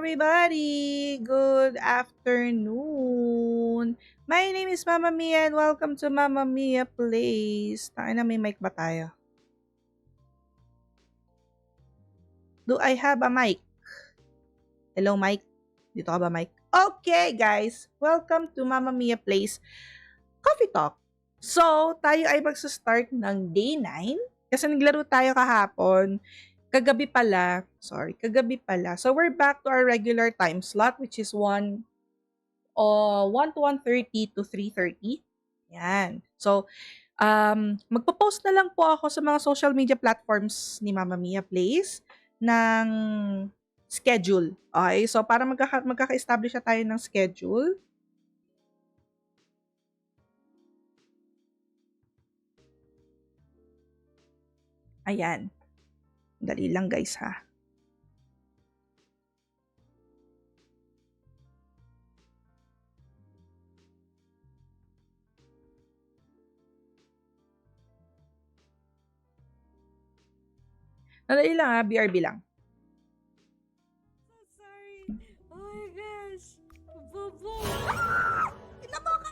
everybody! Good afternoon! My name is Momma Mia and welcome to Momma Mia Place. Tayo na, may mic ba tayo? Do I have a mic? Hello, mic? Dito ka ba, mic? Okay, guys! Welcome to Momma Mia Place Coffee Talk. So, tayo ay magsa-start ng day 9 kasi naglaro tayo kahapon. Kagabi pala. So, we're back to our regular time slot which is 1 to 1:30 to 3:30. Yan. So, magpo-post na lang po ako sa mga social media platforms ni Momma Mia Place ng schedule. Okay? So, para magkaka-establish na tayo ng schedule. Ayan. Dali lang guys ha. Dali lang ha, BRB lang. So sorry. Oh my gosh. Bobo. Pinamo ka!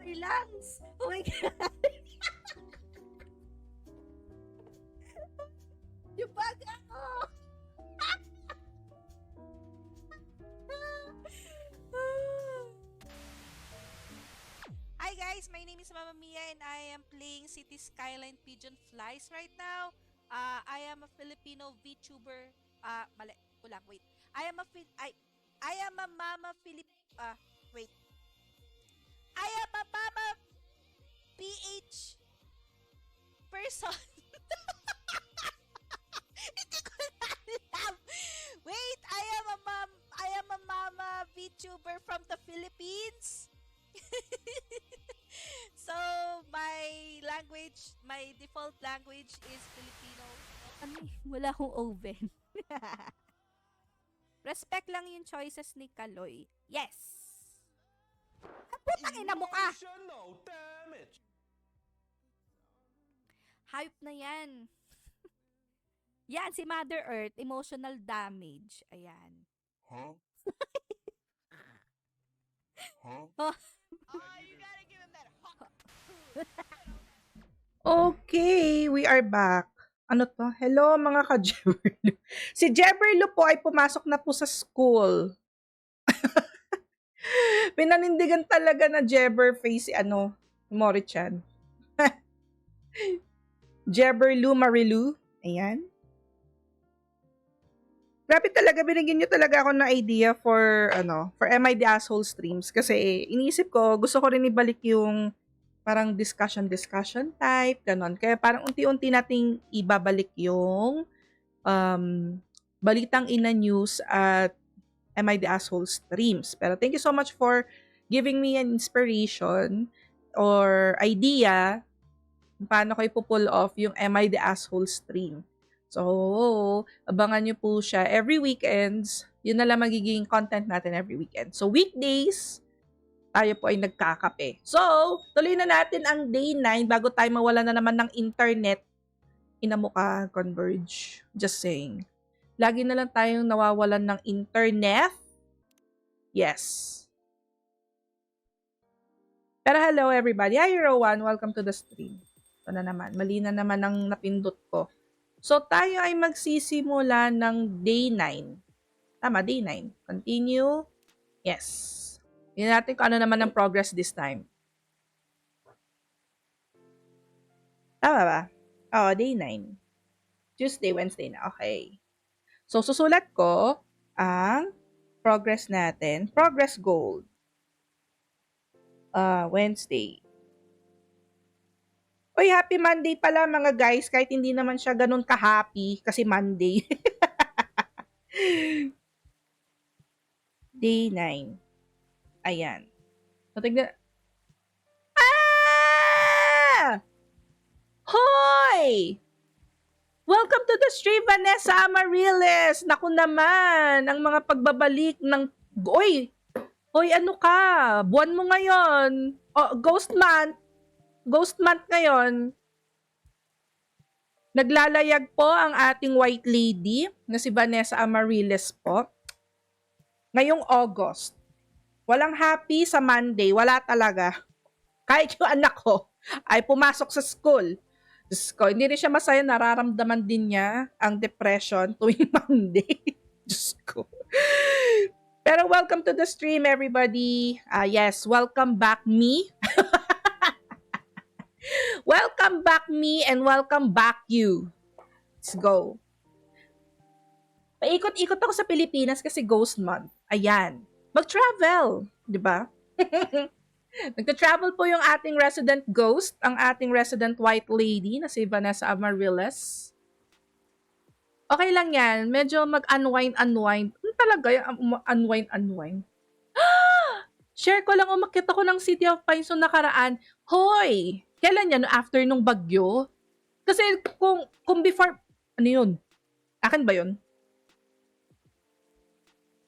My lungs. Oh my god. Yung bag ako. Hi guys, my name is Momma Mia and I am playing City Skyline Pigeon Flies right now. I am a Filipino VTuber. Mali, kulang, wait. I am a mama wait. I am a mama PH person. Hindi ko na alam. Wait, I am a mama VTuber from the Philippines. So, my default language is Filipino. Wala akong oven. Respect lang yung choices ni Kaloy. Yes! Putang ina mo ka! Hype na yan. Yan, si Mother Earth, emotional damage. Ayan. Huh? Huh? Oh. You gotta give him that Okay, we are back. Ano to? Hello mga ka-Jeberlu. Si Jeberlu po ay pumasok na po sa school. Pinanindigan talaga na Jeber face si Mori-chan. Jeberlu Marilu. Ayan. Grabe talaga, binigyan niyo talaga ako ng idea for Am I the Asshole streams kasi iniisip ko, gusto ko rin ibalik yung parang discussion type, ganon. Kaya parang unti-unti nating ibabalik yung Balitang Ina News at Am I the Asshole streams. Pero thank you so much for giving me an inspiration or idea kung paano ko ipo-pull off yung Am I the Asshole stream. So, abangan nyo po siya every weekends. Yun na lang magiging content natin every weekend. So, weekdays, tayo po ay nagkakape. So, tuloy na natin ang day 9 bago tayo mawala na naman ng internet. Ina mo ka, Converge. Just saying. Lagi na lang tayong nawawalan ng internet. Yes. Pero hello everybody. Hi Rowan, welcome to the stream. Ito na naman. Mali na naman ang napindot ko. So, tayo ay magsisimula ng day 9. Tama, day 9. Continue. Yes. Tingnan natin kung ano naman ang progress this time. Tama ba? Oo, day 9. Tuesday, Wednesday na. Okay. So, susulat ko ang progress natin. Progress goal. Wednesday. Uy, happy Monday pala mga guys. Kahit hindi naman siya ganun ka-happy kasi Monday. Day 9. Ayan. So, tignan. Ah! Hoy! Welcome to the stream, Vanessa Amariles. Naku naman, ang mga pagbabalik ng... Uy! Hoy, ano ka? Buwan mo ngayon. Oh, Ghost month ngayon. Naglalayag po ang ating white lady na si Vanessa Amariles po. Ngayong August. Walang happy sa Monday. Wala talaga. Kahit yung anak ko ay pumasok sa school. Diyos ko, hindi rin siya masaya. Nararamdaman din niya ang depression tuwing Monday. Diyos ko. Pero welcome to the stream, everybody. Yes, welcome back me. Welcome back me and welcome back you. Let's go. Paikot-ikot ako sa Pilipinas kasi Ghost Month. Ayan. Mag-travel. Di ba? Nagta-travel po yung ating resident ghost, ang ating resident white lady na si Vanessa Amariles. Okay lang yan. Medyo mag-unwind. Ano talaga yung unwind? Share ko lang, umakyat ako ng City of Pines nung nakaraan. Hoy! Kailan yan? After nung bagyo? Kasi kung before, ano yun? Akin ba yun?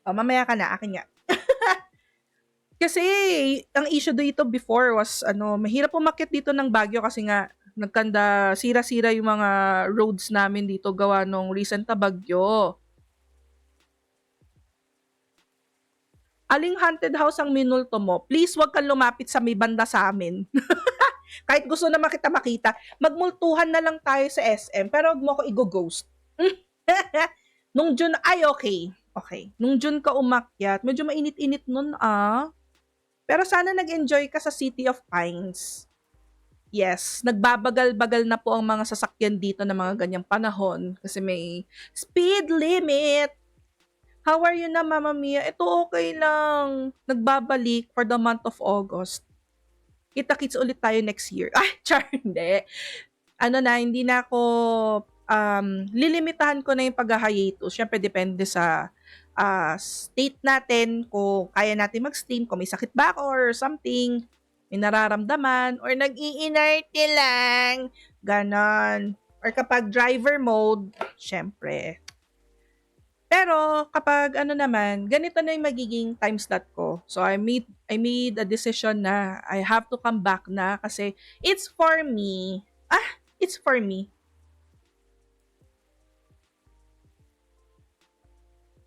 Oh, mamaya ka na, akin nga. Kasi ang issue dito before was mahirap umakyat dito ng Baguio kasi nga sira-sira yung mga roads namin dito gawa nung recent na bagyo. Aling haunted house ang minulto mo? Please wag kang lumapit sa may banda sa amin. Kahit gusto na makita, magmultuhan na lang tayo sa SM pero wag mo ako i-ghost. Nung June, ay okay. Okay. Nung June ka umakyat, medyo mainit-init nun Pero sana nag-enjoy ka sa City of Pines. Yes, nagbabagal-bagal na po ang mga sasakyan dito ng mga ganyang panahon kasi may speed limit. How are you na, Momma Mia? Ito okay lang. Nagbabalik for the month of August. Kita-kits ulit tayo next year. Ay, char, hindi. Hindi na ako, lilimitahan ko na yung pag-hiatus. Siyempre, depende sa state natin, kung kaya natin mag-stream, kung may sakit ba ako or something, may nararamdaman, or nag-iinarte lang, ganon. Or kapag driver mode, syempre. Pero kapag ganito na yung magiging time slot ko. So I made a decision na I have to come back na kasi it's for me. It's for me.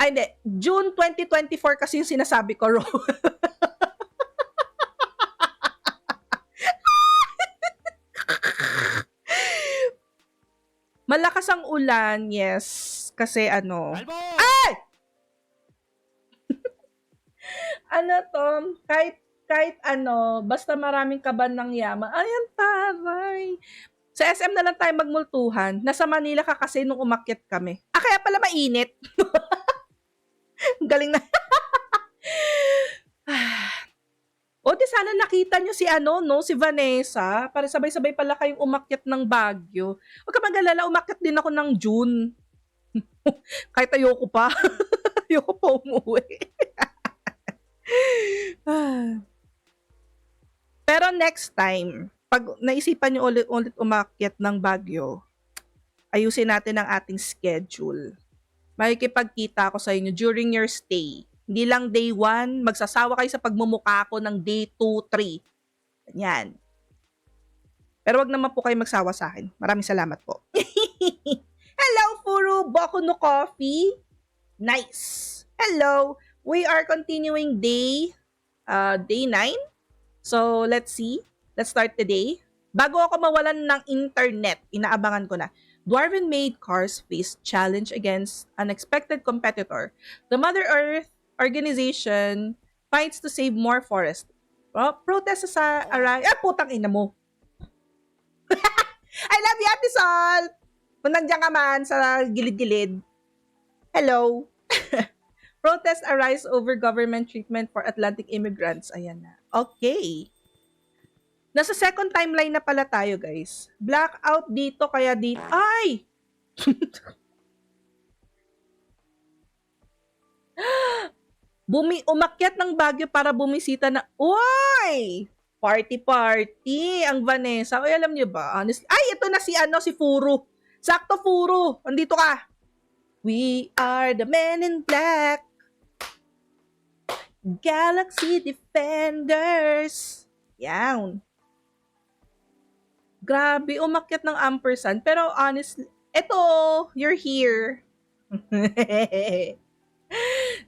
Ay, hindi. June 2024 kasi yung sinasabi ko, Ro. Malakas ang ulan, yes. Kasi Albo! Ay! Kahit basta maraming kaban ng yaman. Ayan, taray. Sa SM na lang tayo magmultuhan. Nasa Manila ka kasi nung umakyat kami. Kaya pala mainit. Galing na. O, di sana nakita nyo si Vanessa. Para sabay-sabay pala kayong umakyat ng Baguio. Huwag ka mag-alala, umakyat din ako ng June. Kahit ayoko pa. Ayoko pa umuwi. Pero next time, pag naisipan nyo ulit umakyat ng Baguio, ayusin natin ang ating schedule. Makikipagkita ako sa inyo during your stay. Hindi lang day 1, magsasawa kayo sa pagmumukha ko ng day 2, 3. Ganyan. Pero wag naman po kayo magsawa sa akin. Maraming salamat po. Hello, Furu! Boku no Coffee. Nice. Hello. We are continuing day 9. So, let's see. Let's start today. Bago ako mawalan ng internet, inaabangan ko na. Dwarven-made cars face challenge against unexpected competitor. The Mother Earth organization fights to save more forest. Protest sa aray. Putang ina mo. I love you, Ate Sol. Kung nandiyan ka man sa gilid-gilid. Hello. Protest arise over government treatment for Atlantic immigrants. Ayan na. Okay. Nasa second timeline na pala tayo, guys. Blackout dito, kaya dito. Ay! Umakyat ng Baguio para bumisita na. Uy! Party. Ang Vanessa. Ay, alam niyo ba? Honestly. Ay, ito na si Furu. Sakto, Furu. Andito ka. We are the men in black. Galaxy Defenders. Yan. Grabe, umakyat ng ampersand. Pero honestly, eto, you're here.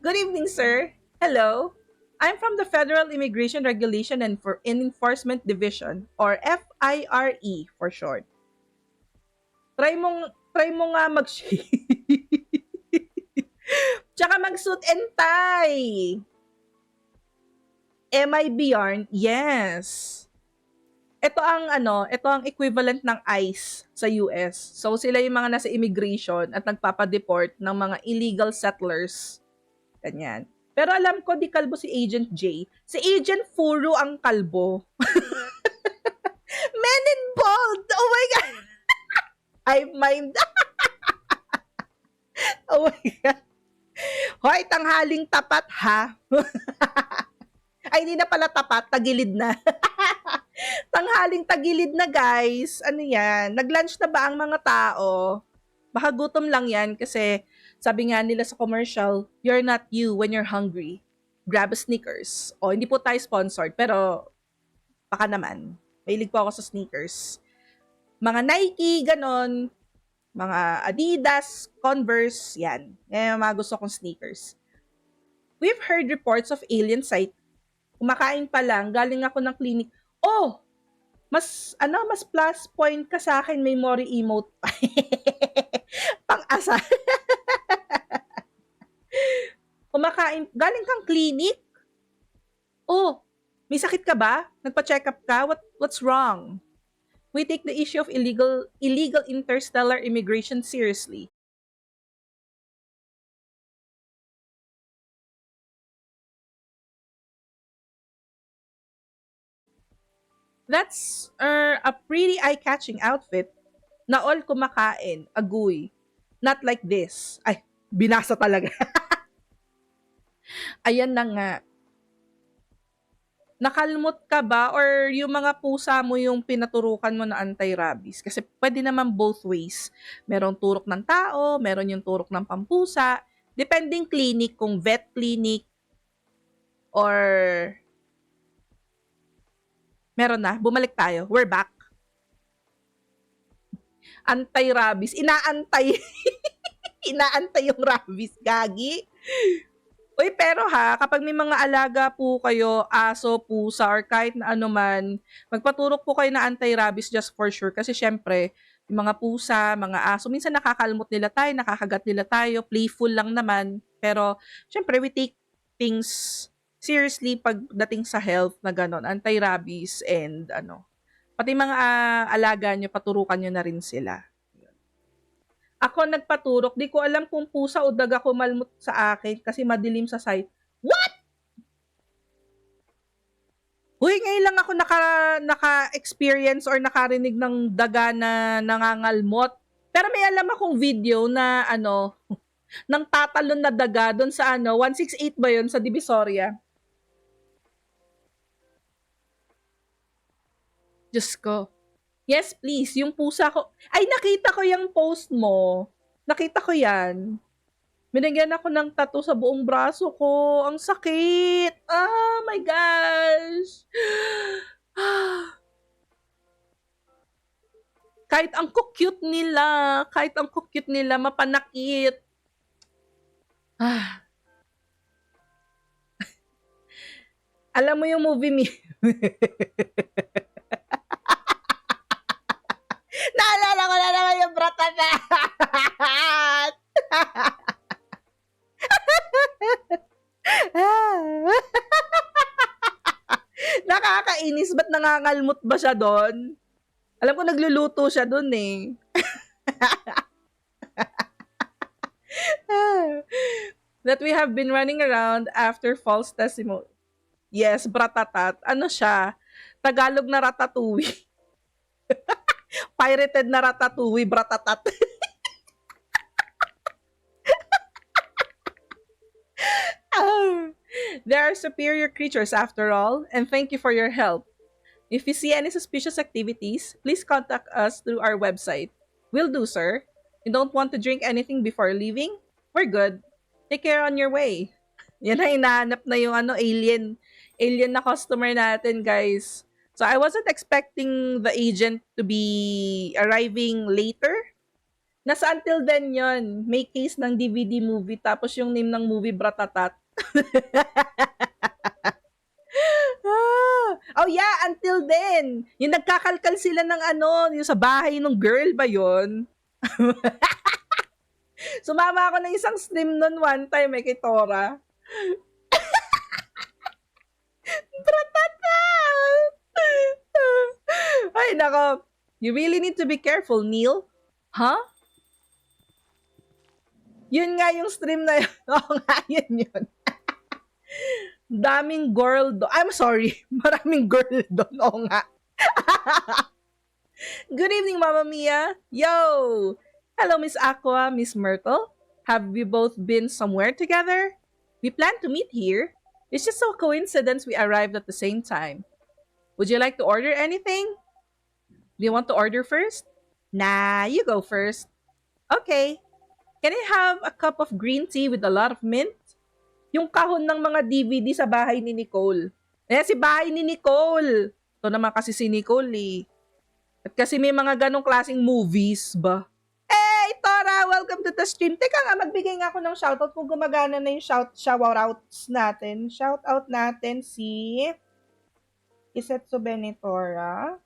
Good evening, sir. Hello. I'm from the Federal Immigration Regulation and for Enforcement Division, or FIRE for short. Try mo nga mag-shave. Tsaka mag-suit and tie. MIB yarn? Yes. Ito ang equivalent ng ICE sa US. So sila yung mga nasa immigration at nagpapa-deport ng mga illegal settlers. Ganyan. Pero alam ko di kalbo si Agent J. Si Agent Furo ang kalbo. Men in bold! Oh my God! I mind. Oh my God. Hoy, tanghaling tapat ha. Ay, hindi na pala tapat, tagilid na. Tanghaling tagilid na guys. Ano yan? Nag-lunch na ba ang mga tao? Baka gutom lang yan kasi sabi nga nila sa commercial, you're not you when you're hungry. Grab a Snickers. O, hindi po tayo sponsored, pero baka naman. Mahilig po ako sa sneakers. Mga Nike, ganon. Mga Adidas, Converse, yan. Yan yung mga gusto kong sneakers. We've heard reports of alien sight. Kumakain pa lang, galing ako ng clinic. Oh, mas plus point ka sa akin, may Mori emote pa. Pang-asa. Kumakain, galing kang clinic? Oh, may sakit ka ba? Nagpa-check up ka? What's wrong? We take the issue of illegal interstellar immigration seriously. That's a pretty eye-catching outfit na all kumakain, agoy. Not like this. Ay, binasa talaga. Ayan na nga. Nakalmot ka ba or yung mga pusa mo yung pinaturukan mo na anti-rabies? Kasi pwede naman both ways. Merong turok ng tao, meron yung turok ng pampusa. Depending clinic, kung vet clinic or meron na. Bumalik tayo. We're back. Anti-rabies. Inaantay. Inaantay yung rabies. Gagi. Uy, pero ha, kapag may mga alaga po kayo, aso, pusa, or kahit na ano man, magpaturok po kayo na anti-rabies just for sure. Kasi syempre, yung mga pusa, mga aso, minsan nakakalmot nila tayo, nakakagat nila tayo, playful lang naman. Pero, syempre, we take things seriously pagdating sa health na gano'n, anti-rabies and pati mga alaga nyo, paturukan nyo na rin sila. Ako nagpaturok, di ko alam kung pusa o daga kumalmot sa akin kasi madilim sa site. What? Uy, ngayon lang ako naka-experience or nakarinig ng daga na nangangalmot. Pero may alam akong video na ng tatalon na daga doon sa 168 ba yun sa Divisoria? Diyos ko. Yes, please. Yung pusa ko. Ay, nakita ko yung post mo. Nakita ko yan. Binigyan ako ng tattoo sa buong braso ko. Ang sakit. Oh my gosh. Kahit ang cute nila, mapanakit. Alam mo yung movie me. Naalala ko na naman yung bratatat. Nakakainis. Ba't nangangalmot ba siya doon? Alam ko nagluluto siya doon eh. That we have been running around after false testimony. Yes, bratatat. Ano siya? Tagalog na ratatouille. Pirated na ratatouille, bratatat. They are superior creatures after all, and thank you for your help. If you see any suspicious activities, please contact us through our website. Will do, sir. You don't want to drink anything before leaving? We're good. Take care on your way. Yan na, hinahanap na yung alien na customer natin, guys. So I wasn't expecting the agent to be arriving later. Nasa until then yon, may case ng DVD movie tapos yung name ng movie Bratatat. Oh yeah, until then. Yung nagkakalkal sila ng ano, yung sa bahay ng girl ba yon? Sumama ako ng isang stream nun one time kay Tora. Bratatat! Ay, nako. You really need to be careful, Neil. Huh? Yun nga yung stream na yun. Oo nga, yun. Daming girl doon. I'm sorry. Maraming girl doon. Oo nga. Good evening, Momma Mia. Yo! Hello, Miss Aqua, Miss Myrtle. Have we both been somewhere together? We plan to meet here. It's just so coincidence we arrived at the same time. Would you like to order anything? Do you want to order first? Nah, you go first. Okay. Can I have a cup of green tea with a lot of mint? Yung kahon ng mga DVD sa bahay ni Nicole. Si bahay ni Nicole. Ito naman kasi si Nicole eh. At kasi may mga ganong klaseng movies ba? Hey, Tora! Welcome to the stream. Teka nga, magbigay nga ako ng shoutout kung gumagana na yung shoutouts natin. Shoutout natin si Isetsu Benitora.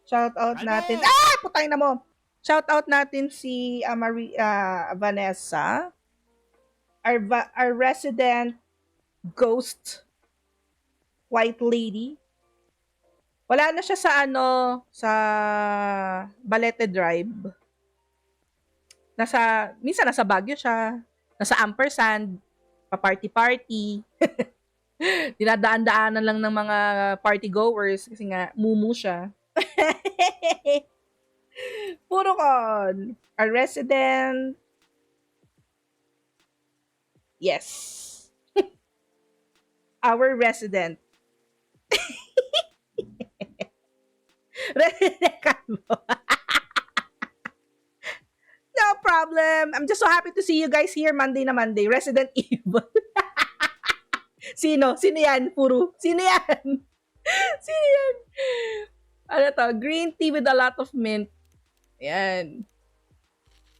Shoutout natin. Putay na mo! Shoutout natin si Vanessa. Our resident ghost white lady. Wala na siya sa sa Balete Drive. Minsan nasa Baguio siya. Nasa Ampersand. Pa-party-party. Dinadaan-daanan lang ng mga party goers kasi nga mumu siya. Puro kon. Our resident. Yes. Our resident. No problem. I'm just so happy to see you guys here Monday na Monday. Resident Evil. Sino? Sino yan? Puro. Sino yan? Sino yan? Ano to? Green tea with a lot of mint. Ayan.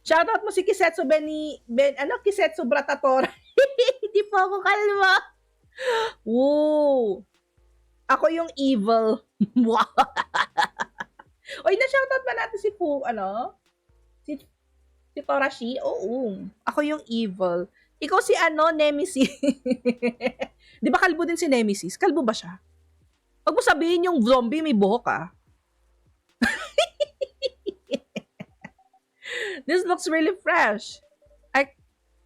Shoutout mo si Kisetsu Kisetsu Bratatora. Hindi po ako kalma. Woo. Ako yung evil. Oy, na-shoutout ba natin si si Torashi? Oo. Ako yung evil. Ikaw si Nemesis. Di ba kalbo din si Nemesis? Kalbo ba siya? Huwag mo sabihin yung zombie may buhok ah. This looks really fresh.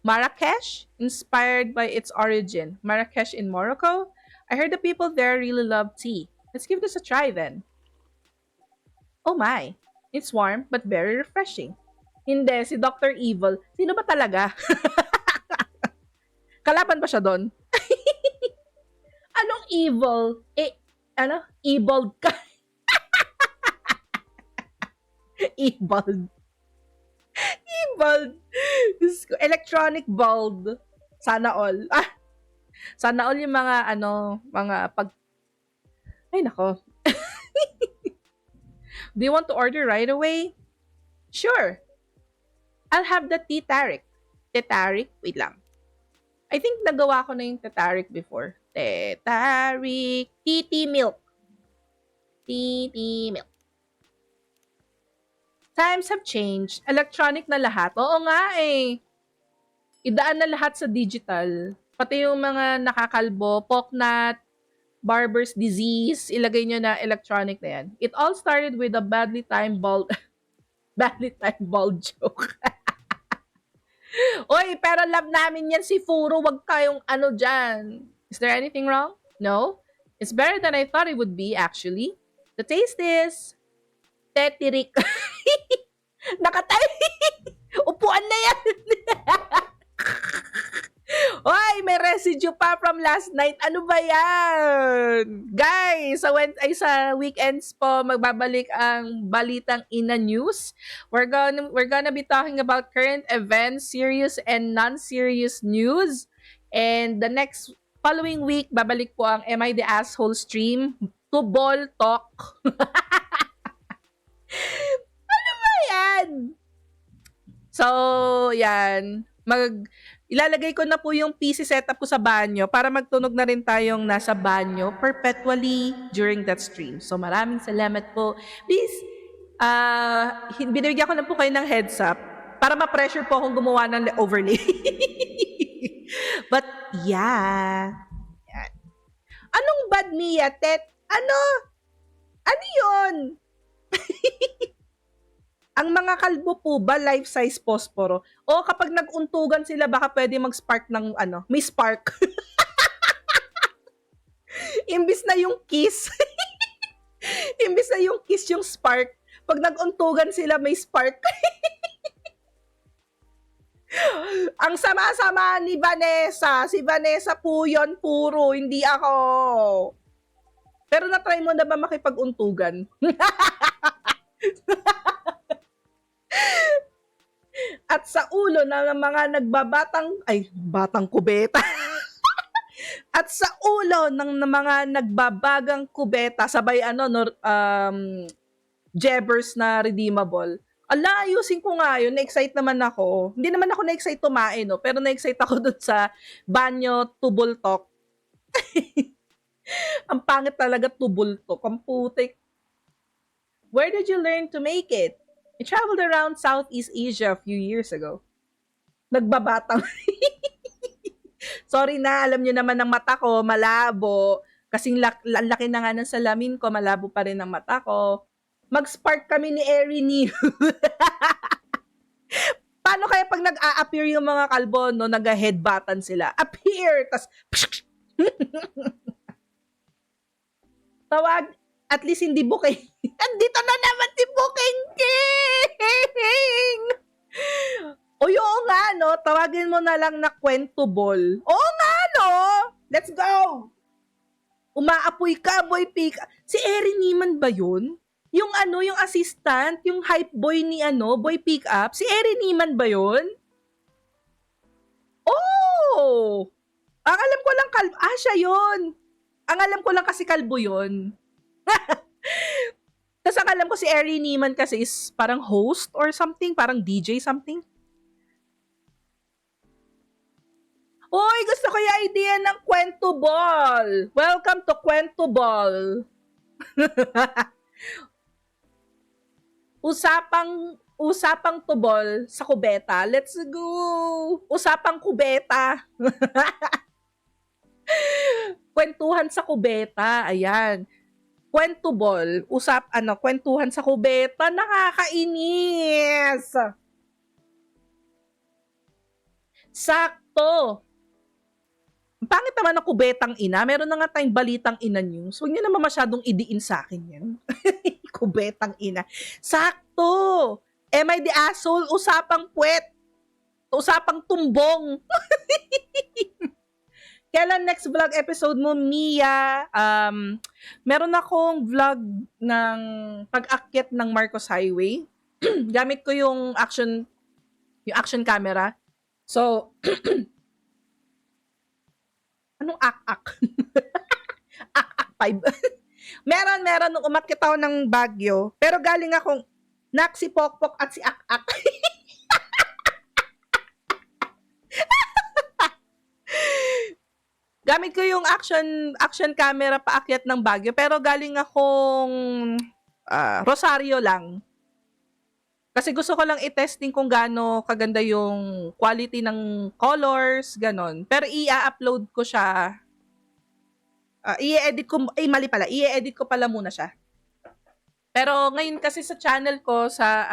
Marrakesh, inspired by its origin. Marrakesh in Morocco? I heard the people there really love tea. Let's give this a try then. Oh my, it's warm but very refreshing. Hindi, si Dr. Evil. Sino ba talaga? Kalaban ba siya doon? Anong evil? Evil ka. Evil. Bulb. Electronic bulb. Sana all. Sana all yung mga Ay nako. Do you want to order right away? Sure. I'll have the tea tarik. Tetarik? Wait lang. I think nagawa ko na yung tetarik before. Tetarik. Tea milk. Tea milk. Times have changed. Electronic na lahat. Oo nga eh. Idaan na lahat sa digital. Pati yung mga nakakalbo, poknat, barber's disease, ilagay nyo na electronic na yan. It all started with a badly timed bald joke. Oy, pero love namin yan si Furo. Wag kayong dyan. Is there anything wrong? No? It's better than I thought it would be, actually. The taste is tetirik. Nakatay. Upuan na yan. Oy, may residue pa from last night. Ano ba yan? Guys, sa weekends po, magbabalik ang Balitang Ina News. We're gonna be talking about current events, serious and non-serious news. And the next following week, babalik po ang Am I the Asshole stream. to ball talk. Ayan. So, yan. Ilalagay ko na po yung PC setup ko sa banyo para magtunog na rin tayong nasa banyo perpetually during that stream. So, maraming salamat po. Please, binibigyan ko na po kayo ng heads up para ma-pressure po akong gumawa ng overlay. But, yeah. Yan. Anong bad, Mia? Ano? Ano yun? Ang mga kalbo po ba life-size posporo? O kapag nag-untugan sila, baka pwede mag-spark ng may spark. Imbis na yung kiss. Imbis na yung kiss yung spark. Pag nag-untugan sila, may spark. Ang sama-sama ni Vanessa. Si Vanessa po yun, puro. Hindi ako. Pero na-try mo na ba makipag-untugan? At sa ulo ng mga batang kubeta. At sa ulo ng mga nagbabagang kubeta, sabay Jebbers na redeemable. Ala, ayusin ko nga yun. Na-excite naman ako. Hindi naman ako na-excite tumain, no? Pero na-excite ako dun sa banyo tubultok. Ang pangit talaga tubultok. Ang putik. Where did you learn to make it? I traveled around Southeast Asia a few years ago. Nagbabatang. Sorry na, alam nyo naman ng mata ko, malabo. Kasing laki na nga ng salamin ko, malabo pa rin ang mata ko. Mag-spark kami ni Erin. Paano kaya pag nag-a-appear yung mga kalbo, no, nag-headbatan sila? Appear! Tas, tawag, at least hindi booking. Andito na naman si Booking King! O oo nga, no? Tawagin mo na lang na kwento ball. Oo nga, no? Let's go! Umaapoy ka, boy pick. Si Erin Neiman ba yun? Yung yung assistant, yung hype boy ni boy pick up. Si Erin Neiman ba yun? Oh! Ang alam ko lang siya yun. Ang alam ko lang kasi kalbo yun. Tapos ang alam ko si Erin Neiman kasi is parang host or something, parang DJ something. Uy, gusto ko yung idea ng Kwento Ball. Welcome to Kwento Ball. Usapang tubol sa kubeta. Let's go. Usapang kubeta. Kwentuhan sa kubeta. Ayan. Kwento ball. Kwentuhan sa kubeta. Nakakainis. Sakto. Pangit naman ang kubetang ina. Meron na nga tayong balitang ina news. Huwag niyo naman masyadong idiin sa akin yan. Kubetang ina. Sakto. Am I the asshole? Usapang puwet. Usapang tumbong. Kailan next vlog episode mo, Mia? Meron akong vlog ng pag-akyat ng Marcos Highway. Gamit ko yung action camera. So, anong ak-ak? Ak-ak 5. meron nung umakyat ako ng Baguio. Pero galing akong si Pokpok at si Ak-ak. Gamit ko yung action camera paakyat ng Baguio. Pero galing akong Rosario lang. Kasi gusto ko lang i-testing kung gaano kaganda yung quality ng colors, ganon. Pero i-upload ko siya. I-edit ko, i-edit ko pala muna siya. Pero ngayon kasi sa channel ko, sa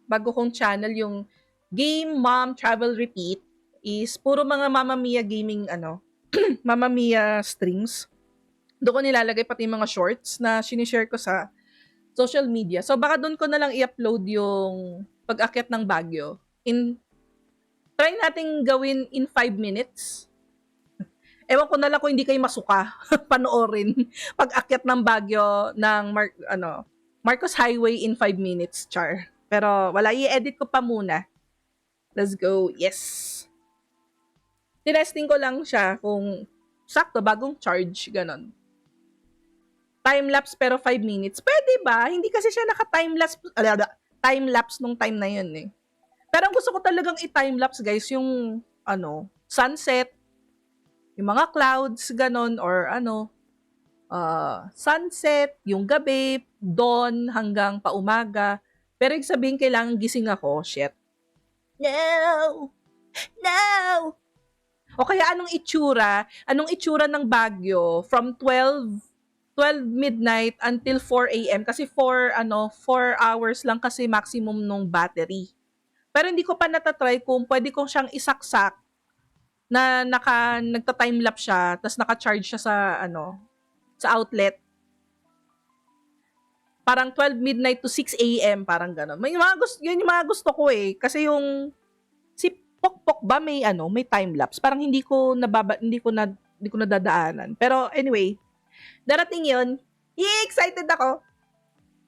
bago kong channel, yung Game.Mom.Travel.Repeat, is puro mga Momma Mia gaming, Momma Mia streams. Doon ko nilalagay pati mga shorts na sinishare ko sa social media. So, baka doon ko na lang i-upload yung pag-akyat ng Baguio. Try nating gawin in 5 minutes. Ewan ko na lang kung hindi kayo masuka panoorin pag-akyat ng Baguio ng Marcos Highway in 5 minutes, char. Pero wala, i-edit ko pa muna. Let's go. Yes. Tinesting ko lang siya kung sakto, bagong charge, ganon. time-lapse pero 5 minutes. Pwede ba? Hindi kasi siya time-lapse nung time na yun eh. Pero ang gusto ko talagang i-time-lapse guys, yung sunset, yung mga clouds, ganon, or sunset, yung gabi, dawn hanggang paumaga. Pero yung sabihin kailangan gising ako, shit. No! No! O kaya anong itsura ng Baguio from 12 midnight until 4 a.m. kasi 4 hours lang kasi maximum nung battery. Pero hindi ko pa natatry kung pwede kong siyang isaksak na nagta-time-lapse siya tapos naka-charge siya sa outlet. Parang 12 midnight to 6 a.m. parang gano'n. Yun yung mga gusto ko eh. Kasi yung si Pokpok ba may time lapse. Parang hindi ko nadadaanan. Pero anyway, darating 'yun. Yay, excited ako.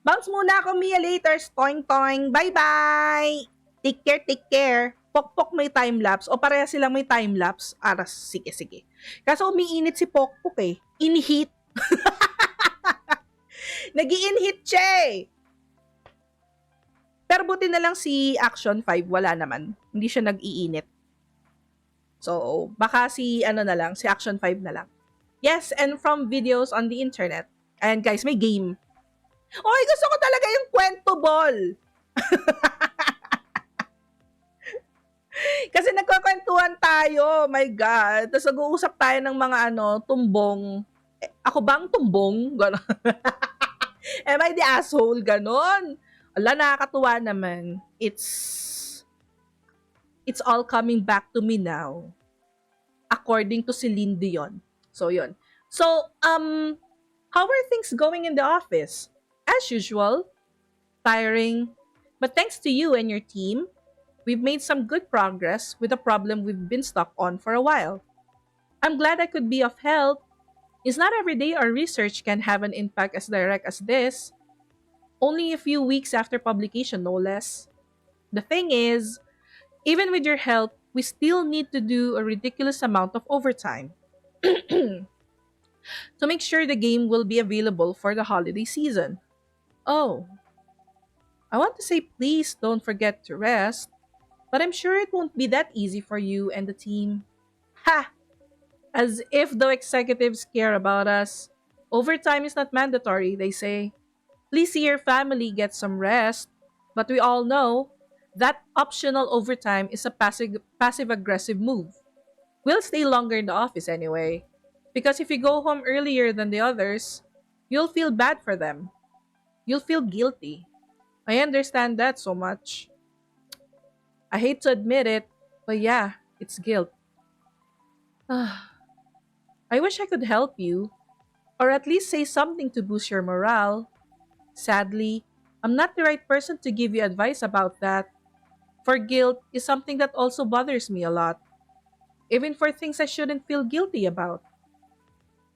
Bounce muna ako, Mia, later. Toing toing. Bye-bye. Take care, take care. Pokpok may time lapse o pareha silang may time lapse. Aras, sige, sige. Kaso umiinit si Pokpok eh. In-heat. Nag-i-in-heat siya eh. Pero buti na lang si Action 5, wala naman. Hindi siya nag-iinit. So, baka si Action 5 na lang. Yes, and from videos on the internet. And guys, may game. Oy, gusto ko talaga yung kwento ball. Kasi nagkakwentuhan tayo, my God. Tapos nag-uusap tayo ng mga tumbong. Ako bang tumbong? Ganon. Am I the asshole? Ganon. Ala, nakakatuwa naman. It's all coming back to me now. According to Celine Dion. So, yun. So, how are things going in the office? As usual, tiring. But thanks to you and your team, we've made some good progress with a problem we've been stuck on for a while. I'm glad I could be of help. It's not every day our research can have an impact as direct as this. Only a few weeks after publication, no less. The thing is, even with your help, we still need to do a ridiculous amount of overtime to make sure the game will be available for the holiday season. Oh, I want to say please don't forget to rest, but I'm sure it won't be that easy for you and the team. Ha! As if the executives care about us. Overtime is not mandatory, they say. Please see your family get some rest. But we all know that optional overtime is a passive aggressive move. We'll stay longer in the office anyway. Because if you go home earlier than the others, you'll feel bad for them. You'll feel guilty. I understand that so much. I hate to admit it, but yeah, it's guilt. I wish I could help you, or at least say something to boost your morale. Sadly, I'm not the right person to give you advice about that. For guilt is something that also bothers me a lot, even for things I shouldn't feel guilty about.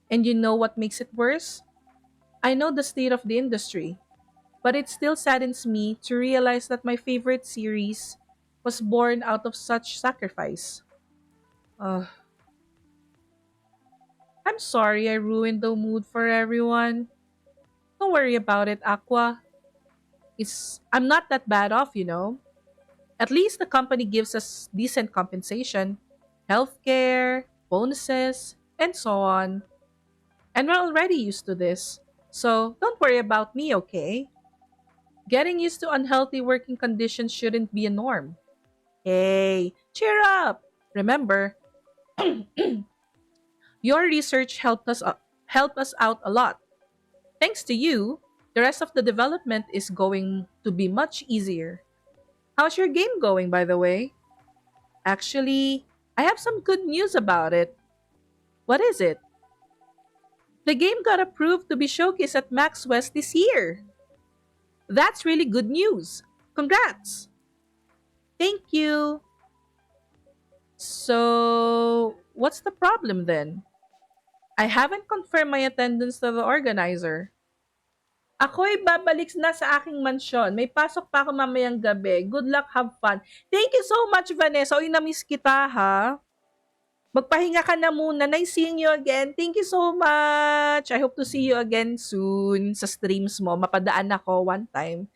And you know what makes it worse? I know the state of the industry, but it still saddens me to realize that my favorite series was born out of such sacrifice. Ugh. I'm sorry I ruined the mood for everyone. Don't worry about it, Aqua. I'm not that bad off. At least the company gives us decent compensation, healthcare, bonuses, and so on. And we're already used to this. So don't worry about me, okay? Getting used to unhealthy working conditions shouldn't be a norm. Hey, cheer up! Remember, your research helped us out a lot. Thanks to you, the rest of the development is going to be much easier. How's your game going, by the way? Actually, I have some good news about it. What is it? The game got approved to be showcased at Max West this year. That's really good news. Congrats! Thank you. So, what's the problem then? I haven't confirmed my attendance to the organizer. Ako'y babalik na sa aking mansyon. May pasok pa ako mamayang gabi. Good luck, have fun. Thank you so much, Vanessa. Uy, na-miss kita, ha? Magpahinga ka na muna. Nice seeing you again. Thank you so much. I hope to see you again soon sa streams mo. Mapadaan ako one time.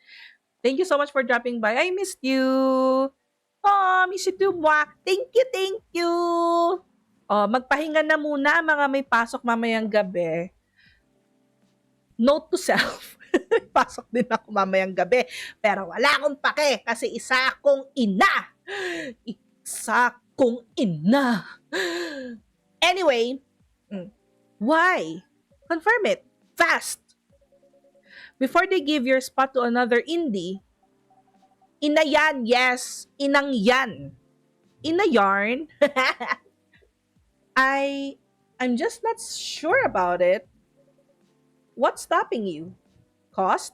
Thank you so much for dropping by. I missed you. Oh, miss you too, Mwak. Thank you, thank you. Oh, magpahinga na muna mga may pasok mamayang gabi. Note to self. Pasok din ako mamayang gabi. Pero wala akong pake kasi isa akong ina. Isa akong ina. Anyway, why? Confirm it. Fast. Before they give your spot to another indie, ina yan, yes. Inang yan. Ina yarn. I'm just not sure about it. What's stopping you? Cost?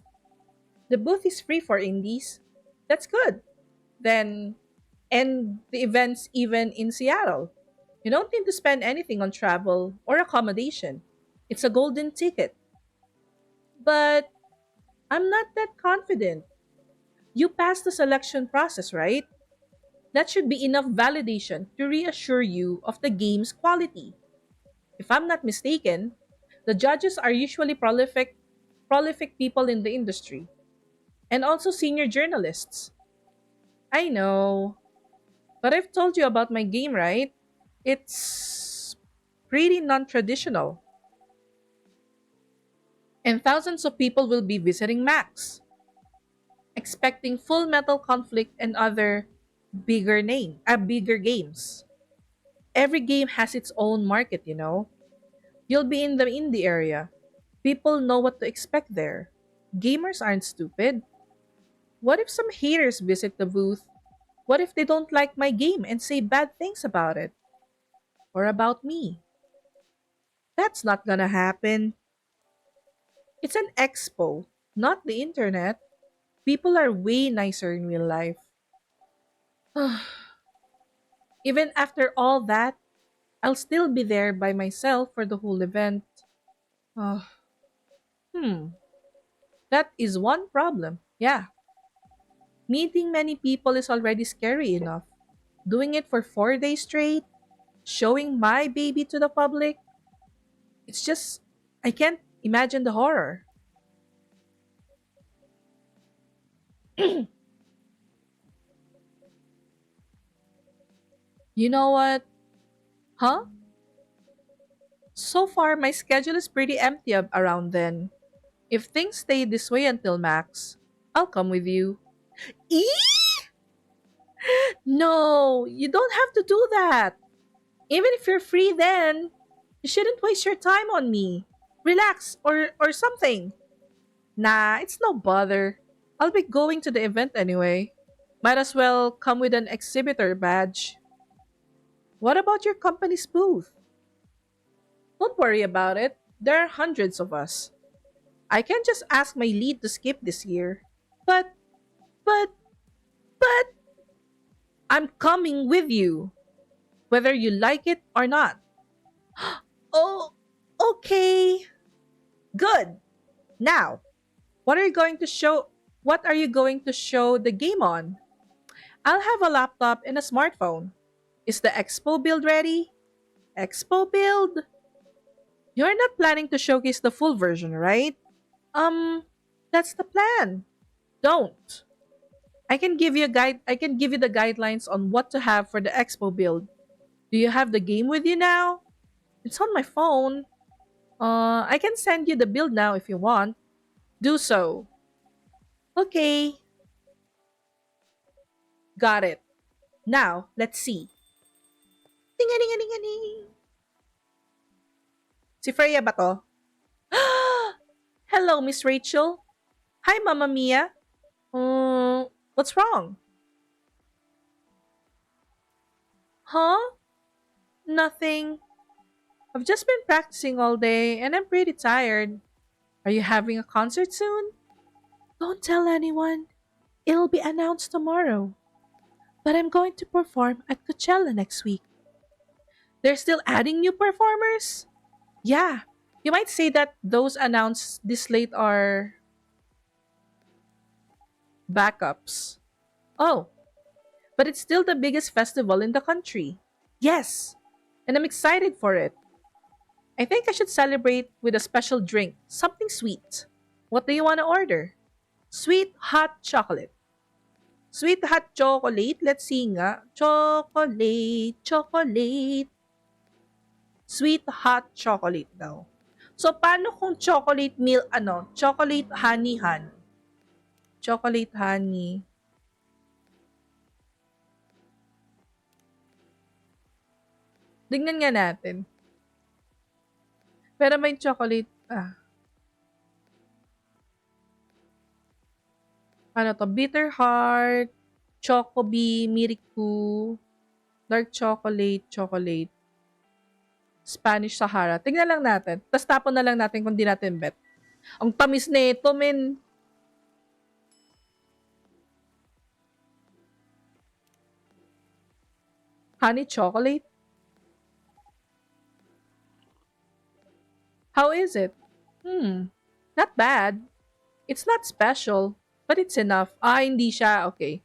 The booth is free for indies. That's good. Then end the events even in Seattle. You don't need to spend anything on travel or accommodation. It's a golden ticket. But I'm not that confident. You passed the selection process, right? That should be enough validation to reassure you of the game's quality. If I'm not mistaken, the judges are usually prolific people in the industry and also senior journalists. I know, but I've told you about my game, right? It's pretty non-traditional, and thousands of people will be visiting Max, expecting Full Metal Conflict and other bigger games. Every game has its own market, you know. You'll be in the indie area. People know what to expect there. Gamers aren't stupid. What if some haters visit the booth? What if they don't like my game and say bad things about it? Or about me? That's not gonna happen. It's an expo, not the internet. People are way nicer in real life. Even after all that, I'll still be there by myself for the whole event. Uh, hmm, that is one problem. Yeah, meeting many people is already scary enough. Doing it for 4 days straight, showing my baby to the public, it's just, I can't imagine the horror. You know what? Huh? So far, my schedule is pretty empty around then. If things stay this way until Max, I'll come with you. Eee! No, you don't have to do that. Even if you're free then, you shouldn't waste your time on me. Relax or something. Nah, it's no bother. I'll be going to the event anyway. Might as well come with an exhibitor badge. What about your company's booth? Don't worry about it. There are hundreds of us. I can just ask my lead to skip this year. But, but, but, I'm coming with you, whether you like it or not. Oh, okay. Good. Now, what are you going to show? What are you going to show the game on? I'll have a laptop and a smartphone. Is the expo build ready? Expo build? You're not planning to showcase the full version, right? Um, that's the plan. Don't. I can give you the guidelines on what to have for the expo build. Do you have the game with you now? It's on my phone. I can send you the build now if you want. Do so. Okay, got it. Now, let's see. Ting-a-ding-a-ding-a-ding. Si Freya ba to? Hello, Miss Rachel. Hi, Momma Mia. What's wrong? Huh? Nothing. I've just been practicing all day and I'm pretty tired. Are you having a concert soon? Don't tell anyone. It'll be announced tomorrow. But I'm going to perform at Coachella next week. They're still adding new performers? Yeah. You might say that those announced this late are backups. Oh, but it's still the biggest festival in the country. Yes. and I'm excited for it. I think I should celebrate with a special drink, something sweet. What do you want to order? Sweet hot chocolate. Sweet hot chocolate? Let's see nga. Chocolate, chocolate. Sweet hot chocolate daw. So, paano kung chocolate milk, chocolate honey honey? Chocolate honey. Tingnan nga natin. Pero may chocolate, ano to, bitter heart, chocobi, miriku, dark chocolate, chocolate, Spanish Sahara. Tingnan lang natin. Tapos tapon na lang natin kung di natin bet. Ang tamis nito, men. Honey chocolate? How is it? Hmm, not bad. It's not special, but it's enough. Hindi siya. Okay.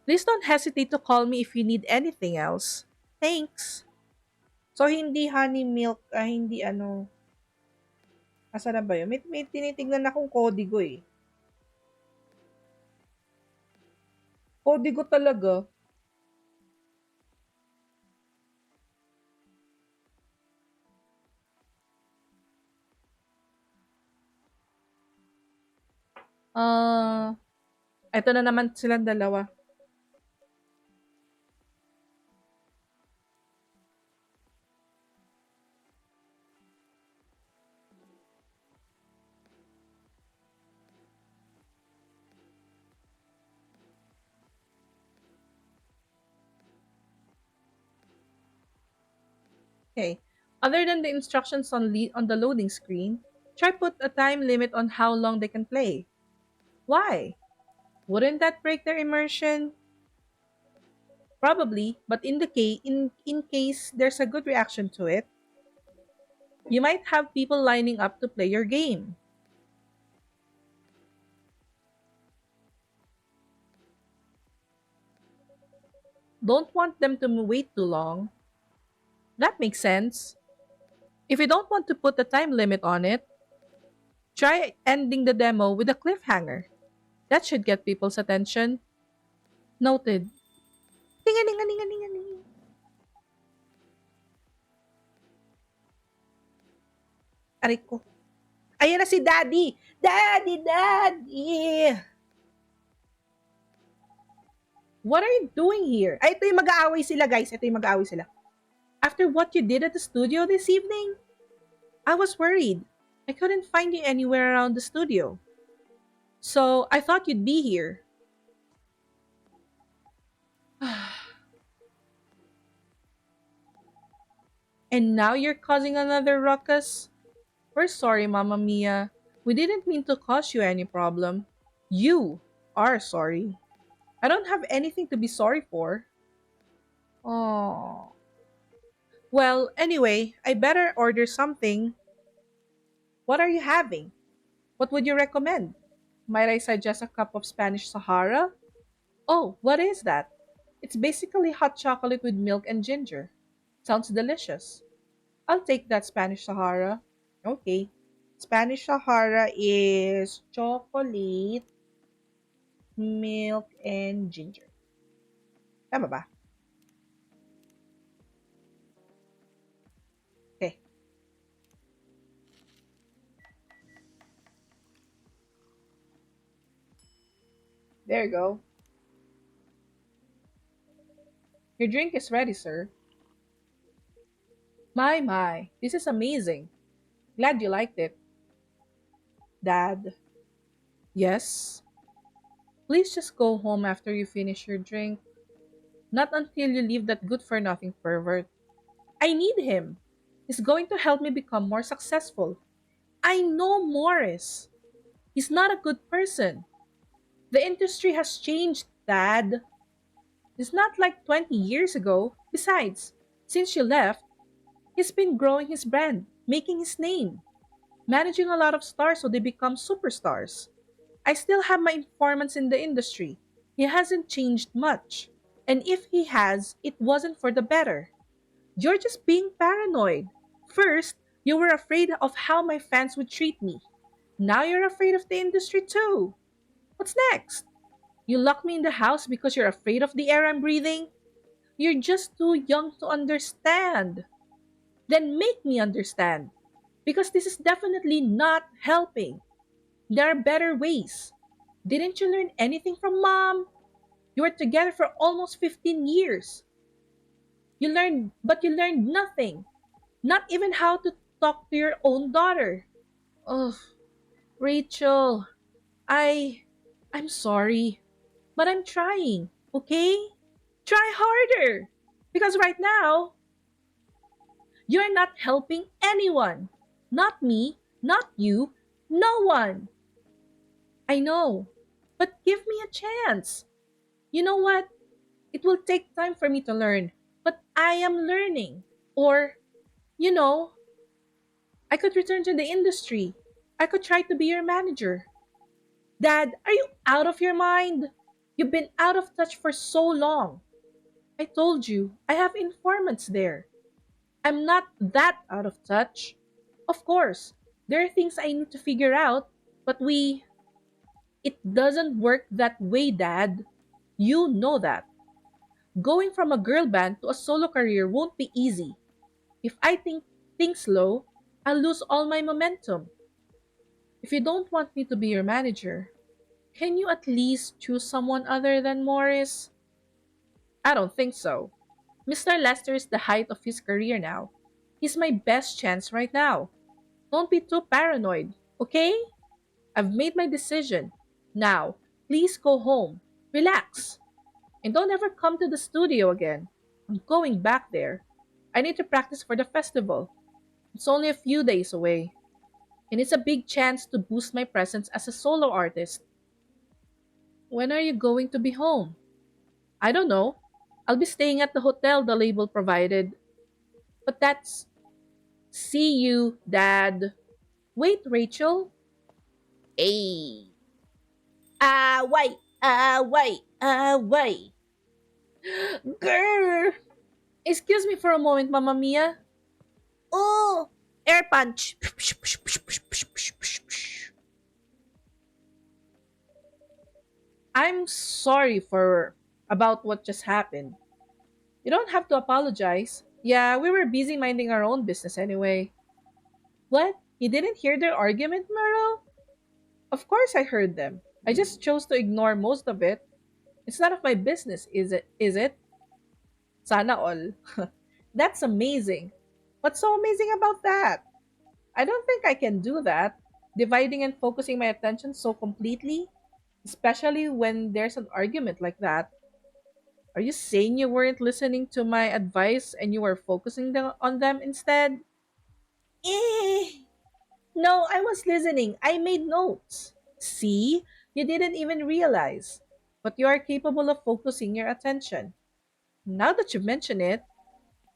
Please don't hesitate to call me if you need anything else. Thanks. So, hindi honey milk, hindi asa na ba yun? May tinitignan akong kodigo eh. Kodigo talaga. Ah, eto na naman silang dalawa. Okay. Other than the instructions on the loading screen, try put a time limit on how long they can play. Why? Wouldn't that break their immersion? Probably, but in case there's a good reaction to it, you might have people lining up to play your game. Don't want them to wait too long. That makes sense. If you don't want to put a time limit on it, try ending the demo with a cliffhanger. That should get people's attention. Noted. Tinga-ninga-ninga-ninga-ninga. Aray ko. Ayan na si Daddy! Daddy! Daddy! What are you doing here? Ay, ito yung mag-aaway sila, guys. Ito yung mag-aaway sila. After what you did at the studio this evening, I was worried. I couldn't find you anywhere around the studio. So, I thought you'd be here. And now you're causing another ruckus? We're sorry, Momma Mia. We didn't mean to cause you any problem. You are sorry. I don't have anything to be sorry for. Oh. Well, anyway, I better order something. What are you having? What would you recommend? Might I suggest a cup of Spanish Sahara? Oh, what is that? It's basically hot chocolate with milk and ginger. Sounds delicious. I'll take that Spanish Sahara. Okay. Spanish Sahara is chocolate, milk, and ginger. Tama ba? Okay. There you go. Your drink is ready, sir. My. This is amazing. Glad you liked it. Dad. Yes? Please just go home after you finish your drink. Not until you leave that good for nothing pervert. I need him. He's going to help me become more successful. I know Morris. He's not a good person. The industry has changed, Dad. It's not like 20 years ago. Besides, since you left, he's been growing his brand, making his name, managing a lot of stars so they become superstars. I still have my informants in the industry. He hasn't changed much. And if he has, it wasn't for the better. You're just being paranoid. First, you were afraid of how my fans would treat me. Now you're afraid of the industry too. What's next? You lock me in the house because you're afraid of the air I'm breathing? You're just too young to understand. Then make me understand. Because this is definitely not helping. There are better ways. Didn't you learn anything from mom? You were together for almost 15 years. But you learned nothing. Not even how to talk to your own daughter. Oh, Rachel, I I'm sorry, but I'm trying, okay? Try harder. Because right now, you're not helping anyone. Not me, not you, no one. I know. But give me a chance. You know what? It will take time for me to learn, but I am learning. Or, you know, I could return to the industry. I could try to be your manager. Dad, are you out of your mind? You've been out of touch for so long. I told you, I have informants there. I'm not that out of touch. Of course, there are things I need to figure out, but it doesn't work that way, Dad. You know that. Going from a girl band to a solo career won't be easy. If I think things slow, I'll lose all my momentum. If you don't want me to be your manager, can you at least choose someone other than Morris? I don't think so. Mr. Lester is the height of his career now. He's my best chance right now. Don't be too paranoid, okay? I've made my decision. Now, please go home. Relax. And don't ever come to the studio again. I'm going back there. I need to practice for the festival. It's only a few days away. And it's a big chance to boost my presence as a solo artist. When are you going to be home? I don't know. I'll be staying at the hotel the label provided. But that's. See you, Dad. Wait, Rachel. Hey. Away, away, away. Grr. Excuse me for a moment, Mamma Mia. Oh, air punch. I'm sorry for about what just happened. You don't have to apologize. Yeah, we were busy minding our own business anyway. What? You didn't hear their argument, Merle? Of course I heard them. I just chose to ignore most of it. It's none of my business, is it? Is it? Sana all. That's amazing. What's so amazing about that? I don't think I can do that. Dividing and focusing my attention so completely, especially when there's an argument like that. Are you saying you weren't listening to my advice and you were focusing on them instead? Eh. No, I was listening. I made notes. See? You didn't even realize. But you are capable of focusing your attention. Now that you mention it,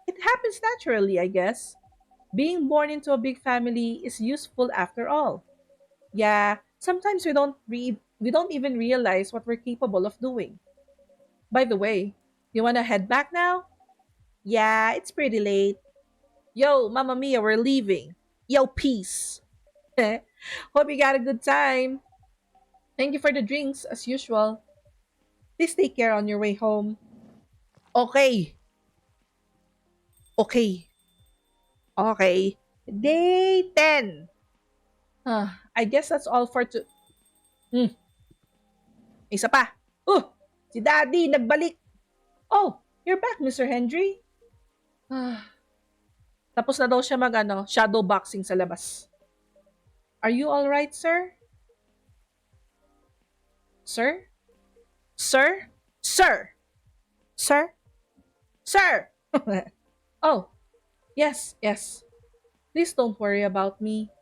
it happens naturally, I guess. Being born into a big family is useful after all. Yeah, sometimes we don't even realize what we're capable of doing. By the way, you wanna head back now? Yeah, it's pretty late. Yo, Mamma Mia, we're leaving. Yo, peace. Hope you got a good time. Thank you for the drinks, as usual. Please take care on your way home. Okay, okay, okay. Day 10. I guess that's all for to... Hmm, isa pa. Si Daddy, nagbalik. Oh, you're back, Mr. Hendry. Ah, tapos na daw siya shadow boxing sa labas. Are you alright, sir? Sir? Sir? Sir? Sir? Sir? Oh, yes, yes. Please don't worry about me.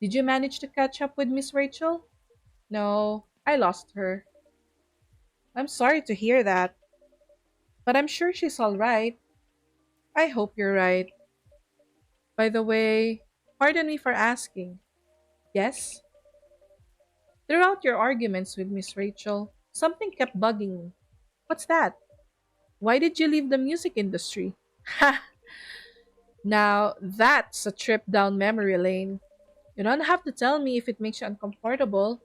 Did you manage to catch up with Miss Rachel? No, I lost her. I'm sorry to hear that, but I'm sure she's alright. I hope you're right. By the way, pardon me for asking. Yes? Throughout your arguments with Miss Rachel, something kept bugging me. What's that? Why did you leave the music industry? Ha! Now, that's a trip down memory lane. You don't have to tell me if it makes you uncomfortable.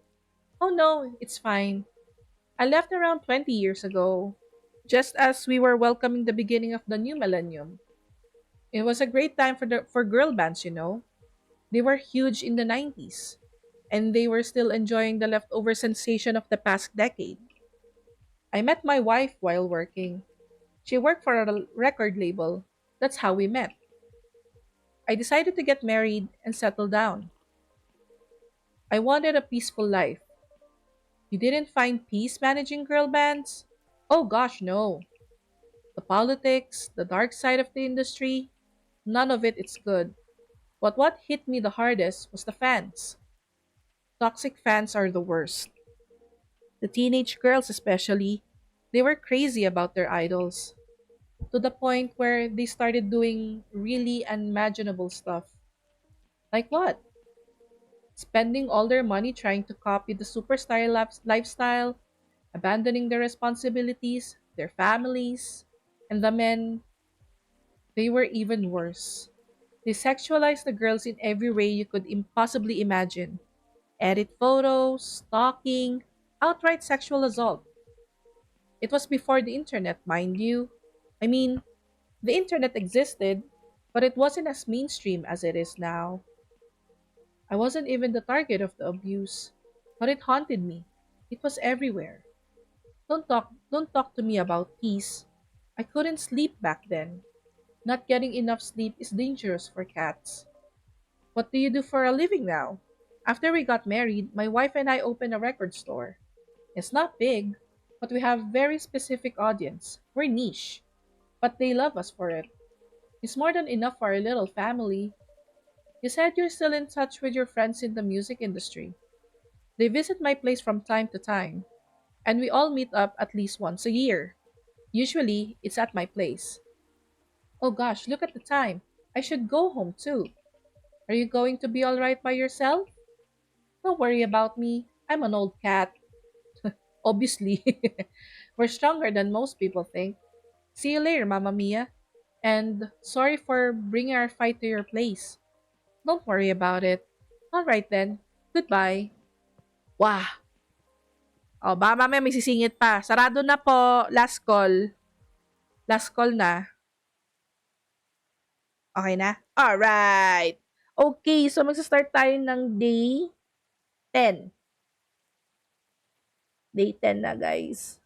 Oh no, it's fine. I left around 20 years ago, just as we were welcoming the beginning of the new millennium. It was a great time for girl bands, you know. They were huge in the 90s, and they were still enjoying the leftover sensation of the past decade. I met my wife while working. She worked for a record label. That's how we met. I decided to get married and settle down. I wanted a peaceful life. You didn't find peace managing girl bands? Oh gosh, no. The politics, the dark side of the industry, none of it is good. But what hit me the hardest was the fans. Toxic fans are the worst. The teenage girls, especially, they were crazy about their idols to the point where they started doing really unimaginable stuff. Like what? Spending all their money trying to copy the superstar lifestyle, abandoning their responsibilities, their families, and the men, they were even worse. They sexualized the girls in every way you could impossibly imagine. Edit photos, stalking, outright sexual assault. It was before the internet, mind you. I mean, the internet existed, but it wasn't as mainstream as it is now. I wasn't even the target of the abuse, but it haunted me. It was everywhere. Don't talk to me about peace. I couldn't sleep back then. Not getting enough sleep is dangerous for cats. What do you do for a living now? After we got married, my wife and I opened a record store. It's not big, but we have very specific audience. We're niche, but they love us for it. It's more than enough for our little family. You said you're still in touch with your friends in the music industry. They visit my place from time to time, and we all meet up at least once a year. Usually, it's at my place. Oh gosh, look at the time. I should go home too. Are you going to be alright by yourself? Don't worry about me. I'm an old cat. Obviously. We're stronger than most people think. See you later, Mamma Mia. And sorry for bringing our fight to your place. Don't worry about it. Alright then. Goodbye. Wah! O, baka mamaya may sisingit pa. Sarado na po. Last call. Last call na. Okay na? Alright. Okay, so magsa-start tayo ng day 10. Day 10 na, guys.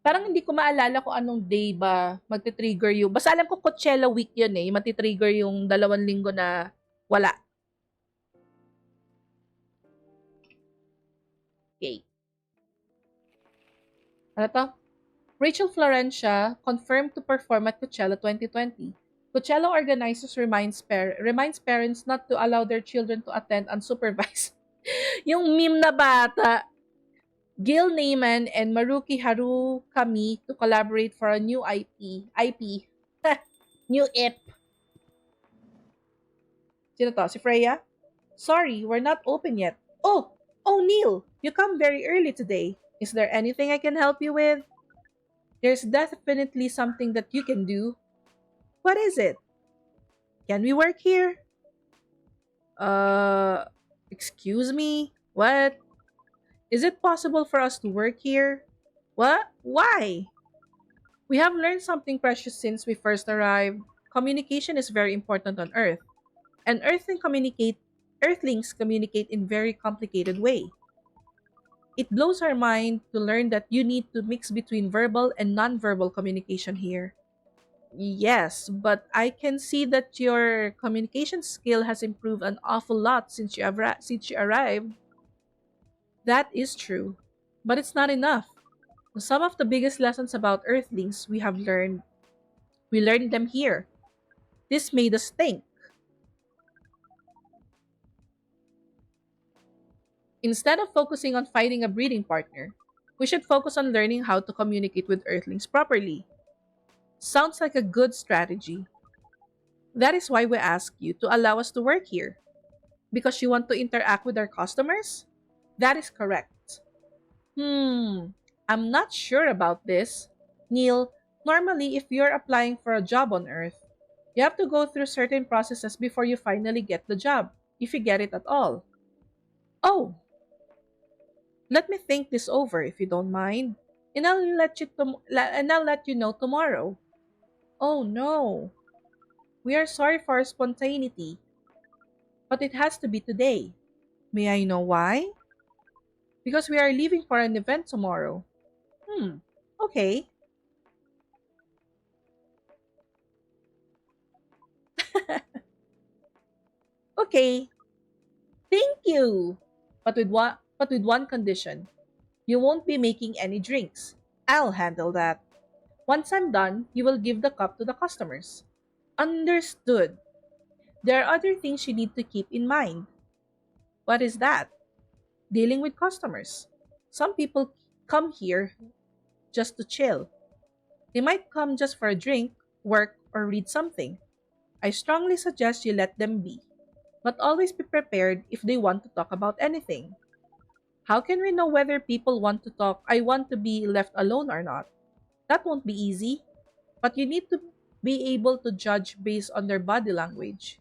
Parang hindi ko maalala kung anong day ba magte-trigger yung... Basta alam ko Coachella week yun eh. Yung mati-trigger yung 2 linggo na wala. Okay. Ano to? Rachel Florencia confirmed to perform at Coachella 2020. Coachella organizers reminds parents not to allow their children to attend unsupervised. Yung meme na bata. Gil Neyman and Maruki Harukami to collaborate for a new IP. New IP. Sino to? Si Freya? Sorry, we're not open yet. Oh, Neil, you come very early today. Is there anything I can help you with? There's definitely something that you can do. What is it? Can we work here? Uh, excuse me? What? Is it possible for us to work here? What? Why? We have learned something precious since we first arrived. Communication is very important on Earth, and Earthlings communicate in very complicated way. It blows our mind to learn that you need to mix between verbal and nonverbal communication here. Yes, but I can see that your communication skill has improved an awful lot since you arrived. That is true, but it's not enough. Some of the biggest lessons about Earthlings we learned them here. This made us think. Instead of focusing on finding a breeding partner, we should focus on learning how to communicate with Earthlings properly. Sounds like a good strategy. That is why we ask you to allow us to work here. Because you want to interact with our customers? That is correct. I'm not sure about this. Neil, normally if you're applying for a job on Earth, you have to go through certain processes before you finally get the job, if you get it at all. Oh, let me think this over if you don't mind, and I'll let you know tomorrow. Oh no, we are sorry for our spontaneity, but it has to be today. May I know why? Because we are leaving for an event tomorrow. Hmm. Okay. Okay. Thank you. But with one condition. You won't be making any drinks. I'll handle that. Once I'm done, you will give the cup to the customers. Understood. There are other things you need to keep in mind. What is that? Dealing with customers. Some people come here just to chill. They might come just for a drink, work, or read something. I strongly suggest you let them be, but always be prepared if they want to talk about anything. How can we know whether people want to talk, I want to be left alone or not? That won't be easy, but you need to be able to judge based on their body language.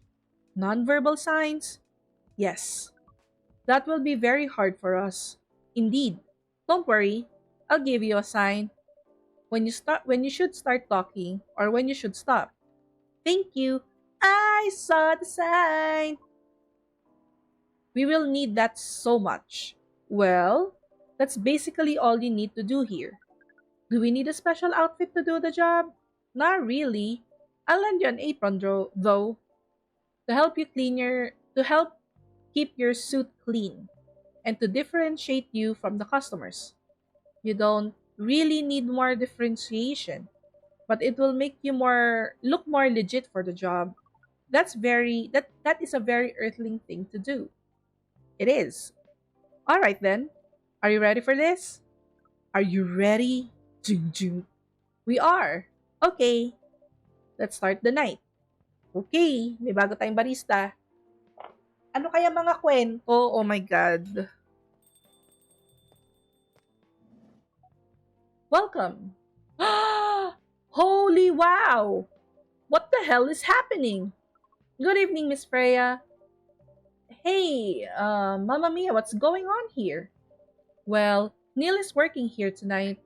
Nonverbal signs? Yes. That will be very hard for us. Indeed. Don't worry. I'll give you a sign when you should start talking or when you should stop. Thank you. I saw the sign. We will need that so much. Well, that's basically all you need to do here. Do we need a special outfit to do the job? Not really. I'll lend you an apron though to help keep your suit clean and to differentiate you from the customers. You don't really need more differentiation, but it will make you more look more legit for the job. That is a very earthling thing to do. It is. All right then. Are you ready for this? Are you ready? Jing jing. We are. Okay, let's start the night. Okay, may bago tayong barista. Ano kaya mga kwento? Oh my God. Welcome. Holy wow! What the hell is happening? Good evening, Miss Freya. Hey, Mamma Mia, what's going on here? Well, Neil is working here tonight,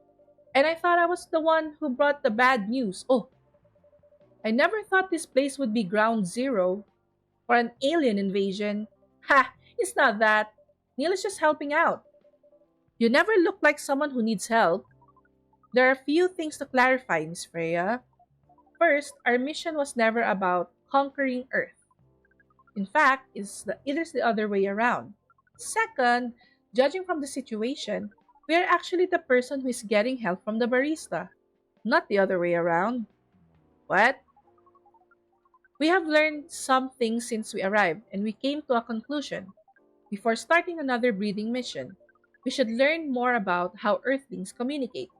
and I thought I was the one who brought the bad news. Oh, I never thought this place would be ground zero for an alien invasion. Ha! It's not that. Neil is just helping out. You never look like someone who needs help. There are a few things to clarify, Miss Freya. First, our mission was never about conquering Earth. In fact, it is the other way around. Second, judging from the situation, we are actually the person who is getting help from the barista, not the other way around. What? We have learned some things since we arrived, and we came to a conclusion. Before starting another breeding mission, we should learn more about how Earthlings communicate.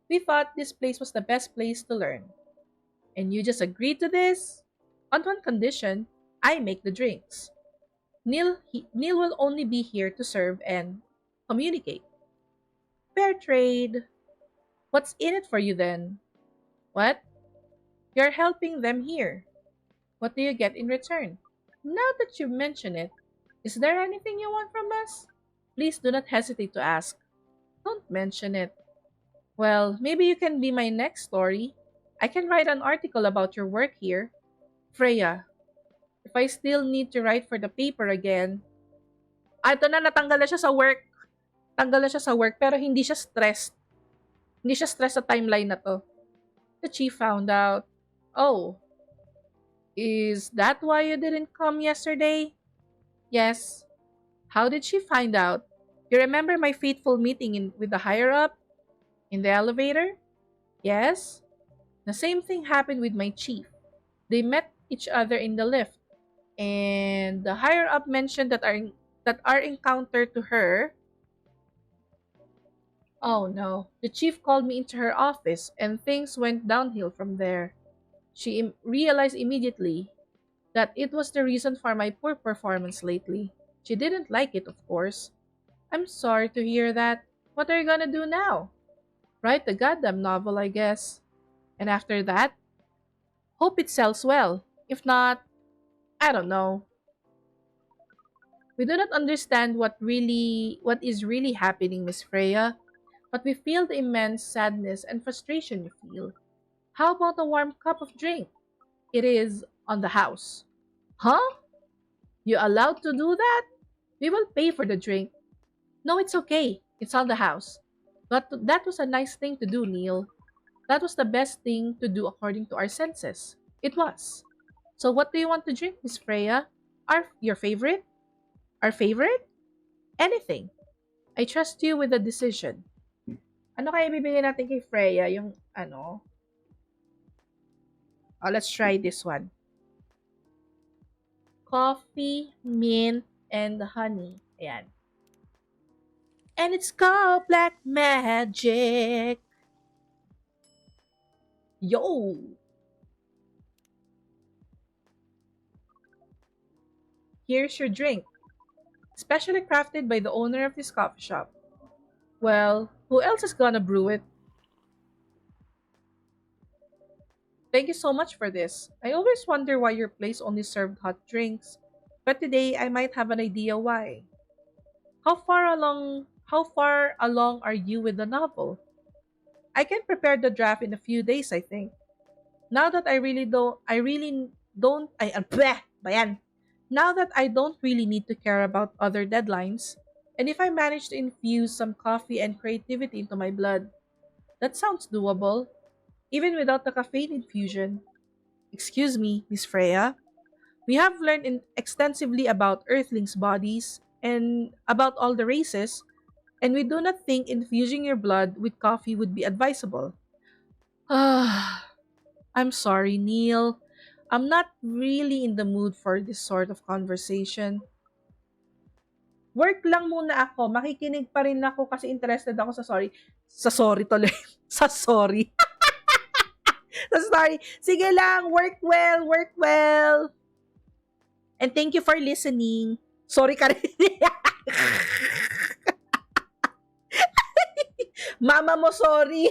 We thought this place was the best place to learn. And you just agreed to this? On one condition, I make the drinks. Neil will only be here to serve and communicate. Fair trade. What's in it for you then? What? You're helping them here. What do you get in return? Now that you mention it, is there anything you want from us? Please do not hesitate to ask. Don't mention it. Well, maybe you can be my next story. I can write an article about your work here. Freya, if I still need to write for the paper again, ito na, natanggal na siya sa work. Tanggal na siya sa work, pero hindi siya stressed. Hindi siya stressed sa timeline na to. The chief found out. Oh, is that why you didn't come yesterday? Yes. How did she find out? You remember my fateful meeting with the higher up? In the elevator? Yes. The same thing happened with my chief. They met each other in the lift, and the higher up mentioned that our encounter to her. Oh no. The chief called me into her office, and things went downhill from there. She realized immediately that it was the reason for my poor performance lately. She didn't like it, of course. I'm sorry to hear that. What are you gonna do now? Write the goddamn novel, I guess. And after that, hope it sells well. If not, I don't know. We do not understand what is really happening, Miss Freya, but we feel the immense sadness and frustration you feel. How about a warm cup of drink? It is on the house. Huh? You allowed to do that? We will pay for the drink. No, it's okay. It's on the house. But that was a nice thing to do, Neil. That was the best thing to do according to our senses. It was. So what do you want to drink, Miss Freya? Your favorite? Our favorite? Anything. I trust you with the decision. Ano kaya bibigyan natin kay Freya? Yung ano? Oh, let's try this one. Coffee, mint, and honey. Ayan. And it's called Black Magic. Yo! Here's your drink. Specially crafted by the owner of this coffee shop. Well, who else is gonna brew it? Thank you so much for this. I always wonder why your place only served hot drinks, but today I might have an idea why. How far along are you with the novel? I can prepare the draft in a few days, I think. Now that I really don't I bleh, bayan. Now that I don't really need to care about other deadlines, and if I manage to infuse some coffee and creativity into my blood, that sounds doable, even without the caffeine infusion. Excuse me, Miss Freya. We have learned extensively about Earthlings' bodies and about all the races, and we do not think infusing your blood with coffee would be advisable. Ah, I'm sorry, Neil. I'm not really in the mood for this sort of conversation. Work lang muna ako. Makikinig pa rin ako kasi interested ako sa sorry. Sa sorry tuloy. sa sorry. sa sorry. Sige lang. Work well. Work well. And thank you for listening. Sorry ka rin. Mama mo, sorry.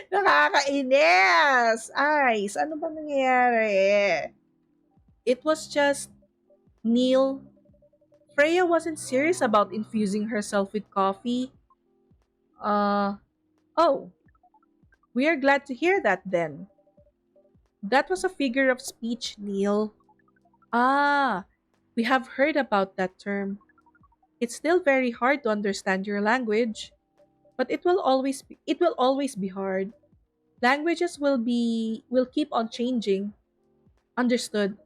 Nakakainis. Ice, ano ba nangyayari? It was just Neil. Freya wasn't serious about infusing herself with coffee. Uh, oh, we are glad to hear that then. That was a figure of speech, Neil. Ah, we have heard about that term. It's still very hard to understand your language, but it will always be hard. Languages will keep on changing. Understood.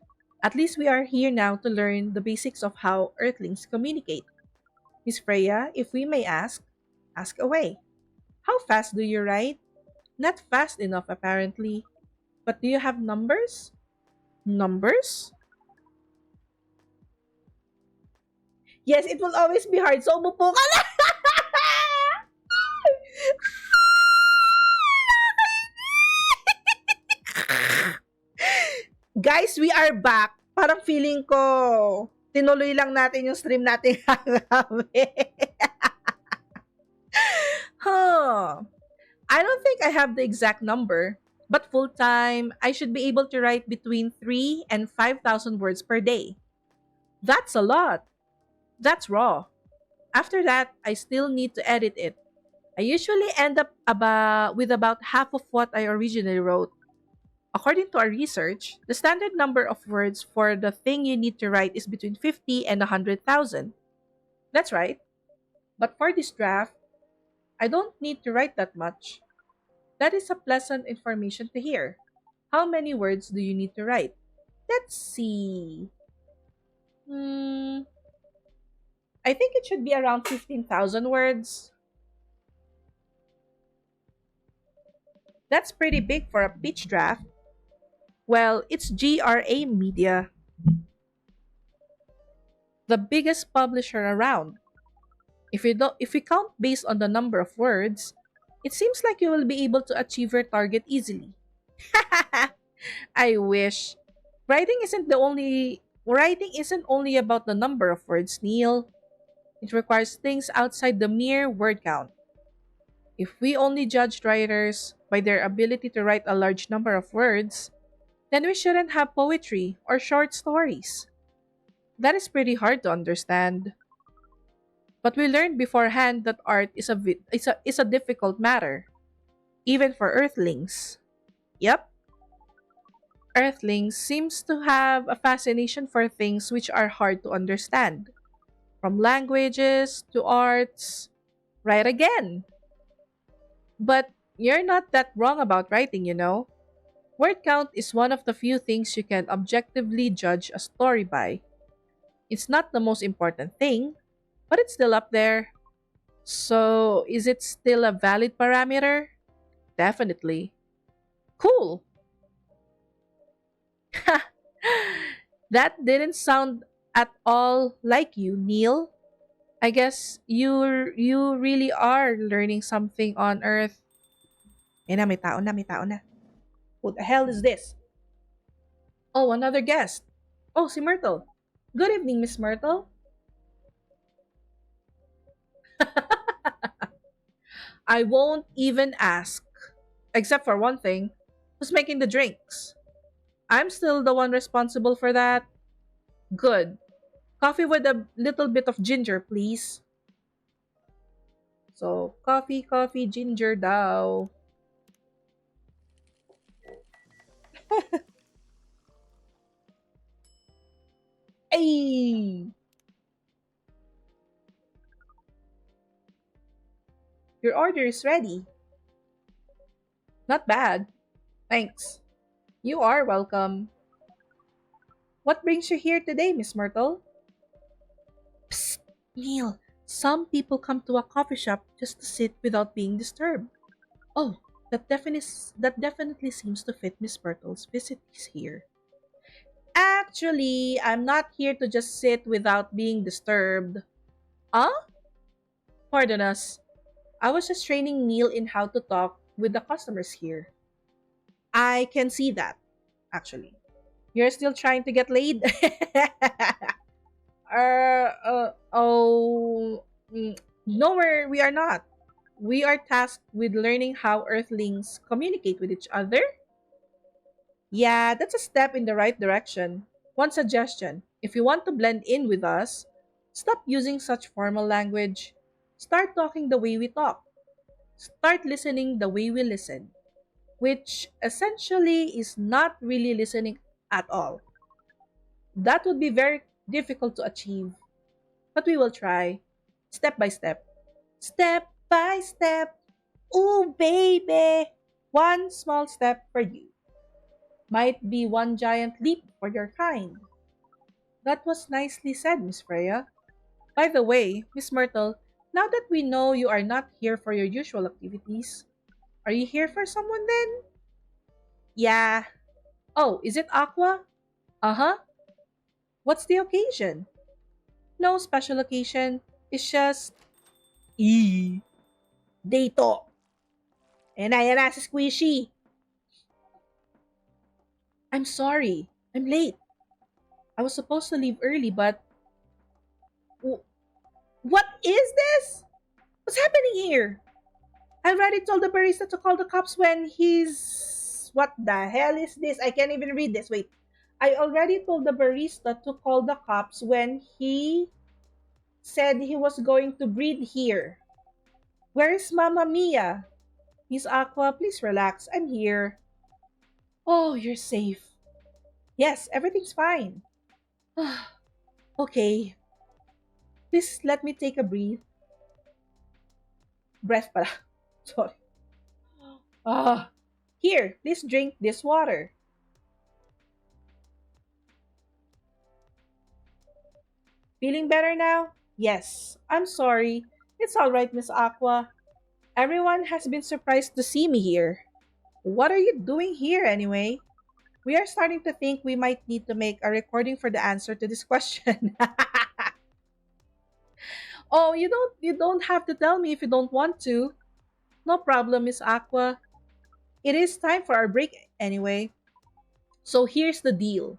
At least we are here now to learn the basics of how earthlings communicate. Miss Freya, if we may ask away. How fast do you write? Not fast enough apparently. But do you have numbers? Numbers? Yes, it will always be hard. So umupo ka na. Guys, we are back. Parang feeling ko, tinuloy lang natin yung stream natin kagabi. huh. I don't think I have the exact number, but full time, I should be able to write between 3 and 5,000 words per day. That's a lot. That's raw. After that, I still need to edit it. I usually end up with about half of what I originally wrote. According to our research, the standard number of words for the thing you need to write is between 50 and 100,000. That's right. But for this draft, I don't need to write that much. That is a pleasant information to hear. How many words do you need to write? Let's see. Hmm, I think it should be around 15,000 words. That's pretty big for a pitch draft. Well, it's GRA Media, the biggest publisher around. If we count based on the number of words, it seems like you will be able to achieve your target easily. I wish. Writing isn't only about the number of words, Neil. It requires things outside the mere word count. If we only judged writers by their ability to write a large number of words, then we shouldn't have poetry or short stories. That is pretty hard to understand. But we learned beforehand that art is a difficult matter, even for earthlings. Yep, earthlings seems to have a fascination for things which are hard to understand, from languages to arts. Right again. But you're not that wrong about writing, you know. Word count is one of the few things you can objectively judge a story by. It's not the most important thing, but it's still up there. So, is it still a valid parameter? Definitely. Cool. That didn't sound at all like you, Neil. I guess you really are learning something on Earth. Eh na, may tao na, may tao na. What the hell is this? Oh, another guest. Oh, si Myrtle. Good evening, Miss Myrtle. I won't even ask. Except for one thing. Who's making the drinks? I'm still the one responsible for that. Good. Coffee with a little bit of ginger, please. So, coffee, coffee, ginger daw. Hey! Your order is ready. Not bad. Thanks. You are welcome. What brings you here today, Miss Myrtle? Psst, Neil. Some people come to a coffee shop just to sit without being disturbed. Oh, that definitely seems to fit Miss Myrtle's visit here. Actually, I'm not here to just sit without being disturbed. Huh? Pardon us. I was just training Neil in how to talk with the customers here. I can see that, actually. You're still trying to get laid? Oh, no, we are not. We are tasked with learning how Earthlings communicate with each other. Yeah, that's a step in the right direction. One suggestion: if you want to blend in with us, stop using such formal language. Start talking the way we talk. Start listening the way we listen, which essentially is not really listening at all. That would be very difficult to achieve, but we will try, step by step. Step by step. Ooh, baby. One small step for you might be one giant leap for your kind. That was nicely said, Miss Freya. By the way, Miss Myrtle, now that we know you are not here for your usual activities, are you here for someone then? Yeah. Oh, is it Aqua? Uh huh. What's the occasion? No special occasion. It's just. E. Dito. Yan na, si Squishy. I'm sorry. I'm late. I was supposed to leave early, but. W- What is this? What's happening here? I already told the barista to call the cops when he's. What the hell is this? I can't even read this. Wait. I already told the barista to call the cops when he said he was going to breed here. Where's Mamma Mia? Miss Aqua, please relax. I'm here. Oh, you're safe. Yes, everything's fine. Okay. Please let me take a breath pala. Sorry. Ah. Here, please drink this water. Feeling better now? Yes. I'm sorry. It's all right, Miss Aqua. Everyone has been surprised to see me here. What are you doing here anyway? We are starting to think we might need to make a recording for the answer to this question. Oh, you don't have to tell me if you don't want to. No problem, Miss Aqua. It is time for our break anyway. So here's the deal.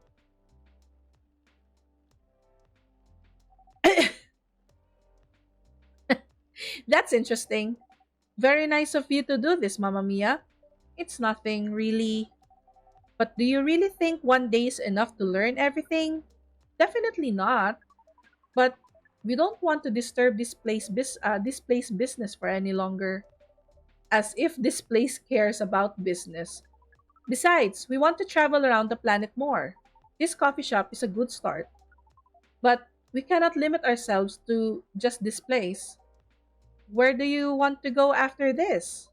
That's interesting. Very nice of you to do this, Mamma Mia. It's nothing, really. But do you really think one day is enough to learn everything? Definitely not. But we don't want to disturb this place business for any longer. As if this place cares about business. Besides, we want to travel around the planet more. This coffee shop is a good start. But we cannot limit ourselves to just this place. Where do you want to go after this?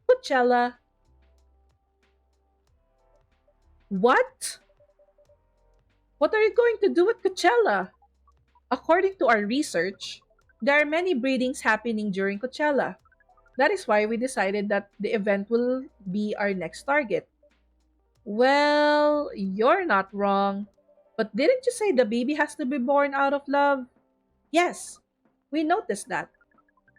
Coachella. What? What are you going to do at Coachella? According to our research, there are many breedings happening during Coachella. That is why we decided that the event will be our next target. Well, you're not wrong. But didn't you say the baby has to be born out of love? Yes, we noticed that.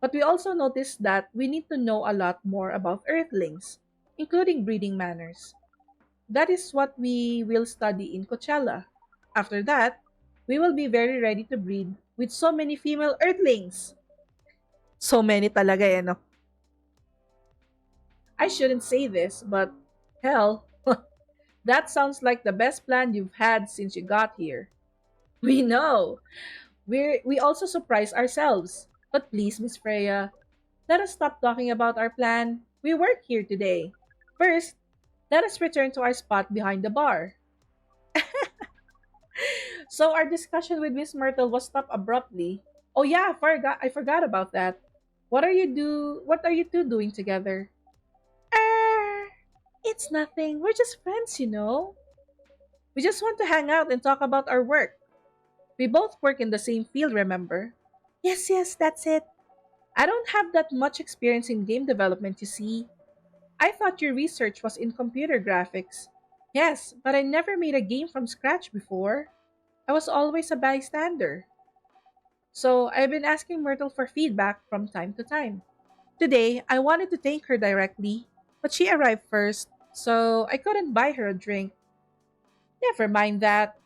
But we also noticed that we need to know a lot more about Earthlings, including breeding manners. That is what we will study in Coachella. After that, we will be very ready to breed with so many female Earthlings. So many talaga eh, no? I shouldn't say this, but hell, that sounds like the best plan you've had since you got here. We know. We also surprise ourselves. But please, Miss Freya, let us stop talking about our plan. We work here today. First, let us return to our spot behind the bar. So our discussion with Miss Myrtle was stopped abruptly. Oh yeah, I forgot about that. What are you two doing together? Er, it's nothing. We're just friends, you know. We just want to hang out and talk about our work. We both work in the same field, remember? Yes, yes, that's it. I don't have that much experience in game development, you see. I thought your research was in computer graphics. Yes, but I never made a game from scratch before. I was always a bystander. So I've been asking Myrtle for feedback from time to time. Today, I wanted to thank her directly, but she arrived first, so I couldn't buy her a drink. Never mind that.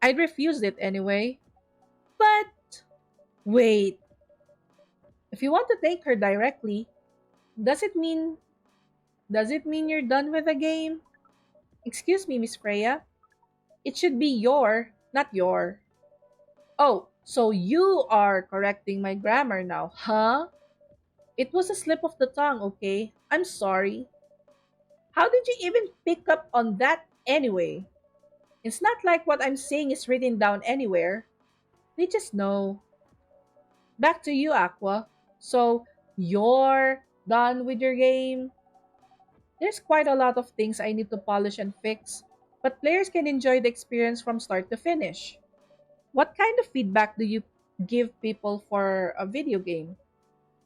I'd refused it anyway. But wait, if you want to thank her directly, does it mean does it mean you're done with the game? Excuse me, Miss Freya. It should be your, not your. Oh, so you are correcting my grammar now, huh? It was a slip of the tongue, okay? I'm sorry. How did you even pick up on that anyway? It's not like what I'm saying is written down anywhere. We just know. Back to you, Aqua. So, you're done with your game? There's quite a lot of things I need to polish and fix, but players can enjoy the experience from start to finish. What kind of feedback do you give people for a video game?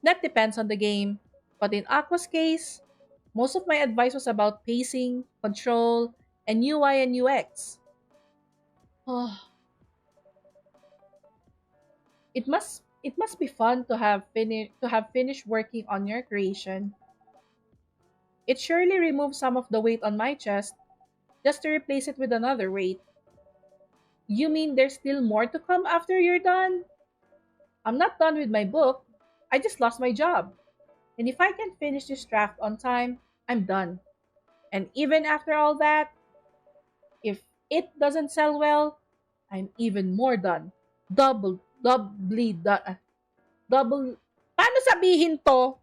That depends on the game, but in Aqua's case, most of my advice was about pacing, control, and UI and UX. Oh, it must be fun to have finished working on your creation. It surely removed some of the weight on my chest just to replace it with another weight. You mean there's still more to come after you're done? I'm not done with my book. I just lost my job. And if I can finish this draft on time, I'm done. And even after all that, if it doesn't sell well, I'm even more done. Double, paano sabihin to?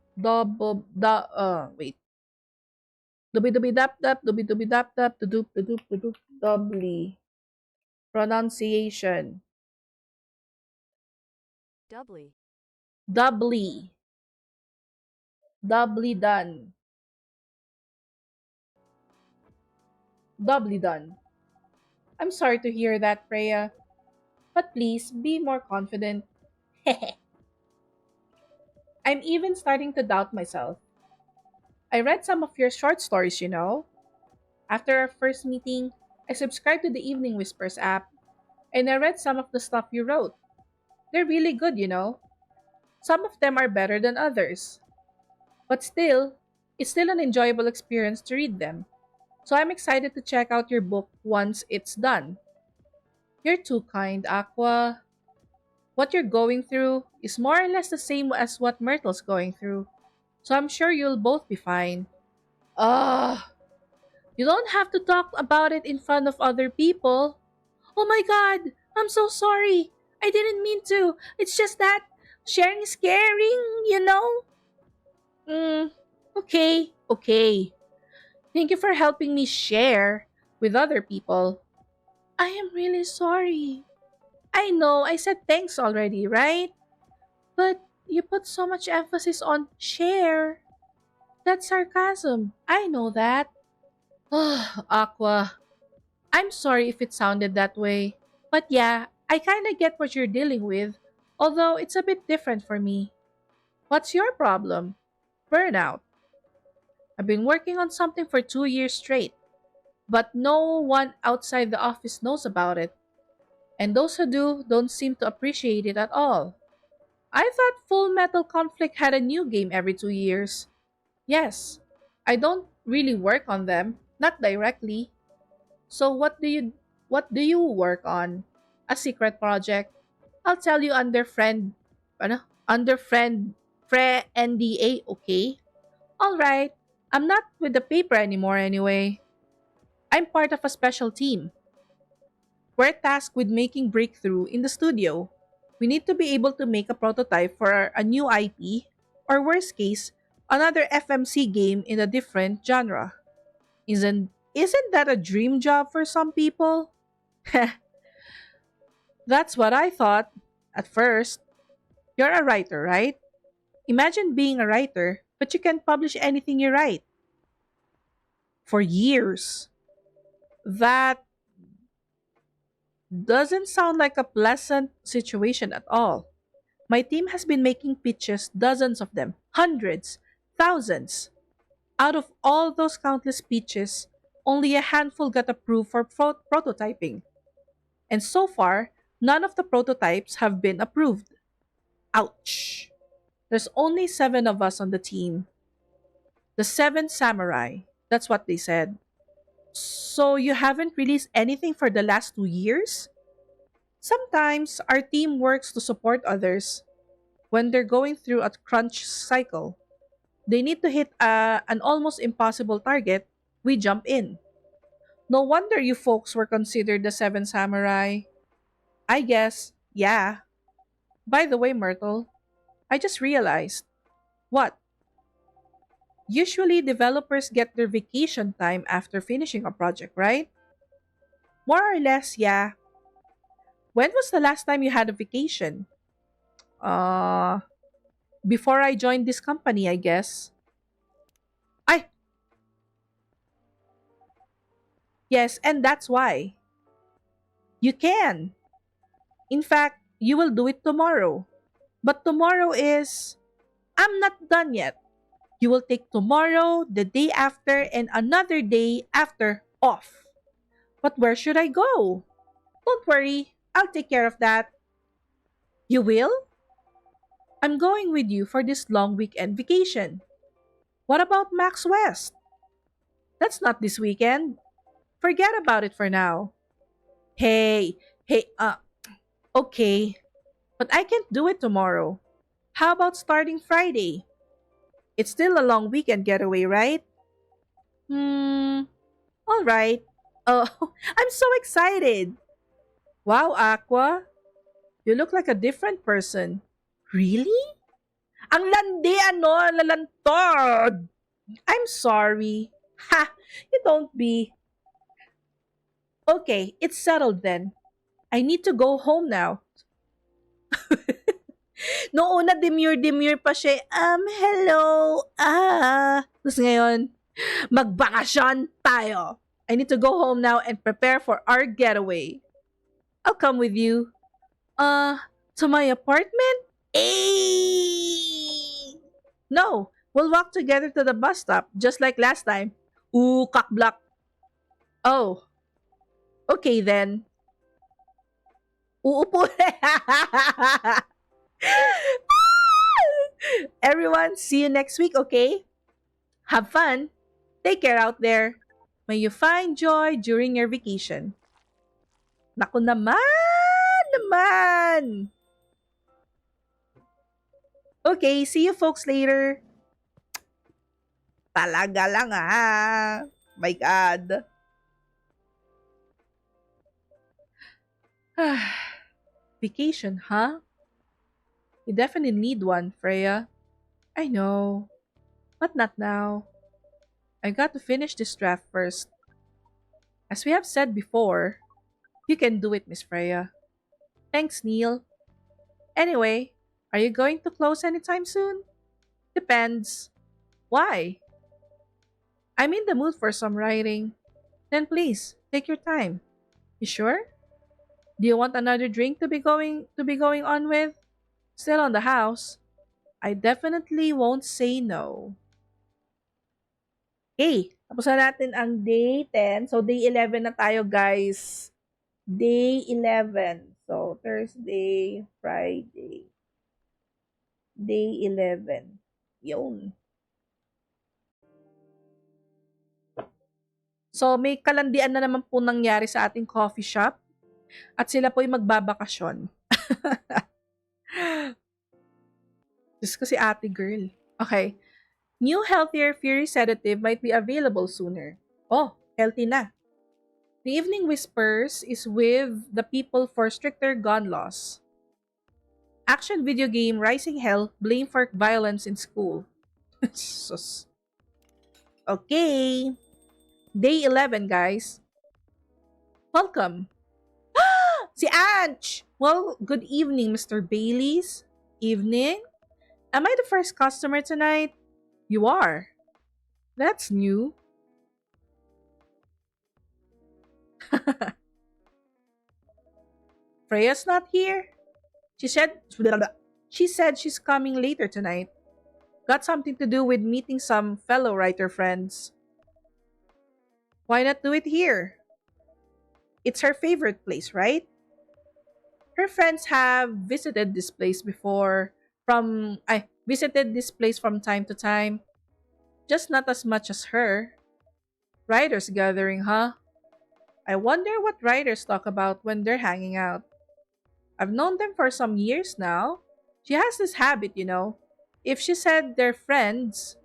Wait. Dubi-dubi-dap-dap, dudup-dudup, doubly. Pronunciation. Doubly. Doubly. Doubly done. Doubly done. I'm sorry to hear that, Freya, but please be more confident. I'm even starting to doubt myself. I read some of your short stories, you know. After our first meeting, I subscribed to the Evening Whispers app, and I read some of the stuff you wrote. They're really good, you know. Some of them are better than others. But still, it's still an enjoyable experience to read them. So I'm excited to check out your book once it's done. You're too kind, Aqua. What you're going through is more or less the same as what Myrtle's going through. So I'm sure you'll both be fine. Ugh. You don't have to talk about it in front of other people. Oh my god, I'm so sorry. I didn't mean to. It's just that sharing is caring, you know? Mm, okay, okay. Thank you for helping me share with other people. I am really sorry. I know I said thanks already, right? But you put so much emphasis on share. That's sarcasm. I know that. Aqua. I'm sorry if it sounded that way. But yeah, I kinda get what you're dealing with, although it's a bit different for me. What's your problem? Burnout. I've been working on something for 2 years straight, but no one outside the office knows about it. And those who do don't seem to appreciate it at all. I thought Full Metal Conflict had a new game every 2 years. Yes, I don't really work on them, not directly. So what do you work on? A secret project? I'll tell you under friend NDA, okay? All right. I'm not with the paper anymore anyway. I'm part of a special team. We're tasked with making breakthrough in the studio. We need to be able to make a prototype for a new IP, or worst case, another FMC game in a different genre. Isn't that a dream job for some people? That's what I thought at first. You're a writer, right? Imagine being a writer, but you can't publish anything you write for years. That doesn't sound like a pleasant situation at all. My team has been making pitches, dozens of them, hundreds, thousands. Out of all those countless pitches, only a handful got approved for prototyping. And so far, none of the prototypes have been approved. Ouch. There's only 7 of us on the team. The 7 samurai. That's what they said. So you haven't released anything for the last 2 years? Sometimes our team works to support others when they're going through a crunch cycle. They need to hit an almost impossible target. We jump in. No wonder you folks were considered the 7 samurai. I guess, yeah. By the way, Myrtle, I just realized. What? Usually, developers get their vacation time after finishing a project, right? More or less, yeah. When was the last time you had a vacation? Uh, Before I joined this company, I guess. I Yes, and that's why. You can. In fact, you will do it tomorrow. But tomorrow is I'm not done yet. You will take tomorrow, the day after, and another day after off. But where should I go? Don't worry, I'll take care of that. You will? I'm going with you for this long weekend vacation. What about Max West? That's not this weekend. Forget about it for now. Hey, hey, okay. But I can't do it tomorrow. How about starting Friday? It's still a long weekend getaway, right? Hmm, alright. Oh, I'm so excited. Wow, Aqua, you look like a different person. Really? Ang landi, ano, lalantod. I'm sorry. Ha! You don't be. Okay, it's settled then. I need to go home now. Noong una, demure-demure pa siya. Hello. Tapos ngayon, magbakasyon tayo. I need to go home now and prepare for our getaway. I'll come with you. To my apartment? Eh! No, we'll walk together to the bus stop, just like last time. Ooh, cockblock. Oh, okay then. Uupo. Everyone, see you next week, okay? Have fun. Take care out there. May you find joy during your vacation. Naku naman! Naman! Okay, see you folks later. Talaga lang ah. My God. Vacation, huh? You definitely need one, Freya. I know, but not now. I got to finish this draft first. As we have said before, you can do it, Miss Freya. Thanks, Neil. Anyway, are you going to close anytime soon? Depends. Why? I'm in the mood for some writing. Then please, take your time. You sure? Do you want another drink to be going on with? Still on the house. I definitely won't say no. Okay, tapos na natin ang day 10. So, day 11 na tayo, guys. Day 11. So, Thursday, Friday, day 11. Yun. So, may kalandian na naman po nangyari sa ating coffee shop at sila po ay magbabakasyon. Diyos ko si ate girl. Okay. New healthier Fury sedative might be available sooner. Oh, healthy na. The Evening Whispers is with the people for stricter gun laws. Action video game Rising Hell blame for violence in school. Sus. Okay. Day 11, guys. Welcome. Si Anch! Well, good evening, Mr. Baileys. Evening? Am I the first customer tonight? You are. That's new. Freya's not here. She said she said she's coming later tonight. Got something to do with meeting some fellow writer friends. Why not do it here? It's her favorite place, right? Her friends have visited this place before from I visited this place from time to time, just not as much as her. Writers gathering, huh? I wonder what writers talk about when they're hanging out. I've known them for some years now. She has this habit, you know. If she said they're friends,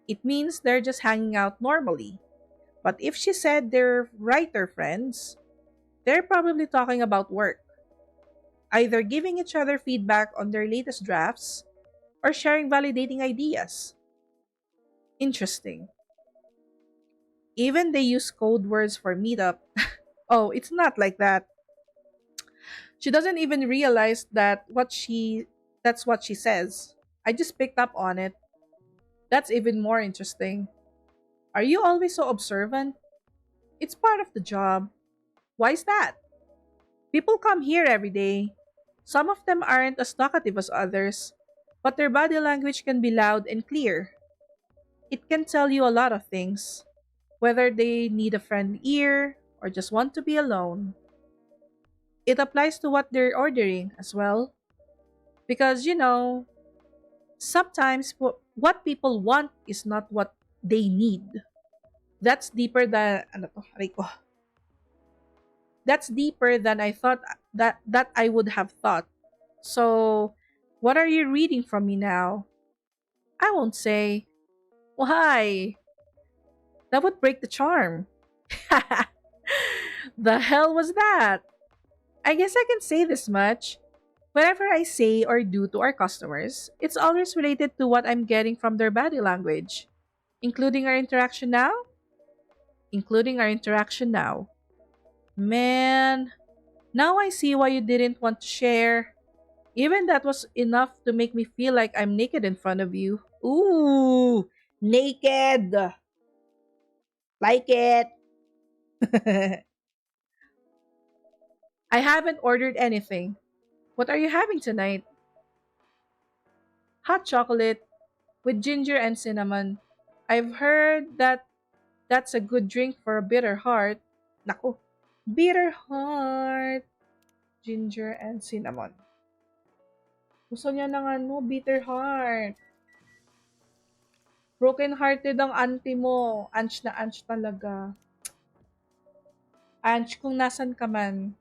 it means they're just hanging out normally. But if she said they're writer friends, they're probably talking about work, either giving each other feedback on their latest drafts or sharing validating ideas. Interesting. Even they use code words for meetup. Oh, it's not like that. She doesn't even realize that's what she says. I just picked up on it. That's even more interesting. Are you always so observant? It's part of the job. Why is that? People come here every day. Some of them aren't as talkative as others, but their body language can be loud and clear. It can tell you a lot of things, whether they need a friendly ear or just want to be alone. It applies to what they're ordering as well, because sometimes what people want is not what they need. That's deeper than ano to, aray ko. That's deeper than I thought that I would have thought. So, what are you reading from me now? I won't say. Why? That would break the charm. The hell was that? I guess I can say this much. Whatever I say or do to our customers, it's always related to what I'm getting from their body language, including our interaction now. Including our interaction now. Man, now I see why you didn't want to share. Even that was enough to make me feel like I'm naked in front of you. Ooh, naked. Like it. I haven't ordered anything. What are you having tonight? Hot chocolate with ginger and cinnamon. I've heard that that's a good drink for a bitter heart. Naku, bitter heart. Ginger and cinnamon. Gusto niya ng ano, bitter heart. Broken hearted ang auntie mo. Anch na anch talaga. Anch kung nasan ka man.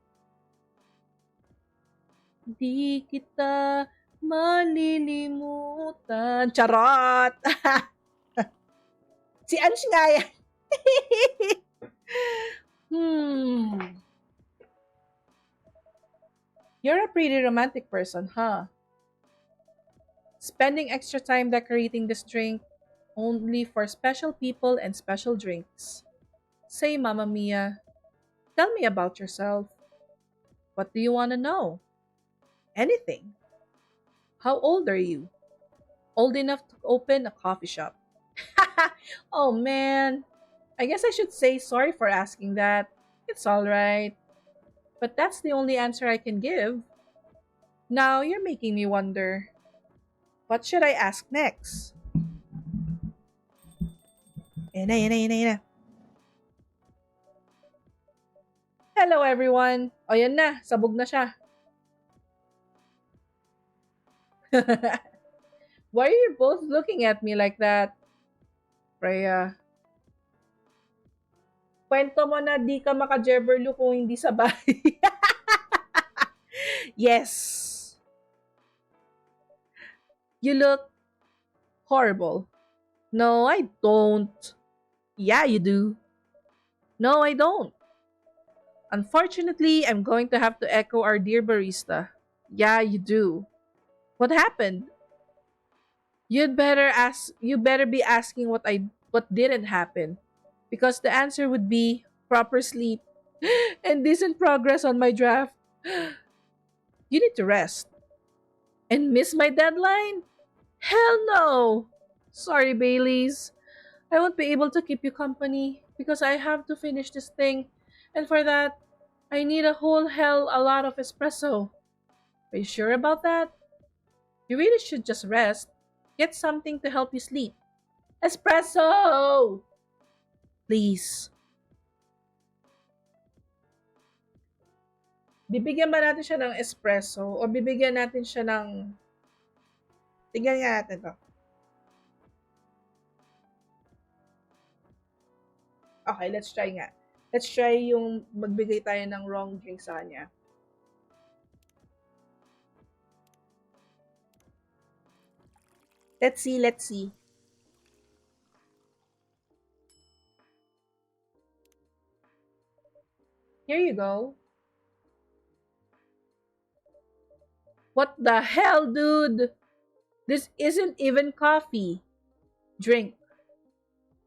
Di kita malilimutan. Charot! Si Ange nga yan. Hmm. You're a pretty romantic person, huh? Spending extra time decorating this drink only for special people and special drinks. Say, Mamma Mia, tell me about yourself. What do you want to know? Anything. How old are you? Old enough to open a coffee shop. Oh man, I guess I should say sorry for asking that. It's alright. But that's the only answer I can give. Now you're making me wonder. What should I ask next? Ayan na, ayan na, ayan na, ayan na. Hello everyone! O yan na, sabog na siya. Why are you both looking at me like that? Freya, kwento mo na di ka maka-Jebberlu kung hindi sa bahay. Yes, you look horrible. No, I don't. Yeah, you do. No, I don't. Unfortunately, I'm going to have to echo our dear barista. Yeah, you do. What happened? You better be asking what didn't happen. Because the answer would be proper sleep and decent progress on my draft. You need to rest. And miss my deadline? Hell no! Sorry, Baileys. I won't be able to keep you company because I have to finish this thing. And for that, I need a whole hell a lot of espresso. Are you sure about that? You really should just rest. Get something to help you sleep. Espresso! Please. Bibigyan ba natin siya ng espresso o bibigyan natin siya ng... Tingnan nga natin to. Okay, let's try nga. Let's try yung magbigay tayo ng wrong drink sa kanya. Let's see, let's see. Here you go. What the hell, dude? This isn't even coffee. Drink.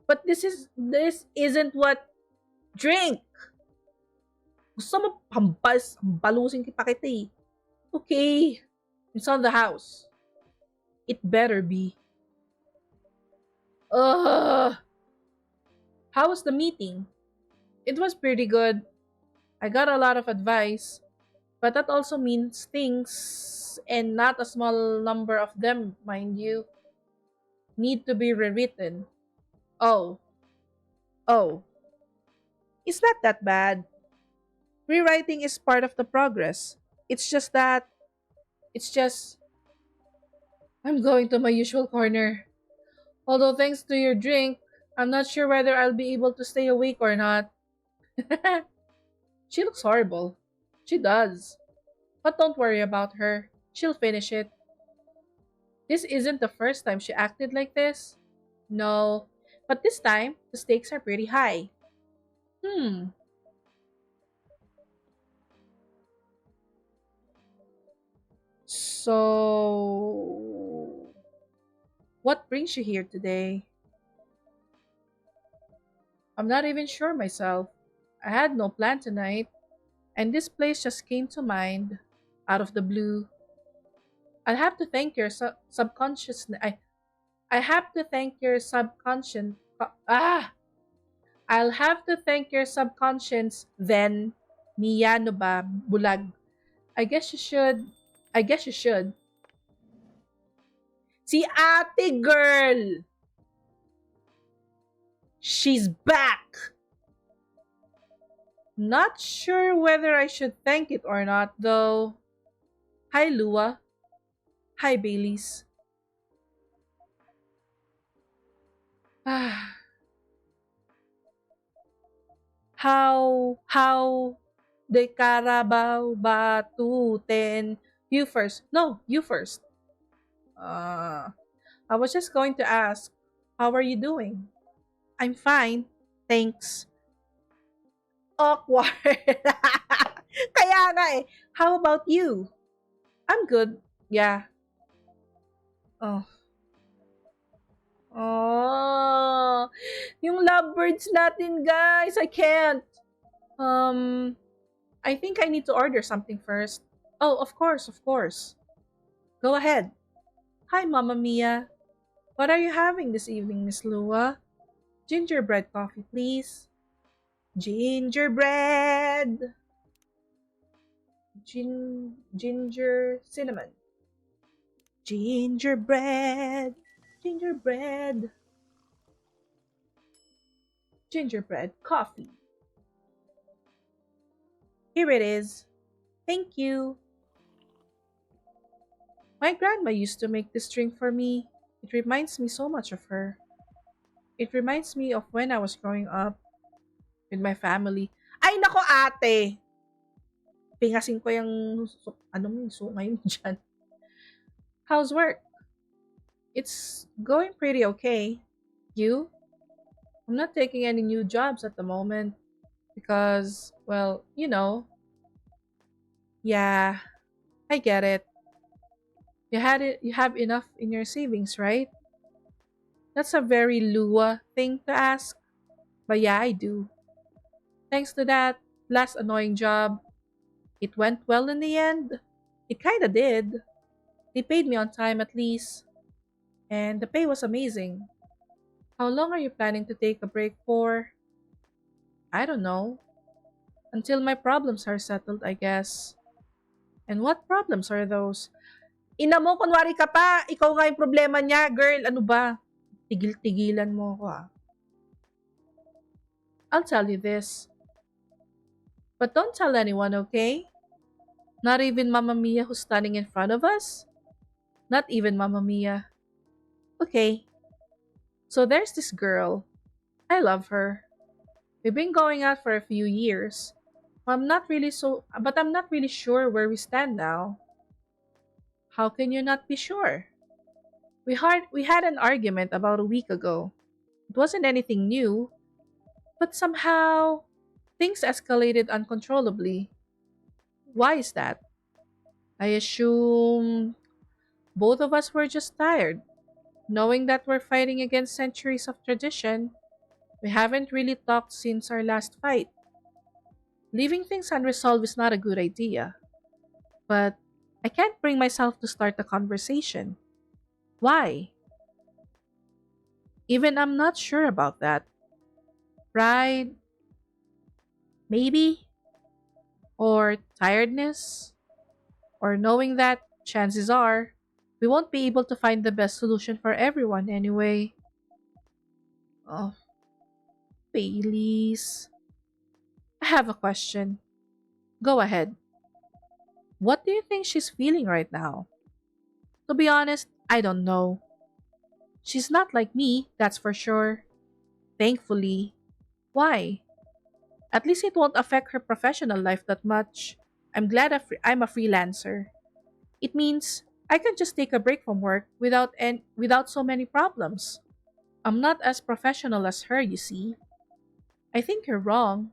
But this isn't what drink. Gusto mo pampalusin kita eh. Okay. It's on the house. It better be. Ugh. How was the meeting? It was pretty good. I got a lot of advice. But that also means things, and not a small number of them, mind you, need to be rewritten. Oh, oh, it's not that bad. Rewriting is part of the progress. It's just that, it's just, I'm going to my usual corner. Although, thanks to your drink, I'm not sure whether I'll be able to stay awake or not. She looks horrible. She does. But don't worry about her. She'll finish it. This isn't the first time she acted like this. No. But this time, the stakes are pretty high. Hmm. So, what brings you here today? I'm not even sure myself. I had no plan tonight, and this place just came to mind out of the blue. I'll have to thank your subconscious. I have to thank your subconscious. Ah! I'll have to thank your subconscious then. Mia, no ba? Bulag. I guess you should. I guess you should. Si ate girl! She's back! Not sure whether I should thank it or not, though. Hi, Lua. Hi, Baileys. Ah, how, de Carabao Batuten. You first. No, you first. Uh, I was just going to ask, how are you doing? I'm fine. Thanks. Awkward. Kaya nga eh. How about you? I'm good. Yeah. Oh. Oh. Yung lovebirds natin, guys. I can't. Um, I think I need to order something first. Oh, of course, of course. Go ahead. Hi, Momma Mia. What are you having this evening, Miss Lua? Gingerbread coffee, please. Gingerbread. Ginger cinnamon. Gingerbread. Gingerbread. Gingerbread coffee. Here it is. Thank you. My grandma used to make this drink for me. It reminds me so much of her. It reminds me of when I was growing up with my family. Ay, nako ate! Pingasin ko yung, ano mo, sungay mo dyan. How's work? It's going pretty okay. You? I'm not taking any new jobs at the moment because, well, yeah, I get it. You have enough in your savings, right? That's a very Lua thing to ask. But yeah, I do. Thanks to that last annoying job, it went well in the end. It kinda did. They paid me on time at least, and the pay was amazing. How long are you planning to take a break for? I don't know. Until my problems are settled, I guess. And what problems are those? Ina mo, kunwari ka pa. Ikaw nga yung problema niya, girl. Ano ba? Tigil-tigilan mo ako ah. I'll tell you this. But don't tell anyone, okay? Not even Mamma Mia who's standing in front of us? Not even Mamma Mia. Okay, so there's this girl. I love her. We've been going out for a few years. But I'm not really sure where we stand now. How can you not be sure? We had an argument about a week ago. It wasn't anything new, but somehow things escalated uncontrollably. Why is that? I assume both of us were just tired, knowing that we're fighting against centuries of tradition. We haven't really talked since our last fight. Leaving things unresolved is not a good idea, but I can't bring myself to start the conversation. Why? Even I'm not sure about that. Pride, maybe? Or tiredness? Or knowing that, chances are, we won't be able to find the best solution for everyone anyway. Oh, Baileys. I have a question. Go ahead. What do you think she's feeling right now? To be honest, I don't know. She's not like me, that's for sure. Thankfully. Why? At least it won't affect her professional life that much. I'm a freelancer. It means I can just take a break from work without so many problems. I'm not as professional as her, you see. I think you're wrong.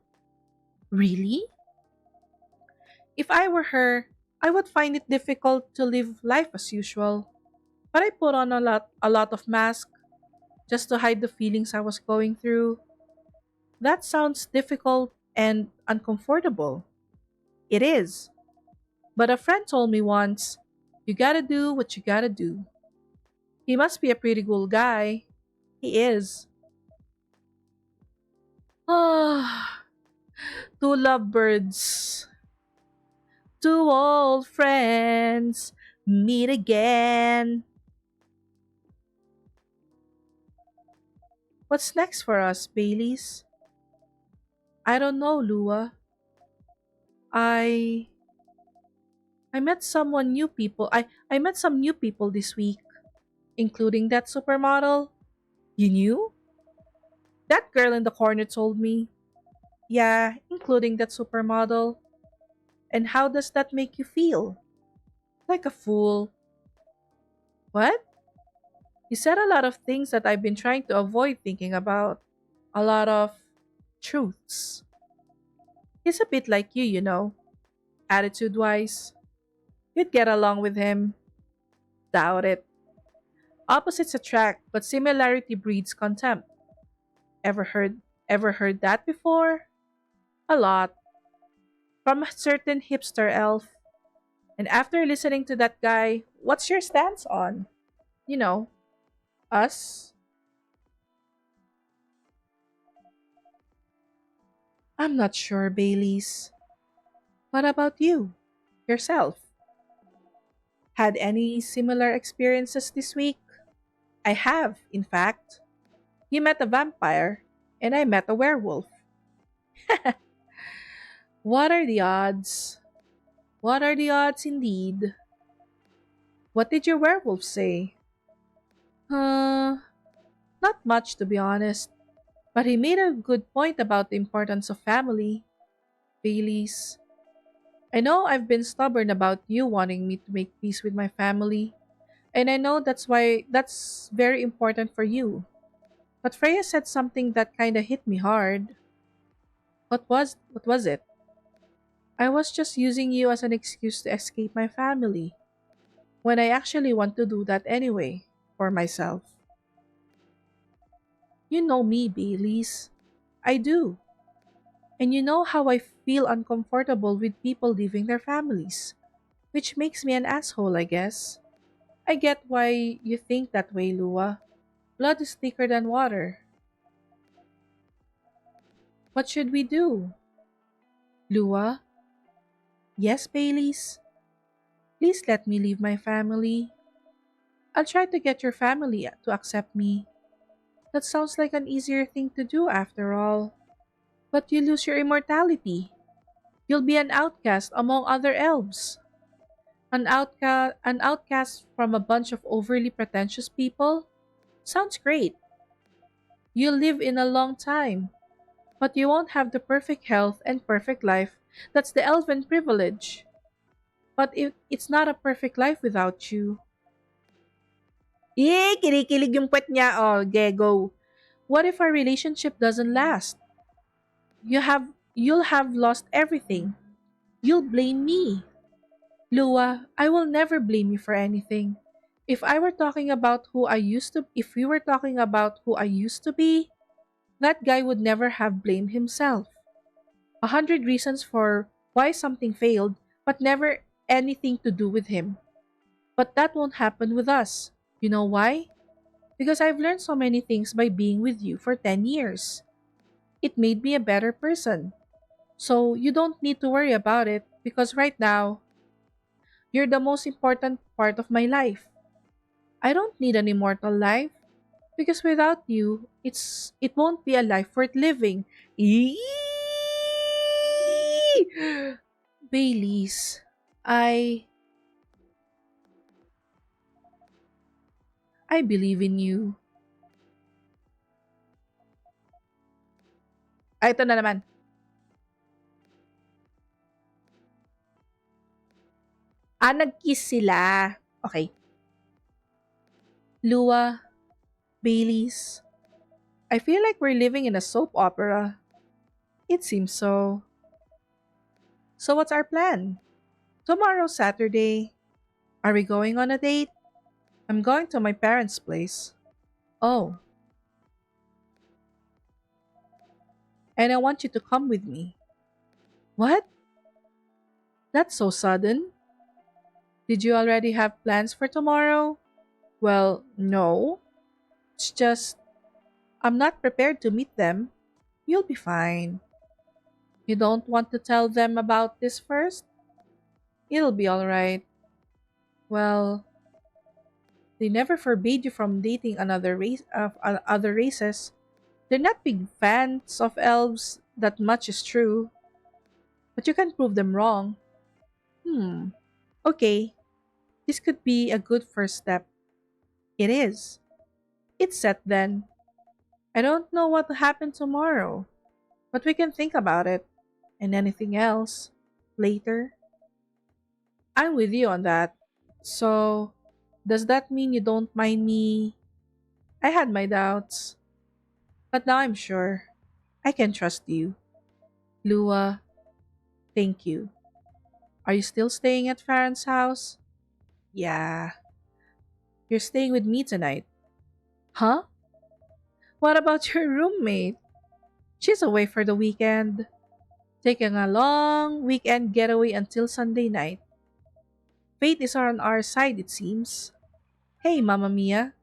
Really? If I were her, I would find it difficult to live life as usual. But I put on a lot of masks just to hide the feelings I was going through. That sounds difficult and uncomfortable. It is. But a friend told me once, you gotta do what you gotta do. He must be a pretty cool guy. He is. Ah, two lovebirds, two old friends, meet again. What's next for us, Baileys? I don't know, Lua. I I met someone new people. I met some new people this week, including that supermodel. You knew? That girl in the corner told me. Yeah, including that supermodel. And how does that make you feel? Like a fool. What? You said a lot of things that I've been trying to avoid thinking about. A lot of truths. He's a bit like you know, attitude wise. You'd get along with him. Doubt it. Opposites attract, but similarity breeds contempt. Ever heard ever heard that before? A lot. From a certain hipster elf. And after listening to that guy, what's your stance on? You know, us? I'm not sure, Baileys. What about you? Yourself? Had any similar experiences this week? I have, in fact. You met a vampire, and I met a werewolf. What are the odds? What are the odds indeed? What did your werewolf say? Uh, Not much to be honest, but he made a good point about the importance of family. Baileys. I know I've been stubborn about you wanting me to make peace with my family, and I know that's very important for you. But Freya said something that kinda hit me hard. What was it? I was just using you as an excuse to escape my family, when I actually want to do that anyway, for myself. You know me, Baileys. I do. And you know how I feel uncomfortable with people leaving their families, which makes me an asshole, I guess. I get why you think that way, Lua. Blood is thicker than water. What should we do? Lua? Yes, Baileys? Please let me leave my family. I'll try to get your family to accept me. That sounds like an easier thing to do after all. But you lose your immortality. You'll be an outcast among other elves. An outcast from a bunch of overly pretentious people? Sounds great. You'll live in a long time, but you won't have the perfect health and perfect life. That's the elven privilege. But it's not a perfect life without you. Eh, kinikilig yung puwet niya. Oh, okay, go. What if our relationship doesn't last? You'll have lost everything. You'll blame me. Lua, I will never blame you for anything. If we were talking about who I used to be, that guy would never have blamed himself. 100 reasons for why something failed, but never anything to do with him. But that won't happen with us. You know why? Because I've learned so many things by being with you for 10 years. It made me a better person. So you don't need to worry about it because right now, you're the most important part of my life. I don't need an immortal life because without you, it won't be a life worth living. Eee! Baileys, I I believe in you. Ah, ito na naman. Ah, nag-kiss sila. Okay. Lua, Baileys, I feel like we're living in a soap opera. It seems so. So what's our plan? Tomorrow's Saturday. Are we going on a date? I'm going to my parents' place. Oh, and I want you to come with me. What? That's so sudden. Did you already have plans for tomorrow? Well, no. It's just, I'm not prepared to meet them. You'll be fine. You don't want to tell them about this first? It'll be alright. Well, they never forbade you from dating another race of other races. They're not big fans of elves, that much is true. But you can prove them wrong. Hmm. Okay, this could be a good first step. It is. It's set then. I don't know what will happen tomorrow, but we can think about it. And anything else later. I'm with you on that. So, Does that mean you don't mind me? I had my doubts, but now I'm sure. I can trust you. Lua, thank you. Are you still staying at Farron's house? Yeah, you're staying with me tonight. Huh? What about your roommate? She's away for the weekend, taking a long weekend getaway until Sunday night. Fate is on our side, it seems. Hey, Mamma Mia.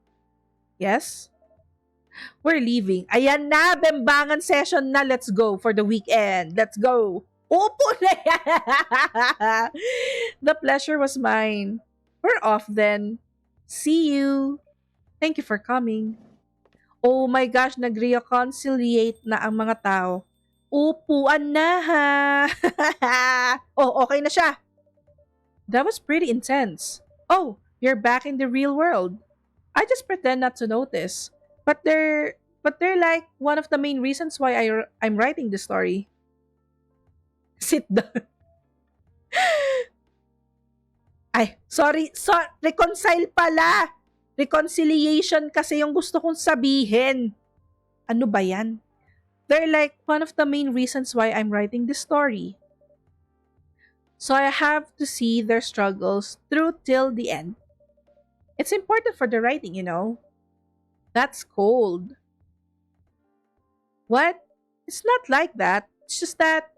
Yes? We're leaving. Ayan na, bembangan session na. Let's go for the weekend. Let's go. Upo na yan. The pleasure was mine. We're off then. See you. Thank you for coming. Oh my gosh, nag-reconciliate na ang mga tao. Upuan na ha. Oh, okay na siya. That was pretty intense. Oh, you're back in the real world. I just pretend not to notice. But they're like one of the main reasons why I'm writing the story. Sit down. Ay, sorry, reconcile pala. Reconciliation kasi yung gusto kong sabihin. Ano ba yan? They're like one of the main reasons why I'm writing this story. So I have to see their struggles through till the end. It's important for the writing, you know. That's cold. What? It's not like that. It's just that.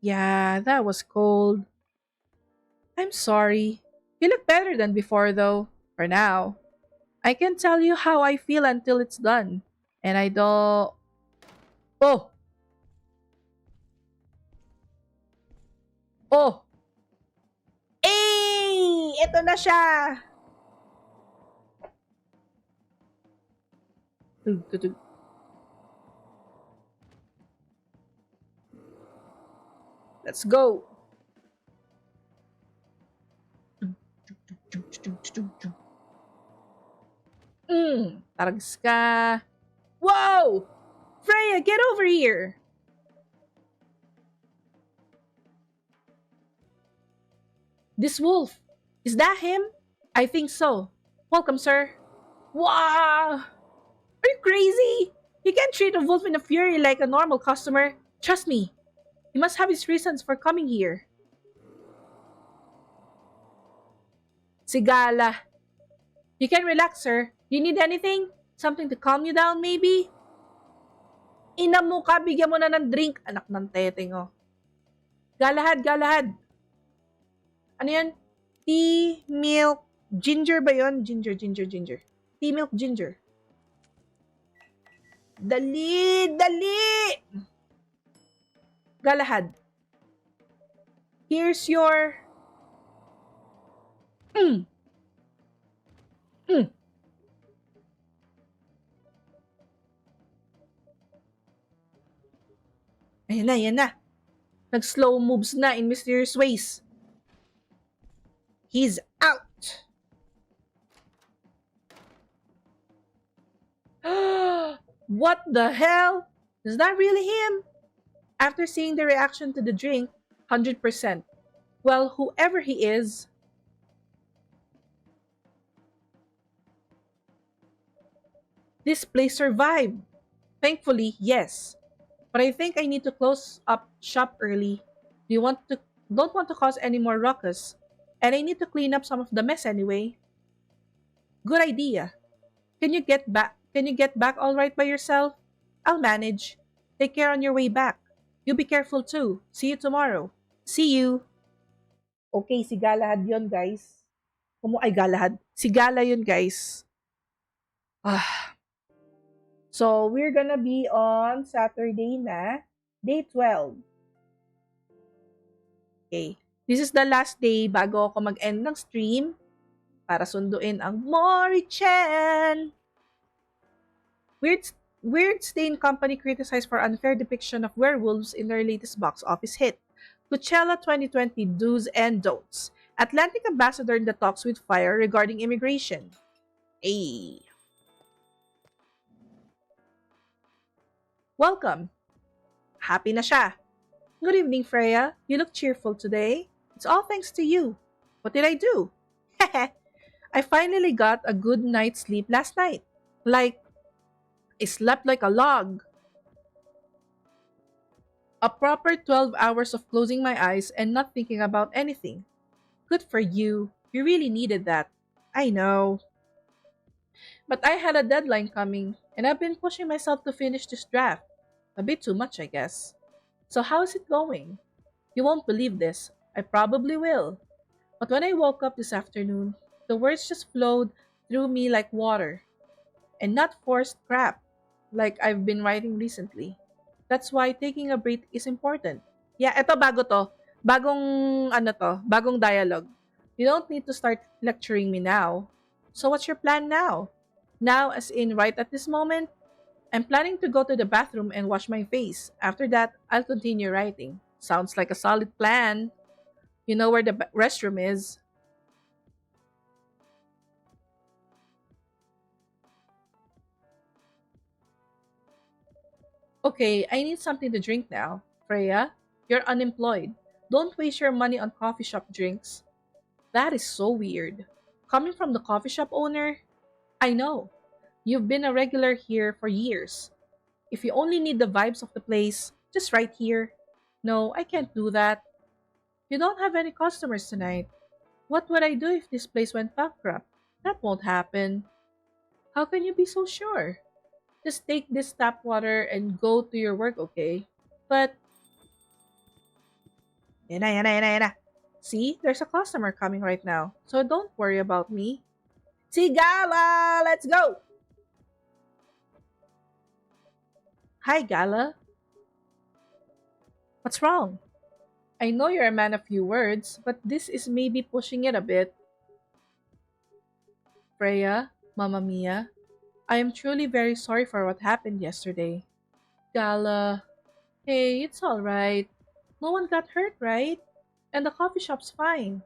Yeah, that was cold. I'm sorry. You look better than before, though. For now. I can tell you how I feel until it's done. And I don't. Oh! Oh! Eh! Ito na siya! Tug, tug, tug. Let's go! Tarags ka. Whoa! Freya, get over here! This wolf. Is that him? I think so. Welcome, sir. Wow! Are you crazy? You can't treat a wolf in a fury like a normal customer. Trust me. He must have his reasons for coming here. Sigala. You can relax, sir. Do you need anything? Something to calm you down, maybe? Ina mo ka, bigyan mo na ng drink. Anak ng teteng, oh. Galahad, galahad. Ano yan? Tea, milk, ginger ba yun? Ginger, ginger, ginger. Tea, milk, ginger. Dali, dali! Galahad. Here's your... Mm. Mm. Ayan na, ayan na. Nag-slow moves na in mysterious ways. He's out! What the hell? Is that really him? After seeing the reaction to the drink, 100%. Well, whoever he is, this place survived. Thankfully, yes. But I think I need to close up shop early. Don't want to cause any more ruckus. And I need to clean up some of the mess anyway. Good idea. Can you get back all right by yourself? I'll manage. Take care on your way back. You be careful too. See you tomorrow. See you. Okay, si Galahad yun, guys. Ay, Galahad. Si Gala yun, guys. Ah. So, we're gonna be on Saturday na, day 12. Okay. This is the last day bago ako mag-end ng stream para sunduin ang Mori-chan. Weird Stain Company criticized for unfair depiction of werewolves in their latest box office hit. Coachella 2020 do's and don'ts. Atlantic ambassador in the talks with Fire regarding immigration. Hey. Welcome. Happy na siya. Good evening, Freya. You look cheerful today. It's all thanks to you. What did I do? I finally got a good night's sleep last night. Like, I slept like a log. A proper 12 hours of closing my eyes and not thinking about anything. Good for you. You really needed that. I know. But I had a deadline coming, and I've been pushing myself to finish this draft. A bit too much, I guess. So, how's it going? You won't believe this. I probably will. But when I woke up this afternoon, the words just flowed through me like water, and not forced crap like I've been writing recently. That's why taking a breath is important. Yeah, eto bago to. Bagong dialogue. You don't need to start lecturing me now. So what's your plan now? Now, as in right at this moment, I'm planning to go to the bathroom and wash my face. After that, I'll continue writing. Sounds like a solid plan. You know where the restroom is. Okay, I need something to drink now. Freya, you're unemployed. Don't waste your money on coffee shop drinks. That is so weird. Coming from the coffee shop owner? I know. You've been a regular here for years. If you only need the vibes of the place, just right here. No, I can't do that. You don't have any customers tonight. What would I do if this place went bankrupt? That won't happen. How can you be so sure? Just take this tap water and go to your work, okay? But, yan na. See, there's a customer coming right now, so don't worry about me. Gala, let's go! Hi, Gala. What's wrong? I know you're a man of few words, but this is maybe pushing it a bit. Freya, Mamma Mia, I am truly very sorry for what happened yesterday. Gala, hey, it's alright. No one got hurt, right? And the coffee shop's fine.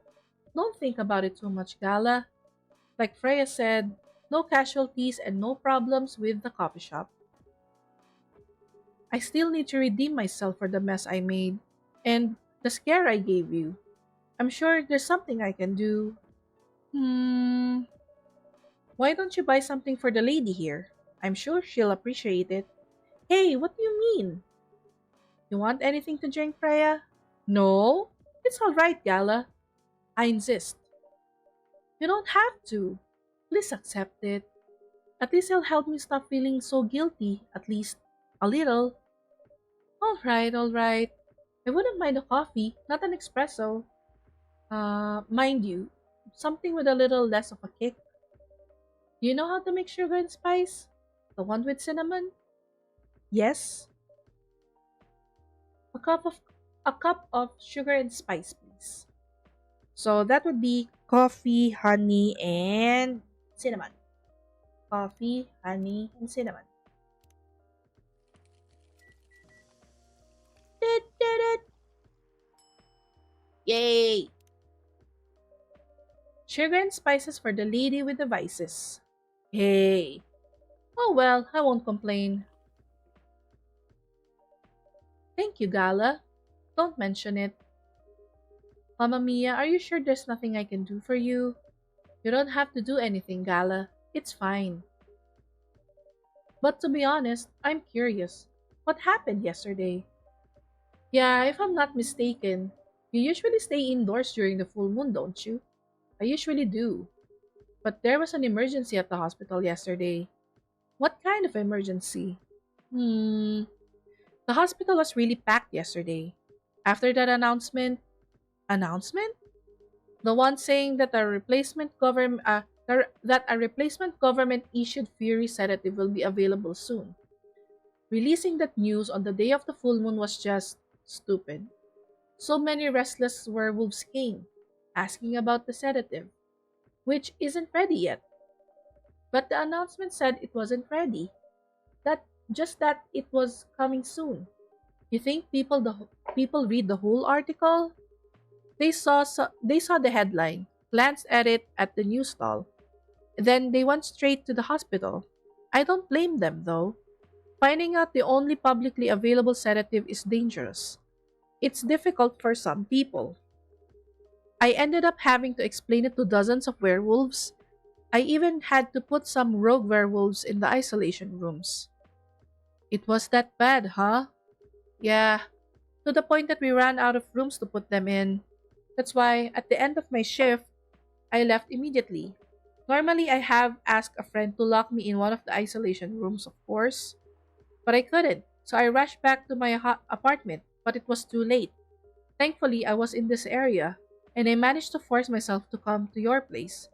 Don't think about it too much, Gala. Like Freya said, no casualties and no problems with the coffee shop. I still need to redeem myself for the mess I made and the scare I gave you. I'm sure there's something I can do. Hmm, why don't you buy something for the lady here? I'm sure she'll appreciate it. Hey, what do you mean? You want anything to drink, Freya? No? It's alright, Gala. I insist. You don't have to. Please accept it. At least it'll help me stop feeling so guilty, at least a little. Alright. I wouldn't mind a coffee, not an espresso. Mind you, something with a little less of a kick. Do you know how to make sugar and spice? The one with cinnamon? Yes. A cup of a cup of sugar and spice, please. So that would be coffee, honey, and cinnamon. Coffee, honey, and cinnamon. Yay! Sugar and spices for the lady with the vices. Hey. Oh well, I won't complain. Thank you, Gala. Don't mention it. Mamma Mia, are you sure there's nothing I can do for you? You don't have to do anything, Gala. It's fine. But to be honest, I'm curious. What happened yesterday? Yeah, if I'm not mistaken, you usually stay indoors during the full moon, don't you? I usually do. But there was an emergency at the hospital yesterday. What kind of emergency? Hmm. The hospital was really packed yesterday. After that announcement? The one saying that a replacement government issued Fury sedative will be available soon. Releasing that news on the day of the full moon was just stupid. So many restless werewolves came, asking about the sedative, which isn't ready yet. But the announcement said it wasn't ready. That just that it was coming soon. You think people read the whole article? They saw the headline, glanced at it at the news stall, then they went straight to the hospital. I don't blame them though. Finding out the only publicly available sedative is dangerous. It's difficult for some people. I ended up having to explain it to dozens of werewolves. I even had to put some rogue werewolves in the isolation rooms. It was that bad, huh? Yeah, to the point that we ran out of rooms to put them in. That's why, at the end of my shift, I left immediately. Normally, I have asked a friend to lock me in one of the isolation rooms, of course, but I couldn't, so I rushed back to my apartment, but it was too late. Thankfully, I was in this area, and I managed to force myself to come to your place.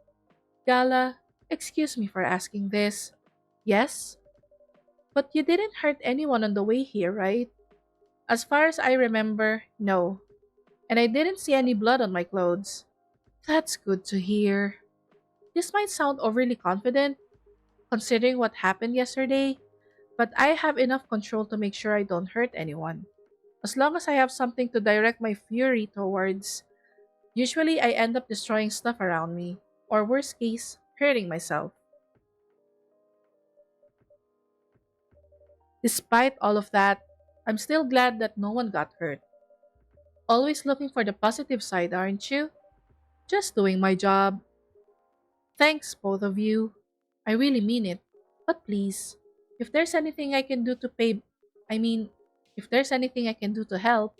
Gala, excuse me for asking this. Yes? But you didn't hurt anyone on the way here, right? As far as I remember, no. And I didn't see any blood on my clothes. That's good to hear. This might sound overly confident, considering what happened yesterday, but I have enough control to make sure I don't hurt anyone. As long as I have something to direct my fury towards, usually I end up destroying stuff around me, or worst case, hurting myself. Despite all of that, I'm still glad that no one got hurt. Always looking for the positive side, aren't you? Just doing my job. Thanks, both of you. I really mean it. But please, if there's anything I can do to pay, I mean, if there's anything I can do to help,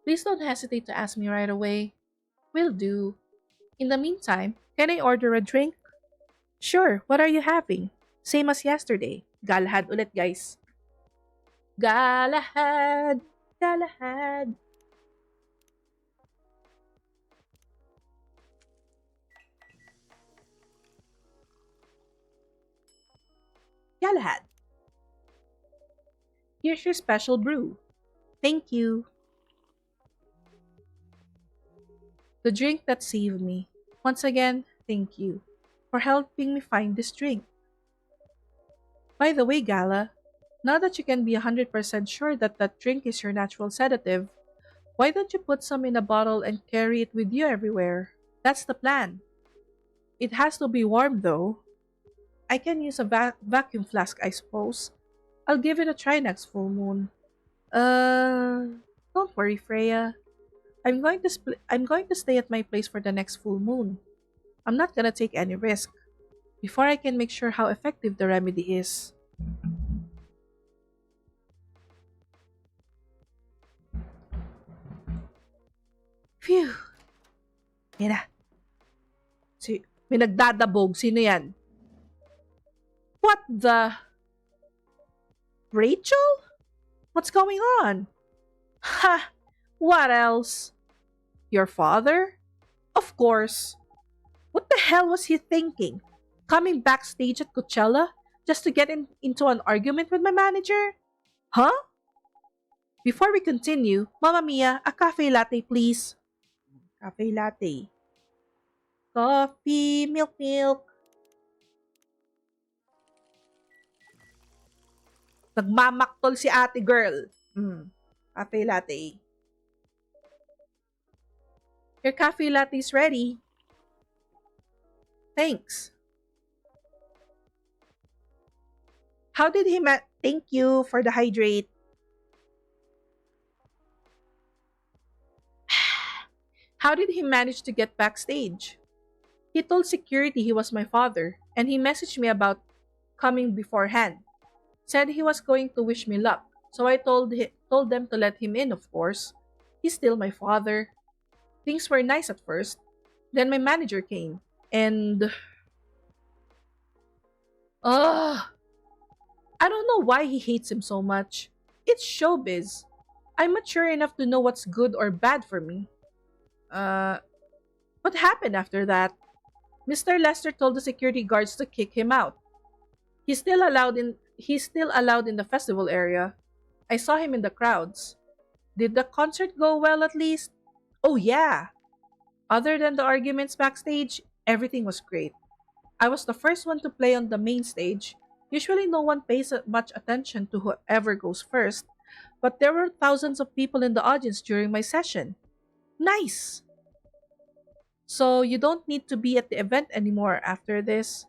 please don't hesitate to ask me right away. Will do. In the meantime, can I order a drink? Sure, what are you having? Same as yesterday. Galahad ulit, guys. Galahad! Galahad! Galahad! Here's your special brew. Thank you. The drink that saved me. Once again, thank you for helping me find this drink. By the way, Gala, now that you can be 100% sure that that drink is your natural sedative, why don't you put some in a bottle and carry it with you everywhere? That's the plan. It has to be warm though. I can use a vacuum flask, I suppose. I'll give it a try next full moon. Uh, don't worry, Freya. I'm going to stay at my place for the next full moon. I'm not gonna take any risk before I can make sure how effective the remedy is. Phew! Yan na. May nagdadabog. Sino yan? What the? Rachel? What's going on? Ha! What else? Your father? Of course. What the hell was he thinking? Coming backstage at Coachella just to get into an argument with my manager? Huh? Before we continue, Mamma Mia, a cafe latte please. Cafe latte. Coffee, milk, milk. Nagmamaktol si ate girl. Cafe latte. Your cafe latte is ready. Thanks. How did he Thank you for the hydrate. How did he manage to get backstage? He told security he was my father, and he messaged me about coming beforehand. Said he was going to wish me luck, so I told them to let him in, of course. He's still my father. Things were nice at first. Then my manager came, and ugh, I don't know why he hates him so much. It's showbiz. I'm mature enough to know what's good or bad for me. Uh, what happened after that? Mr. Lester told the security guards to kick him out. He's still allowed in the festival area. I saw him in the crowds. Did the concert go well at least? Oh yeah. Other than the arguments backstage, everything was great. I was the first one to play on the main stage. Usually no one pays much attention to whoever goes first, but there were thousands of people in the audience during my session. Nice. So you don't need to be at the event anymore after this?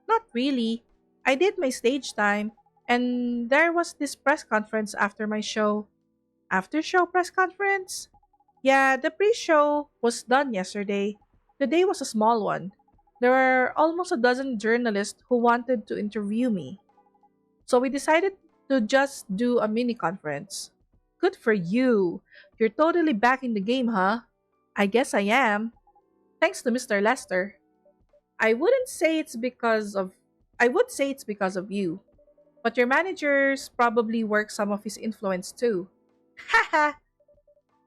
Not really. I did my stage time, and there was this press conference after my show. After show press conference? Yeah, the pre-show was done yesterday. Today was a small one. There were almost a dozen journalists who wanted to interview me. So we decided to just do a mini conference. Good for you. You're totally back in the game, huh? I guess I am. Thanks to Mr. Lester. I wouldn't say it's because of I would say it's because of you. But your managers probably work some of his influence too. Haha.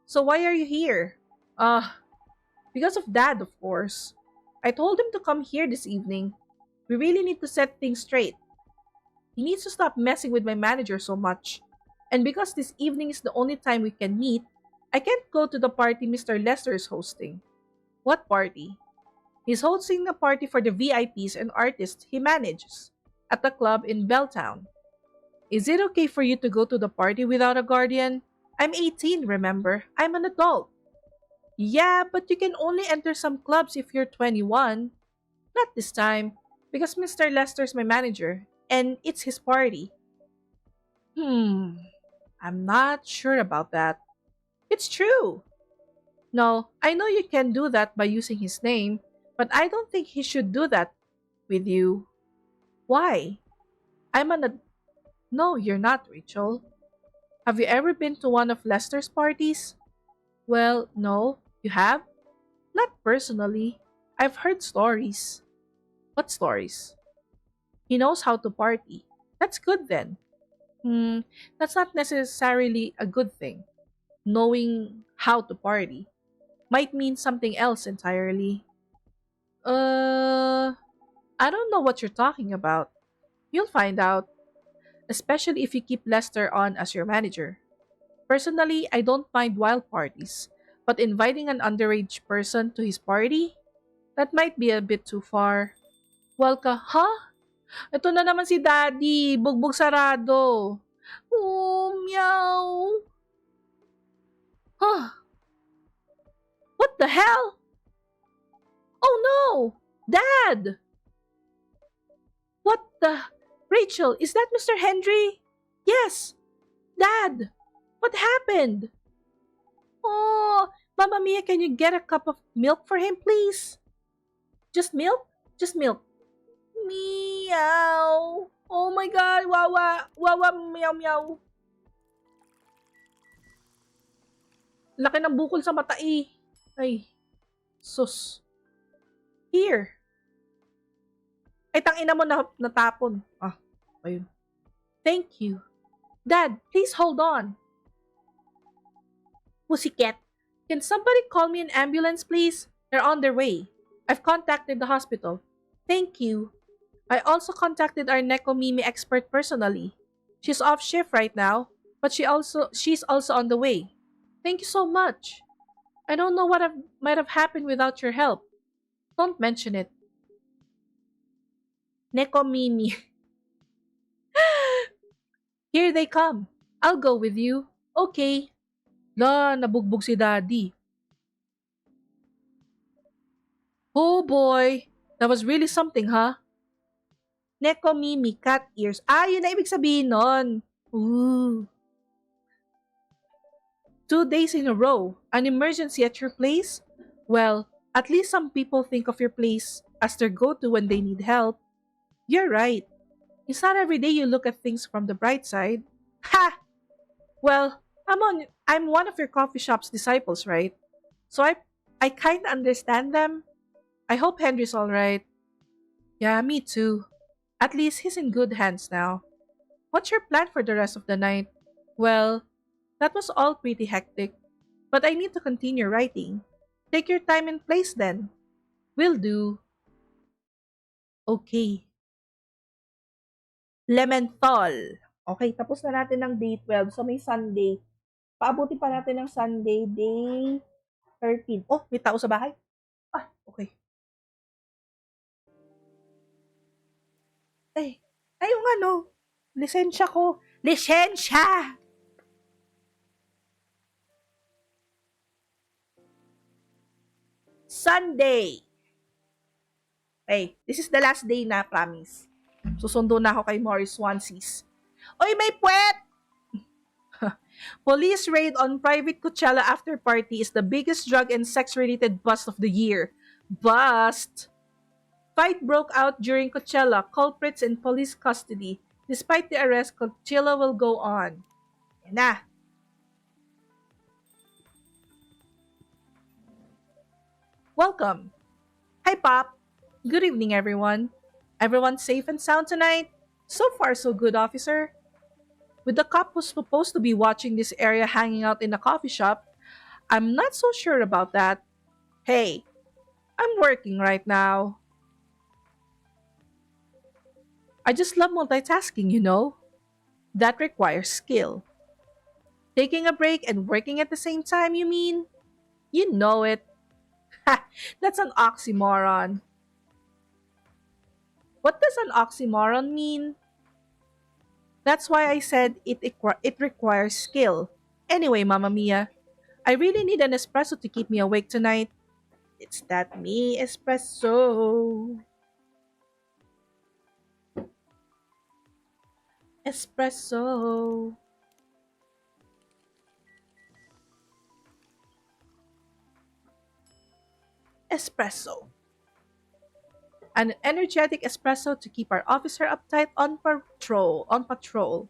So why are you here? Uh, because of Dad, of course. I told him to come here this evening. We really need to set things straight. He needs to stop messing with my manager so much. And because this evening is the only time we can meet, I can't go to the party Mr. Lester is hosting. What party? He's hosting a party for the VIPs and artists he manages at the club in Belltown. Is it okay for you to go to the party without a guardian? I'm 18, remember? I'm an adult. Yeah, but you can only enter some clubs if you're 21. Not this time, because Mr. Lester's my manager, and it's his party. Hmm, I'm not sure about that. It's true. No, I know you can do that by using his name, but I don't think he should do that with you. Why? I'm an. No, you're not, Rachel. Have you ever been to one of Lester's parties? Well, no. You have? Not personally. I've heard stories. What stories? He knows how to party. That's good then. Hmm, that's not necessarily a good thing. Knowing how to party might mean something else entirely. Uh, I don't know what you're talking about. You'll find out, especially if you keep Lester on as your manager. Personally, I don't mind wild parties, but inviting an underage person to his party? That might be a bit too far. Welka, huh? Ito na naman si Daddy, bugbog sarado. Oh, meow. Huh, what the hell? Oh no! Dad! What the? Rachel, is that Mr. Henry? Yes, Dad! What happened? Oh, Mamma Mia, can you get a cup of milk for him, please? Just milk? Just milk. Meow. Oh my god, wawa. Wawa, meow meow. Laki ng bukol sa mata eh. Ay, sus. Here. Ay, tangina mo na natapon. Ah, ayun. Thank you. Dad, please hold on. Pussycat, can somebody call me an ambulance, please? They're on their way. I've contacted the hospital. Thank you. I also contacted our Nekomimi expert personally. She's off shift right now, but she's also on the way. Thank you so much. I don't know might have happened without your help. Don't mention it. Nekomimi. Here they come. I'll go with you. Okay. La, nabugbog si Daddy. Oh boy. That was really something, huh? Nekomimi, cat ears. Ah, yun na ibig sabihin nun. Ooh. 2 days in a row. An emergency at your place? Well, at least some people think of your place as their go-to when they need help. You're right. It's not every day you look at things from the bright side. Ha! Well, I'm one of your coffee shop's disciples, right? So I kinda understand them. I hope Henry's alright. Yeah, me too. At least he's in good hands now. What's your plan for the rest of the night? Well, that was all pretty hectic, but I need to continue writing. Take your time and place then. Will do. Okay. Lementhol. Okay, tapos na natin ng day 12. So may Sunday. Paabuti pa natin ng Sunday, day 13. Oh, may tao sa bahay. Ah, okay. Ay, yung ano, lisensya ko. Lisensya! Sunday. Hey, this is the last day na, promise. Susundo na ako kay Morris Swanseas. Oy, may puwet! Police raid on private Coachella after party is the biggest drug and sex related bust of the year. Bust! Fight broke out during Coachella, culprits in police custody. Despite the arrest, Coachella will go on. Yan na. Welcome. Hi, Pop. Good evening, everyone. Everyone safe and sound tonight? So far, so good, officer. With the cop who's supposed to be watching this area hanging out in a coffee shop, I'm not so sure about that. Hey, I'm working right now. I just love multitasking, you know? That requires skill. Taking a break and working at the same time, you mean? You know it. Ha! That's an oxymoron. What does an oxymoron mean? That's why I said it requires skill. Anyway, Mamma Mia, I really need an espresso to keep me awake tonight. It's that me espresso. Espresso. Espresso. An energetic espresso to keep our officer uptight on patrol.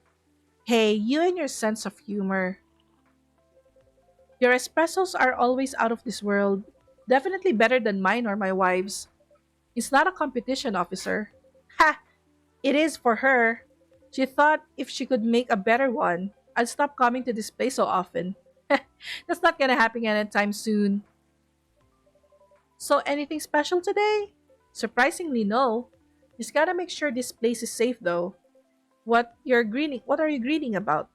Hey, you and your sense of humor. Your espressos are always out of this world. Definitely better than mine or my wife's. It's not a competition, officer. Ha! It is for her. She thought if she could make a better one, I'd stop coming to this place so often. That's not gonna happen anytime soon. So, anything special today? Surprisingly, no. Just gotta make sure this place is safe though. What are you greeting about?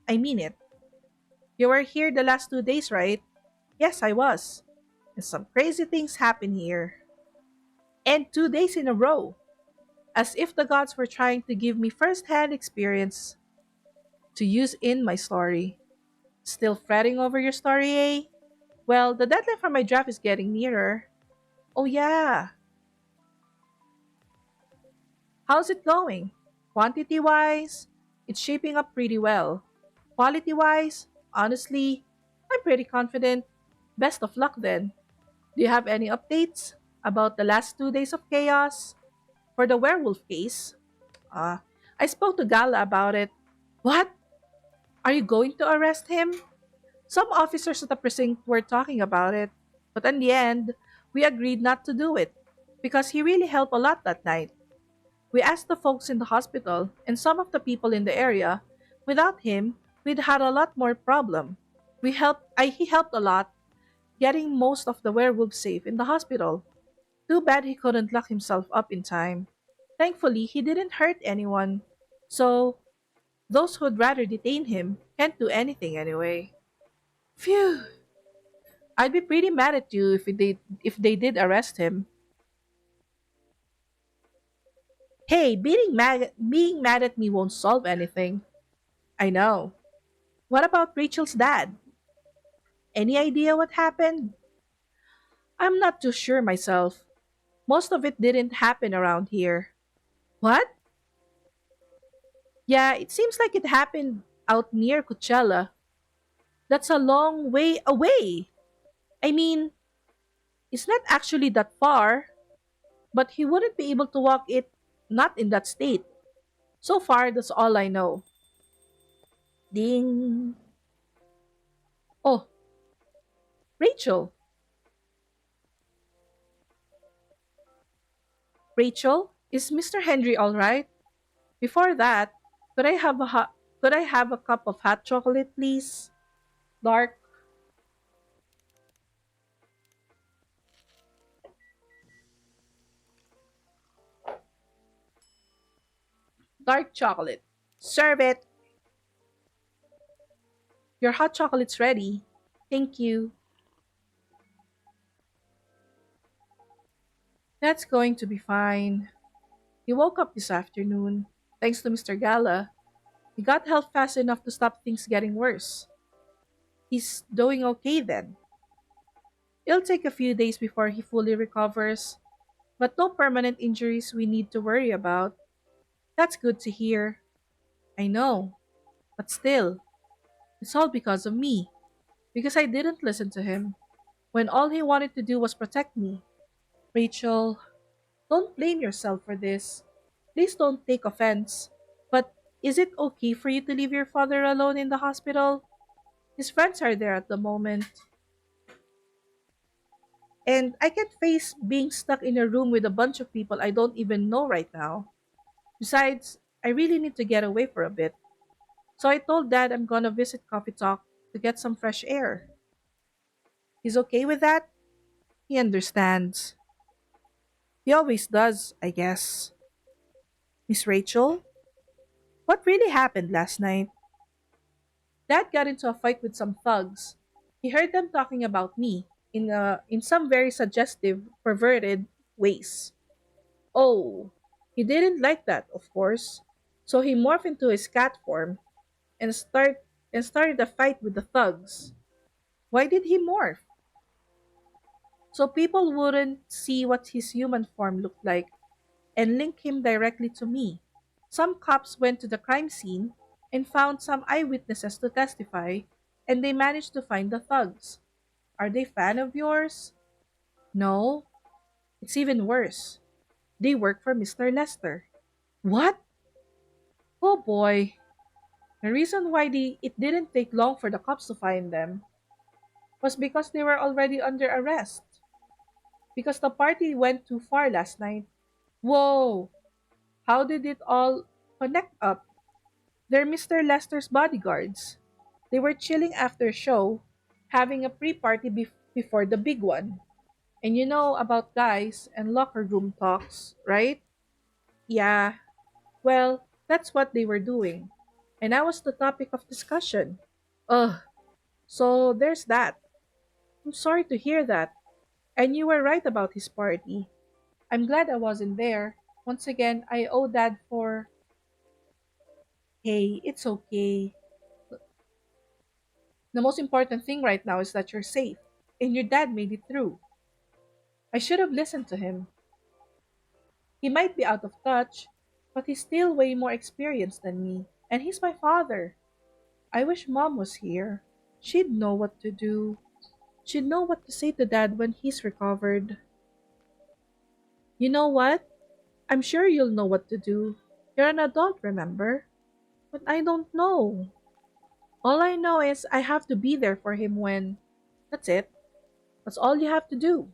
I mean it. You were here the last 2 days, right? Yes, I was. And some crazy things happen here. And 2 days in a row. As if the gods were trying to give me first hand experience to use in my story. Still fretting over your story, eh? Well, the deadline for my draft is getting nearer. Oh, yeah. How's it going? Quantity wise, it's shaping up pretty well. Quality wise, honestly, I'm pretty confident. Best of luck then. Do you have any updates about the last 2 days of chaos? For the werewolf case, I spoke to Gala about it. What? Are you going to arrest him? Some officers at the precinct were talking about it, but in the end, we agreed not to do it because he really helped a lot that night. We asked the folks in the hospital and some of the people in the area. Without him, we'd had a lot more problem. He helped a lot getting most of the werewolves safe in the hospital. Too bad he couldn't lock himself up in time. Thankfully, he didn't hurt anyone. So, those who'd rather detain him can't do anything anyway. Phew! I'd be pretty mad at you if they did arrest him. Hey, being mad at me won't solve anything. I know. What about Rachel's dad? Any idea what happened? I'm not too sure myself. Most of it didn't happen around here. What? Yeah, it seems like it happened out near Coachella. That's a long way away. I mean, it's not actually that far, but he wouldn't be able to walk it not in that state. So far, that's all I know. Ding. Oh, Rachel. Rachel, is Mr. Henry all right? Before that, could I have a cup of hot chocolate, please? Dark, dark chocolate. Serve it. Your hot chocolate's ready. Thank you. That's going to be fine. He woke up this afternoon. Thanks to Mr. Gala, he got help fast enough to stop things getting worse. He's doing okay then. It'll take a few days before he fully recovers, but no permanent injuries we need to worry about. That's good to hear. I know, but still, It's all because of me, because I didn't listen to him when all he wanted to do was protect me. Rachel, don't blame yourself for this. Please don't take offense. But is it okay for you to leave your father alone in the hospital? His friends are there at the moment, and I can't face being stuck in a room with a bunch of people I don't even know right now. Besides, I really need to get away for a bit. So I told Dad I'm gonna visit Coffee Talk to get some fresh air. He's okay with that? He understands. He always does, I guess. Miss Rachel, what really happened last night? Dad got into a fight with some thugs. He heard them talking about me in some very suggestive, perverted ways. Oh, he didn't like that, of course. So he morphed into his cat form and started a fight with the thugs. Why did he morph? So people wouldn't see what his human form looked like and link him directly to me. Some cops went to the crime scene and found some eyewitnesses to testify, and they managed to find the thugs. Are they fan of yours? No, it's even worse. They work for Mr. Lester. What? Oh boy. The reason why it didn't take long for the cops to find them was because they were already under arrest. Because the party went too far last night. Whoa! How did it all connect up? They're Mr. Lester's bodyguards. They were chilling after show, having a pre-party before the big one. And you know about guys and locker room talks, right? Yeah, well, that's what they were doing. And I was the topic of discussion. Ugh, so there's that. I'm sorry to hear that. And you were right about his party. I'm glad I wasn't there. Once again, I owe Dad for. Hey, it's okay. The most important thing right now is that you're safe. And your dad made it through. I should have listened to him. He might be out of touch, but he's still way more experienced than me. And he's my father. I wish Mom was here. She'd know what to do. She'd know what to say to Dad when he's recovered. You know what? I'm sure you'll know what to do. You're an adult, remember? But I don't know. All I know is I have to be there for him when. That's it. That's all you have to do.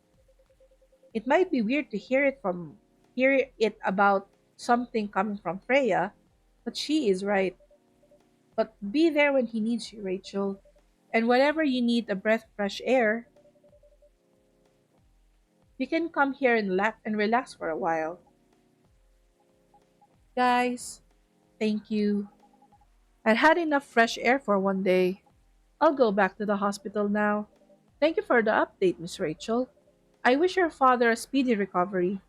It might be weird to hear it about something coming from Freya, but she is right. But be there when he needs you, Rachel. And whenever you need a breath of fresh air, you can come here and relax for a while. Guys, thank you. I had enough fresh air for one day. I'll go back to the hospital now. Thank you for the update, Miss Rachel. I wish your father a speedy recovery.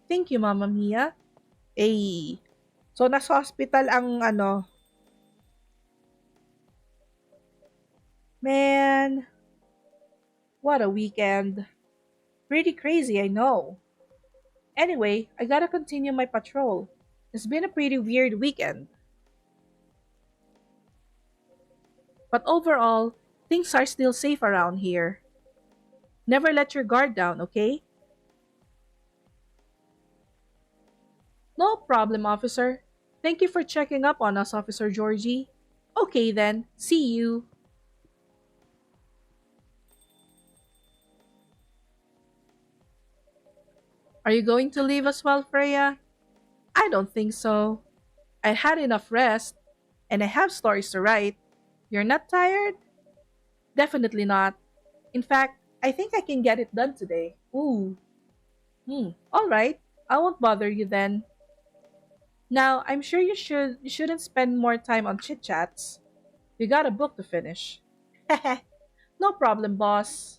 Thank you, Momma Mia. Eh. So, nasa hospital ang man, what a weekend. Pretty crazy, I know. Anyway, I gotta continue my patrol. It's been a pretty weird weekend. But overall, things are still safe around here. Never let your guard down, okay? No problem, officer. Thank you for checking up on us, Officer Georgie. Okay then, see you. Are you going to leave as well, Freya? I don't think so. I had enough rest, and I have stories to write. You're not tired? Definitely not. In fact, I think I can get it done today. Ooh. All right. I won't bother you then. Now, I'm sure you shouldn't spend more time on chit-chats. You got a book to finish. No problem, boss.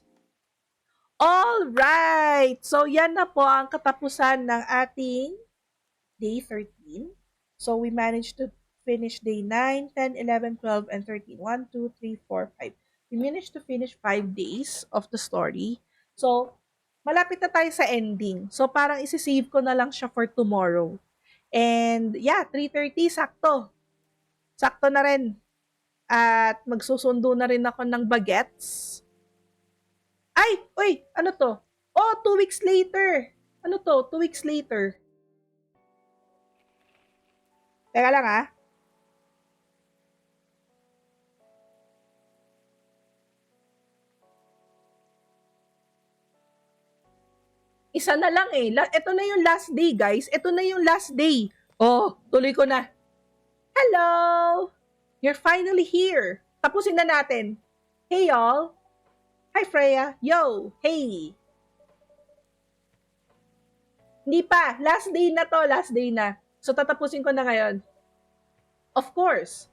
All right. So yan na po ang katapusan ng ating day 13. So we managed to finish day 9, 10, 11, 12, and 13. 1, 2, 3, 4, 5. We managed to finish 5 days of the story. So, malapit na tayo sa ending. So, parang isi-save ko na lang siya for tomorrow. And, yeah, 3:30, sakto. Sakto na rin. At magsusundo na rin ako ng bagets. Ay! Uy! Ano to? Oh, 2 weeks later. Ano to? 2 weeks later. Teka lang ah. Isa na lang eh. Ito na yung last day, guys. Ito na yung last day. Oh, tuloy ko na. Hello! You're finally here. Tapusin na natin. Hey, y'all. Hi, Freya. Yo! Hey! Hindi pa. Last day na to. Last day na. So, tatapusin ko na ngayon. Of course.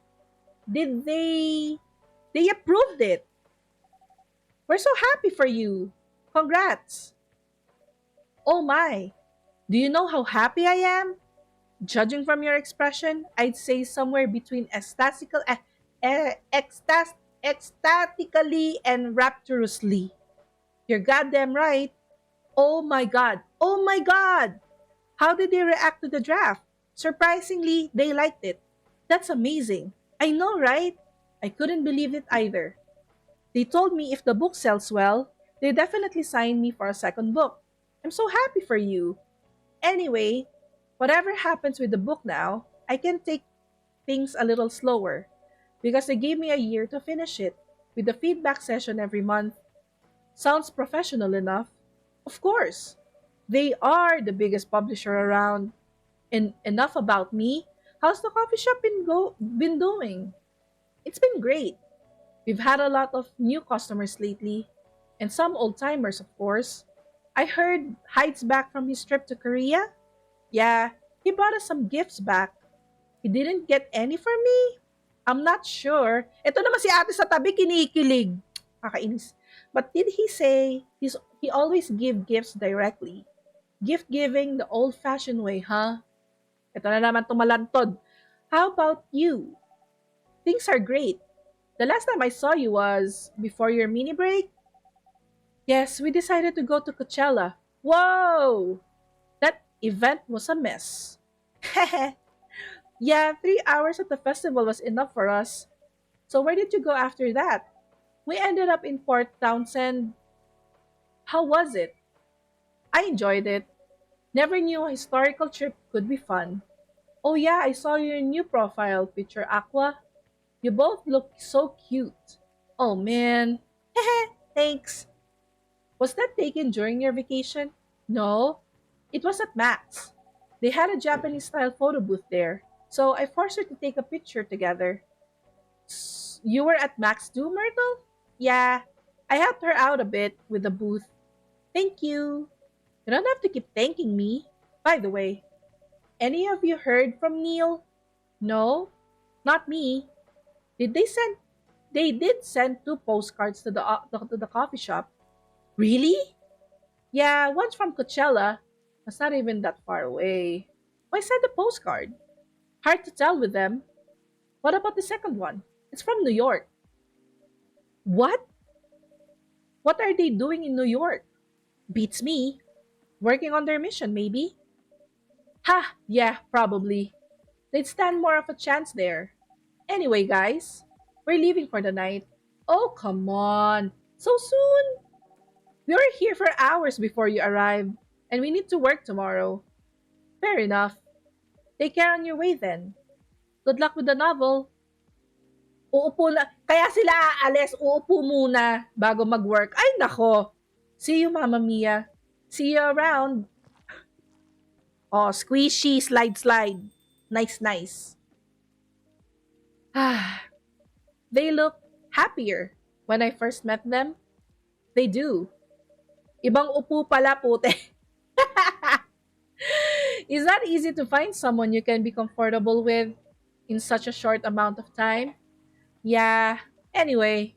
Did they... They approved it. We're so happy for you. Congrats. Oh my. Do you know how happy I am? Judging from your expression, I'd say somewhere between ecstatically and rapturously. You're goddamn right. Oh my god. Oh my god. How did they react to the draft? Surprisingly, they liked it. That's amazing. I know, right? I couldn't believe it either. They told me if the book sells well, they definitely sign me for a second book. I'm so happy for you. Anyway, whatever happens with the book now, I can take things a little slower because they gave me a year to finish it with a feedback session every month. Sounds professional enough. Of course, they are the biggest publisher around. And enough about me. How's the coffee shop been doing? It's been great. We've had a lot of new customers lately, and some old timers, of course. I heard Hyde's back from his trip to Korea. Yeah, he brought us some gifts back. He didn't get any for me? I'm not sure. Ito naman si ate sa tabi kinikilig. Kakainis. But did he say he always give gifts directly? Gift giving the old-fashioned way, huh? Ito na naman tumalantod. How about you? Things are great. The last time I saw you was before your mini break? Yes, we decided to go to Coachella. Whoa! That event was a mess. Yeah, 3 hours at the festival was enough for us. So where did you go after that? We ended up in Port Townsend. How was it? I enjoyed it. Never knew a historical trip could be fun. Oh yeah, I saw your new profile picture, Aqua. You both look so cute. Oh man. Thanks. Was that taken during your vacation? No, it was at Max. They had a Japanese style photo booth there, so I forced her to take a picture together. You were at Max too, Myrtle? Yeah, I helped her out a bit with the booth. Thank you. You don't have to keep thanking me. By the way, any of you heard from Neil? No, not me. Did they send? They did send 2 postcards to the coffee shop. Really? Yeah, one's from Coachella. That's not even that far away. Why send a postcard? Hard to tell with them. What about the second one? It's from New York. What? What are they doing in New York? Beats me. Working on their mission, maybe? Ha! Yeah, probably. They'd stand more of a chance there. Anyway, guys, we're leaving for the night. Oh, come on. So soon? We were here for hours before you arrived, and we need to work tomorrow. Fair enough. Take care on your way then. Good luck with the novel. Uupo na. Kaya sila aalis, uupo muna bago mag-work. Ay, nako. See you, Momma Mia. See you around. Oh, squishy, slide, slide. Nice, nice. Ah, they look happier when I first met them. They do. Ibang upo pala, pute. Is that easy to find someone you can be comfortable with in such a short amount of time? Yeah. Anyway,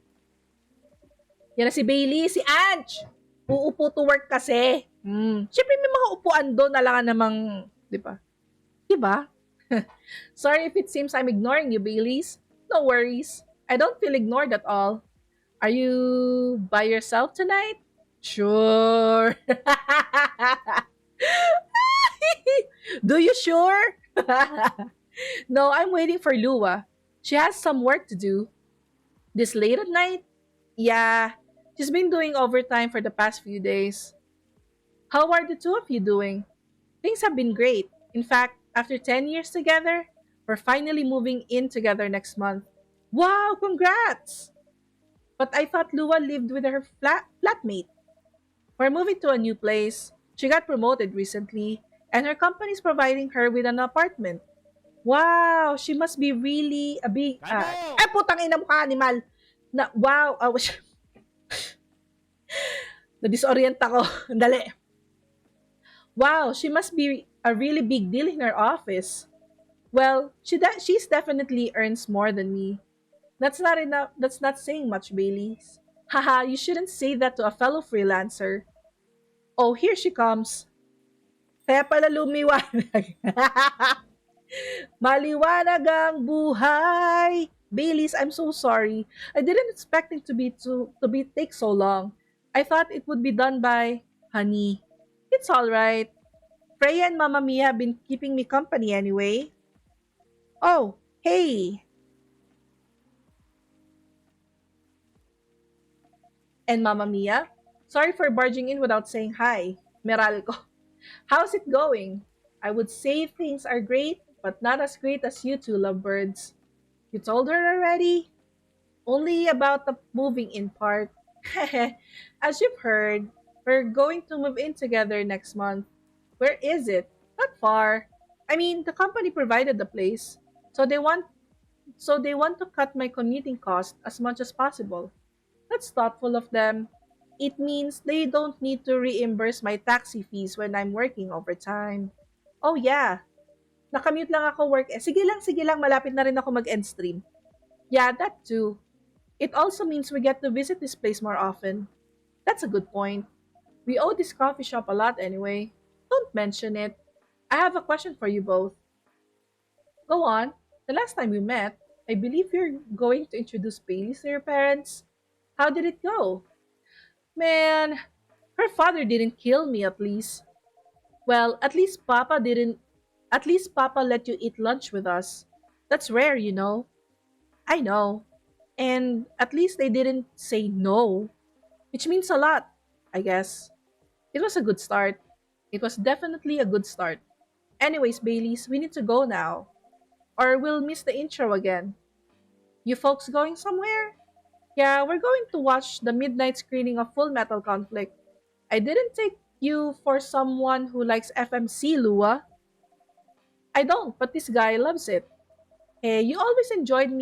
yan na si Bailey, si Ange. Uupo to work kasi. Siyempre may mga upuan doon na lang namang, di ba? Di ba? Sorry if it seems I'm ignoring you, Baileys. No worries. I don't feel ignored at all. Are you by yourself tonight? Sure. Do you sure? No, I'm waiting for Lua. She has some work to do. This late at night? Yeah, she's been doing overtime for the past few days. How are the two of you doing? Things have been great. In fact, after 10 years together, we're finally moving in together next month. Wow, congrats! But I thought Lua lived with her flatmate. We're moving to a new place. She got promoted recently, and her company's providing her with an apartment. Wow, she must be really a big Kalbo! putang ina mo ka, animal. Na wow, na disorient ako. Dali. Wow, she must be a really big deal in her office. Well, she's definitely earns more than me. That's not enough. That's not saying much, Baileys. Haha, you shouldn't say that to a fellow freelancer. Oh, here she comes. Kaya pala lumiwanag. Maliwanag ang buhay. Baileys, I'm so sorry. I didn't expect it to be take so long. I thought it would be done by honey. It's all right. Freya and Mamma Mia have been keeping me company anyway. Oh, hey. And Mamma Mia, sorry for barging in without saying hi. Meral ko. How's it going? I would say things are great, but not as great as you two lovebirds. You told her already? Only about the moving in part. As you've heard, we're going to move in together next month. Where is it? Not far. I mean, the company provided the place, so they want to cut my commuting cost as much as possible. That's thoughtful of them. It means they don't need to reimburse my taxi fees when I'm working overtime. Oh yeah, nakamute lang ako work. Sige lang, malapit na rin ako mag-end stream. Yeah, that too. It also means we get to visit this place more often. That's a good point. We owe this coffee shop a lot anyway. Don't mention it. I have a question for you both. Go on. The last time we met, I believe you're going to introduce Bailey to your parents. How did it go? Man, her father didn't kill me at least. Well, at least Papa let you eat lunch with us. That's rare, you know. I know. And at least they didn't say no, which means a lot, I guess. It was a good start. It was definitely a good start. Anyways, Baileys, we need to go now, or we'll miss the intro again. You folks going somewhere? Yeah, we're going to watch the midnight screening of Full Metal Conflict. I didn't take you for someone who likes FMC, Lua. I don't, but this guy loves it. Hey, you always enjoyed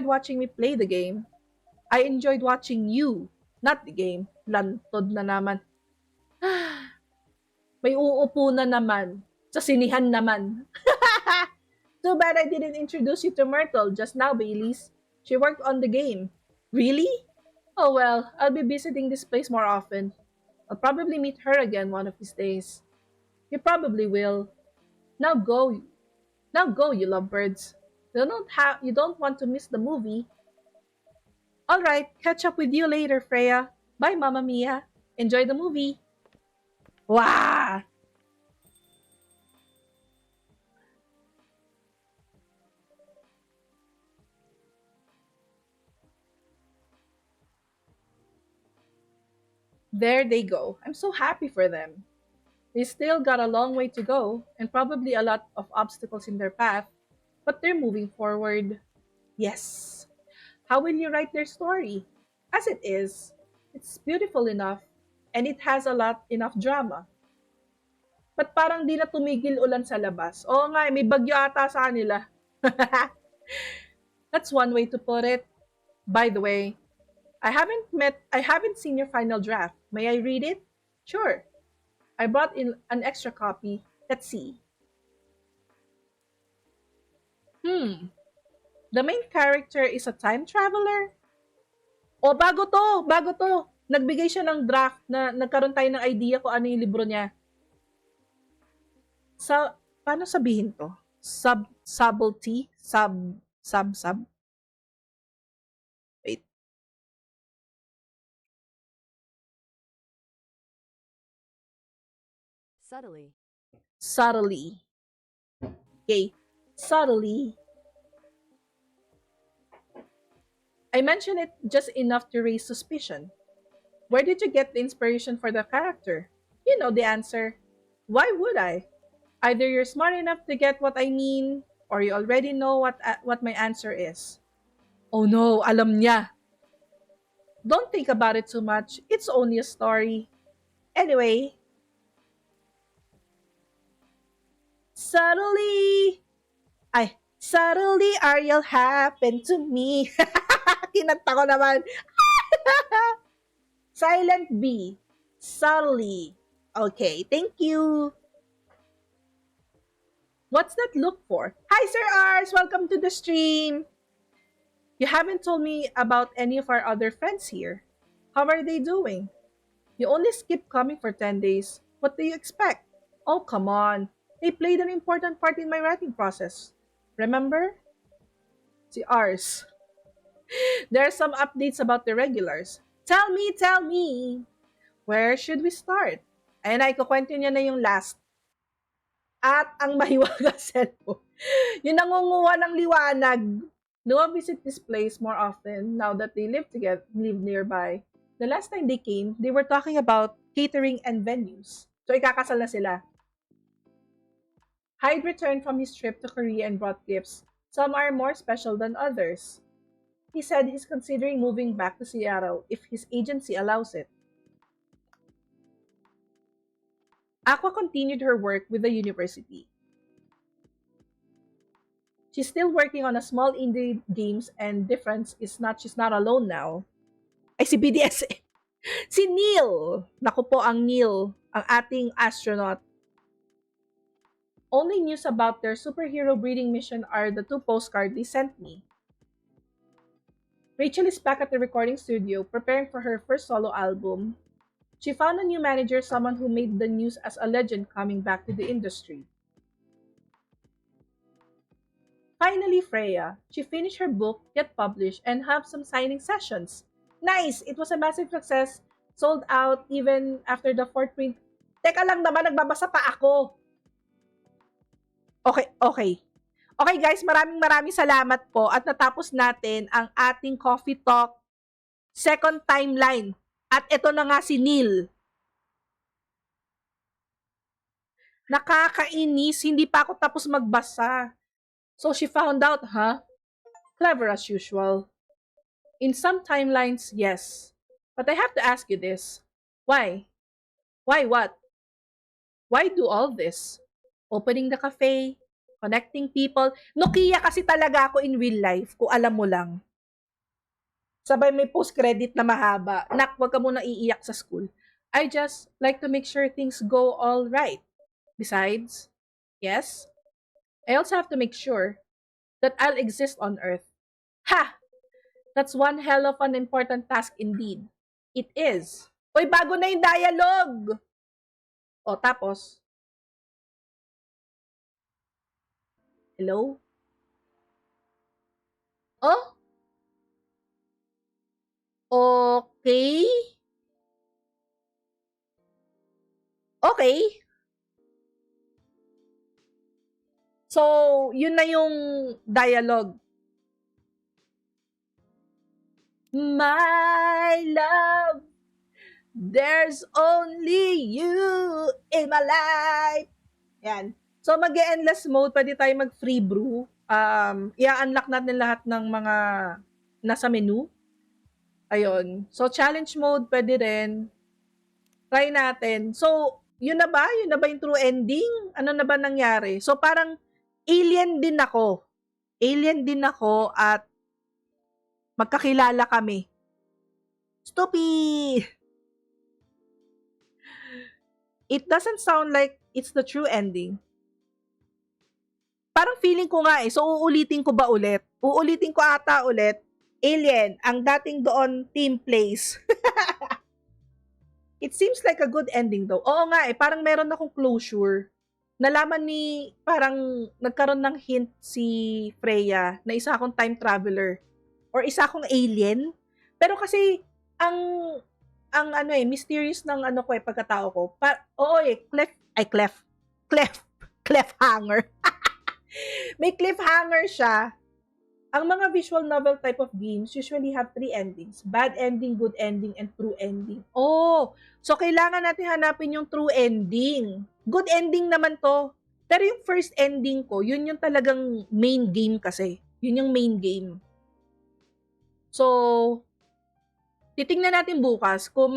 watching me play the game. I enjoyed watching you, not the game. Lantod na naman. May uupo na naman. Sa sinihan naman. Too bad I didn't introduce you to Myrtle just now, Baileys. She worked on the game. Really? Oh well, I'll be visiting this place more often. I'll probably meet her again one of these days. You probably will. Now go. Now go, you lovebirds. You don't want to miss the movie. All right, catch up with you later, Freya. Bye, Mamma Mia. Enjoy the movie. Wow! There they go. I'm so happy for them. They still got a long way to go and probably a lot of obstacles in their path, but they're moving forward. Yes. How will you write their story? As it is, it's beautiful enough and it has a lot enough drama. But parang di na tumigil ulan sa labas? Oo nga, may bagyo ata sa kanila. That's one way to put it. By the way, I haven't seen your final draft. May I read it? Sure. I brought in an extra copy. Let's see. Hmm. The main character is a time traveler? O, bago to. Nagbigay siya ng draft na nagkaroon tayo ng idea kung ano yung libro niya. Paano sabihin to? Subtlety? Sub? Wait. Subtly. Subtly. Okay. Subtly. I mentioned it just enough to raise suspicion. Where did you get the inspiration for the character? You know the answer. Why would I? Either you're smart enough to get what I mean, or you already know what my answer is. Oh no, alam niya. Don't think about it too much. It's only a story. Anyway, suddenly, suddenly Ariel happened to me. Kinanta ko naman. Silent B. Subtly. Okay, thank you. What's that look for? Hi, Sir Ars! Welcome to the stream. You haven't told me about any of our other friends here. How are they doing? You only skipped coming for 10 days. What do you expect? Oh, come on. They played an important part in my writing process. Remember? Si Ars. There are some updates about the regulars. Tell me, tell me. Where should we start? Ayan na, ikukwento niya na yung last. At ang mahiwaga cellphone. Yung nangunguha ng liwanag. Noah visit this place more often now that they live nearby. The last time they came, they were talking about catering and venues. So ikakasal na sila. Hyde returned from his trip to Korea and brought gifts. Some are more special than others. He said he's considering moving back to Seattle if his agency allows it. Aqua continued her work with the university. She's still working on a small indie games and difference is not she's not alone now. Ay, si BDS. Si Neil. Naku po ang Neil, ang ating astronaut. Only news about their superhero breeding mission are the 2 postcards they sent me. Rachel is back at the recording studio, preparing for her first solo album. She found a new manager, someone who made the news as a legend coming back to the industry. Finally, Freya. She finished her book, get published, and have some signing sessions. Nice! It was a massive success. Sold out even after the fourth print. Teka lang naman, nagbabasa pa ako. Okay, okay. Okay guys, maraming salamat po at natapos natin ang ating Coffee Talk second timeline. At ito na nga si Neil. Nakakainis, hindi pa ako tapos magbasa. So she found out, huh? Clever as usual. In some timelines, yes. But I have to ask you this. Why? Why what? Why do all this? Opening the cafe, connecting people. Nokia kasi talaga ako in real life, kung alam mo lang. Sabay may post-credit na mahaba. Nak, wag ka muna iiyak sa school. I just like to make sure things go all right. Besides, yes, I also have to make sure that I'll exist on Earth. Ha! That's one hell of an important task indeed. It is. Uy, bago na yung dialogue! O, tapos, hello? Oh? Okay? Okay. So, yun na yung dialogue. My love, there's only you in my life. Yan. So, mag-endless mode, pwede tayo mag-free brew. I-unlock natin lahat ng mga nasa menu. Ayun. So, challenge mode, pwede rin. Try natin. So, yun na ba? Yun na ba yung true ending? Ano na ba nangyari? So, parang alien din ako. Alien din ako at magkakilala kami. Stupid! It doesn't sound like it's the true ending. Parang feeling ko nga So, uulitin ko ba ulit? Uulitin ko ata ulit. Alien, ang dating doon team plays. It seems like a good ending though. Oo nga parang meron akong closure. Nalaman parang nagkaroon ng hint si Freya na isa akong time traveler or isa akong alien. Pero kasi ang mysterious ng pagkatao ko. Cliffhanger. May cliffhanger siya Ang mga visual novel type of games usually have three endings. Bad ending, good ending, and true ending. Oh, so kailangan natin hanapin yung true ending. Good ending naman to. Pero yung first ending ko, yun yung talagang main game kasi. Yun yung main game. So, titingnan natin bukas kung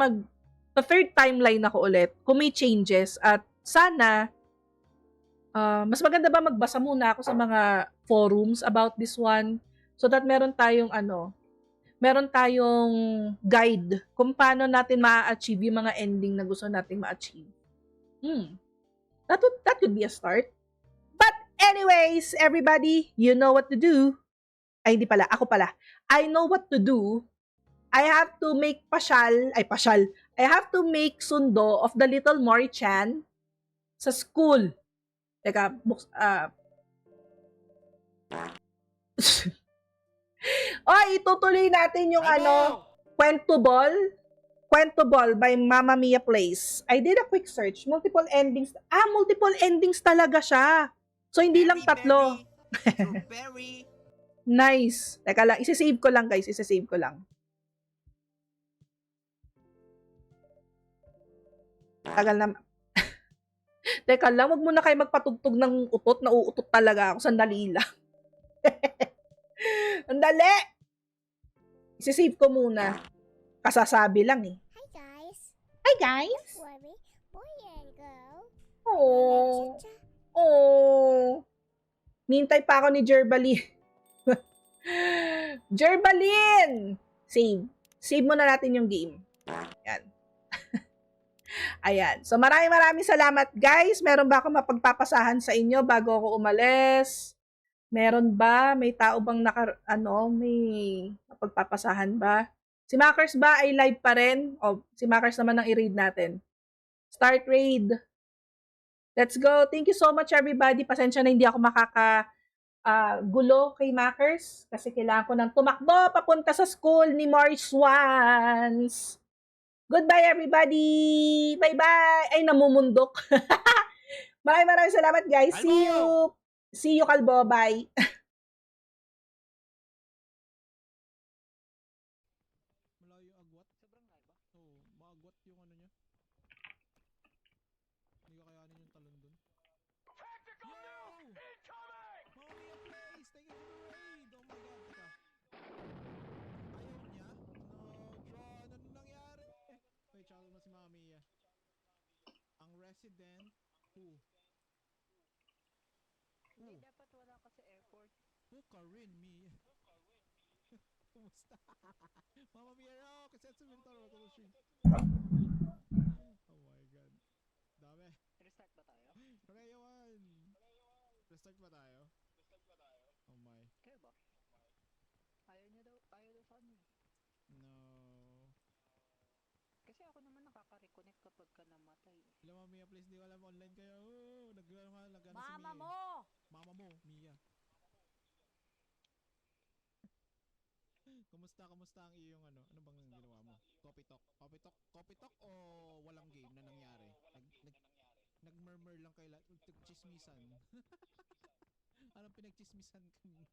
third timeline ako ulit, kung may changes at sana mas maganda ba magbasa muna ako sa mga forums about this one so that meron tayong guide kung paano natin ma-achieve yung mga ending na gusto nating ma-achieve. That could be a start. But anyways, everybody, you know what to do. Ay, hindi pala. Ako pala. I know what to do. I have to make pasyal. I have to make sundo of the little Mori-chan sa school. Teka, itutuloy natin yung Kwento Ball. Kwento Ball by Momma Mia Place. I did a quick search. Multiple endings. Multiple endings talaga siya. So, hindi lang tatlo. Berry. Nice. Teka lang. Isisave ko lang, guys. Isisave ko lang. Tagal na. Teka lang. Wag muna kayo magpatugtog ng utot. Nauutot talaga ako. Sandali lang. Sandali! Isisave ko muna. Kasasabi lang eh. Hi guys. Hi guys! Don't worry, boy and girl. Oh. Oh. Nintay pa ako ni Jerbalyn. Jerbalyn! Save. Save muna natin yung game. Ayan. Ayan. So maraming salamat guys. Meron ba ako mapagpapasahan sa inyo bago ako umalis? Meron ba? May tao bang may mapagpapasahan ba? Si Makers ba ay live pa rin? O, si Makers naman ang i-raid natin. Start raid. Let's go. Thank you so much everybody. Pasensya na hindi ako gulo kay Makers kasi kailangan ko ng tumakbo papunta sa school ni Morris Swans. Goodbye everybody! Bye-bye! Ay, namumundok. Maraming salamat guys. Kalbo! See you Kalbo. Bye! Malayo agwat. Sobrang layo ba? Oo, maagwat yung ano niya. Hindi ka kayanin yung talon dun. Tactical nuke incoming! Momma Mia Place! Thank you for the raid! Oh my god, teka. Ayaw niya? No, Tron! Ano nangyari? Wait, tsaka na si Momma Mia. Ang resident, who? Hindi, dapat wala ka sa airport. Who ka rin, Mia? Kumusta? Momma Mia, no! Kasetsu Mintaro, Kotoshi. Oh my god. Dami. Restart ba tayo? Freya 1! Restart ba tayo? Oh my. Kaya ba? Ayaw daw sa ano eh. No. Kasi ako naman nakaka-reconnect kapag ka namatay eh. Hello, Momma Mia, please. Di ko alam online kayo. Nagano si Mama Mia. mo! Mama mo, Mia. Kumusta ang iyong ano? Ano bang ginawa mo? Coffee talk o walang game na nangyari? Nag-murmur lang kayo lahat. Chismisan. Anong pinagchismisan kami?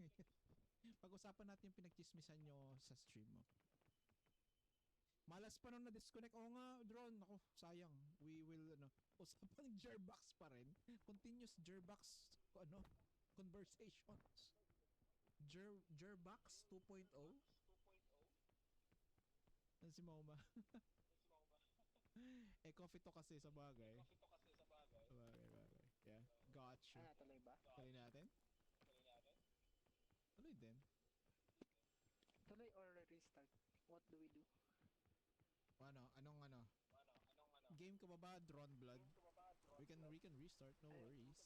Pag-usapan natin yung pinagchismisan nyo sa stream mo. Malas pa nung na-disconnect. Oo nga, drone. Ako, sayang. We will, usapang Jerbox pa rin. Continuous Jerbox, conversations. Jerbox 2.0? Yan si Momma. Coffee to kasi sa bagay. Bagay. Yeah, gotcha. Tuloy ba? Tuloy natin? Tuloy din. Tuloy or restart? What do we do? Anong game ka ba, Drone Blood? We can restart, no worries.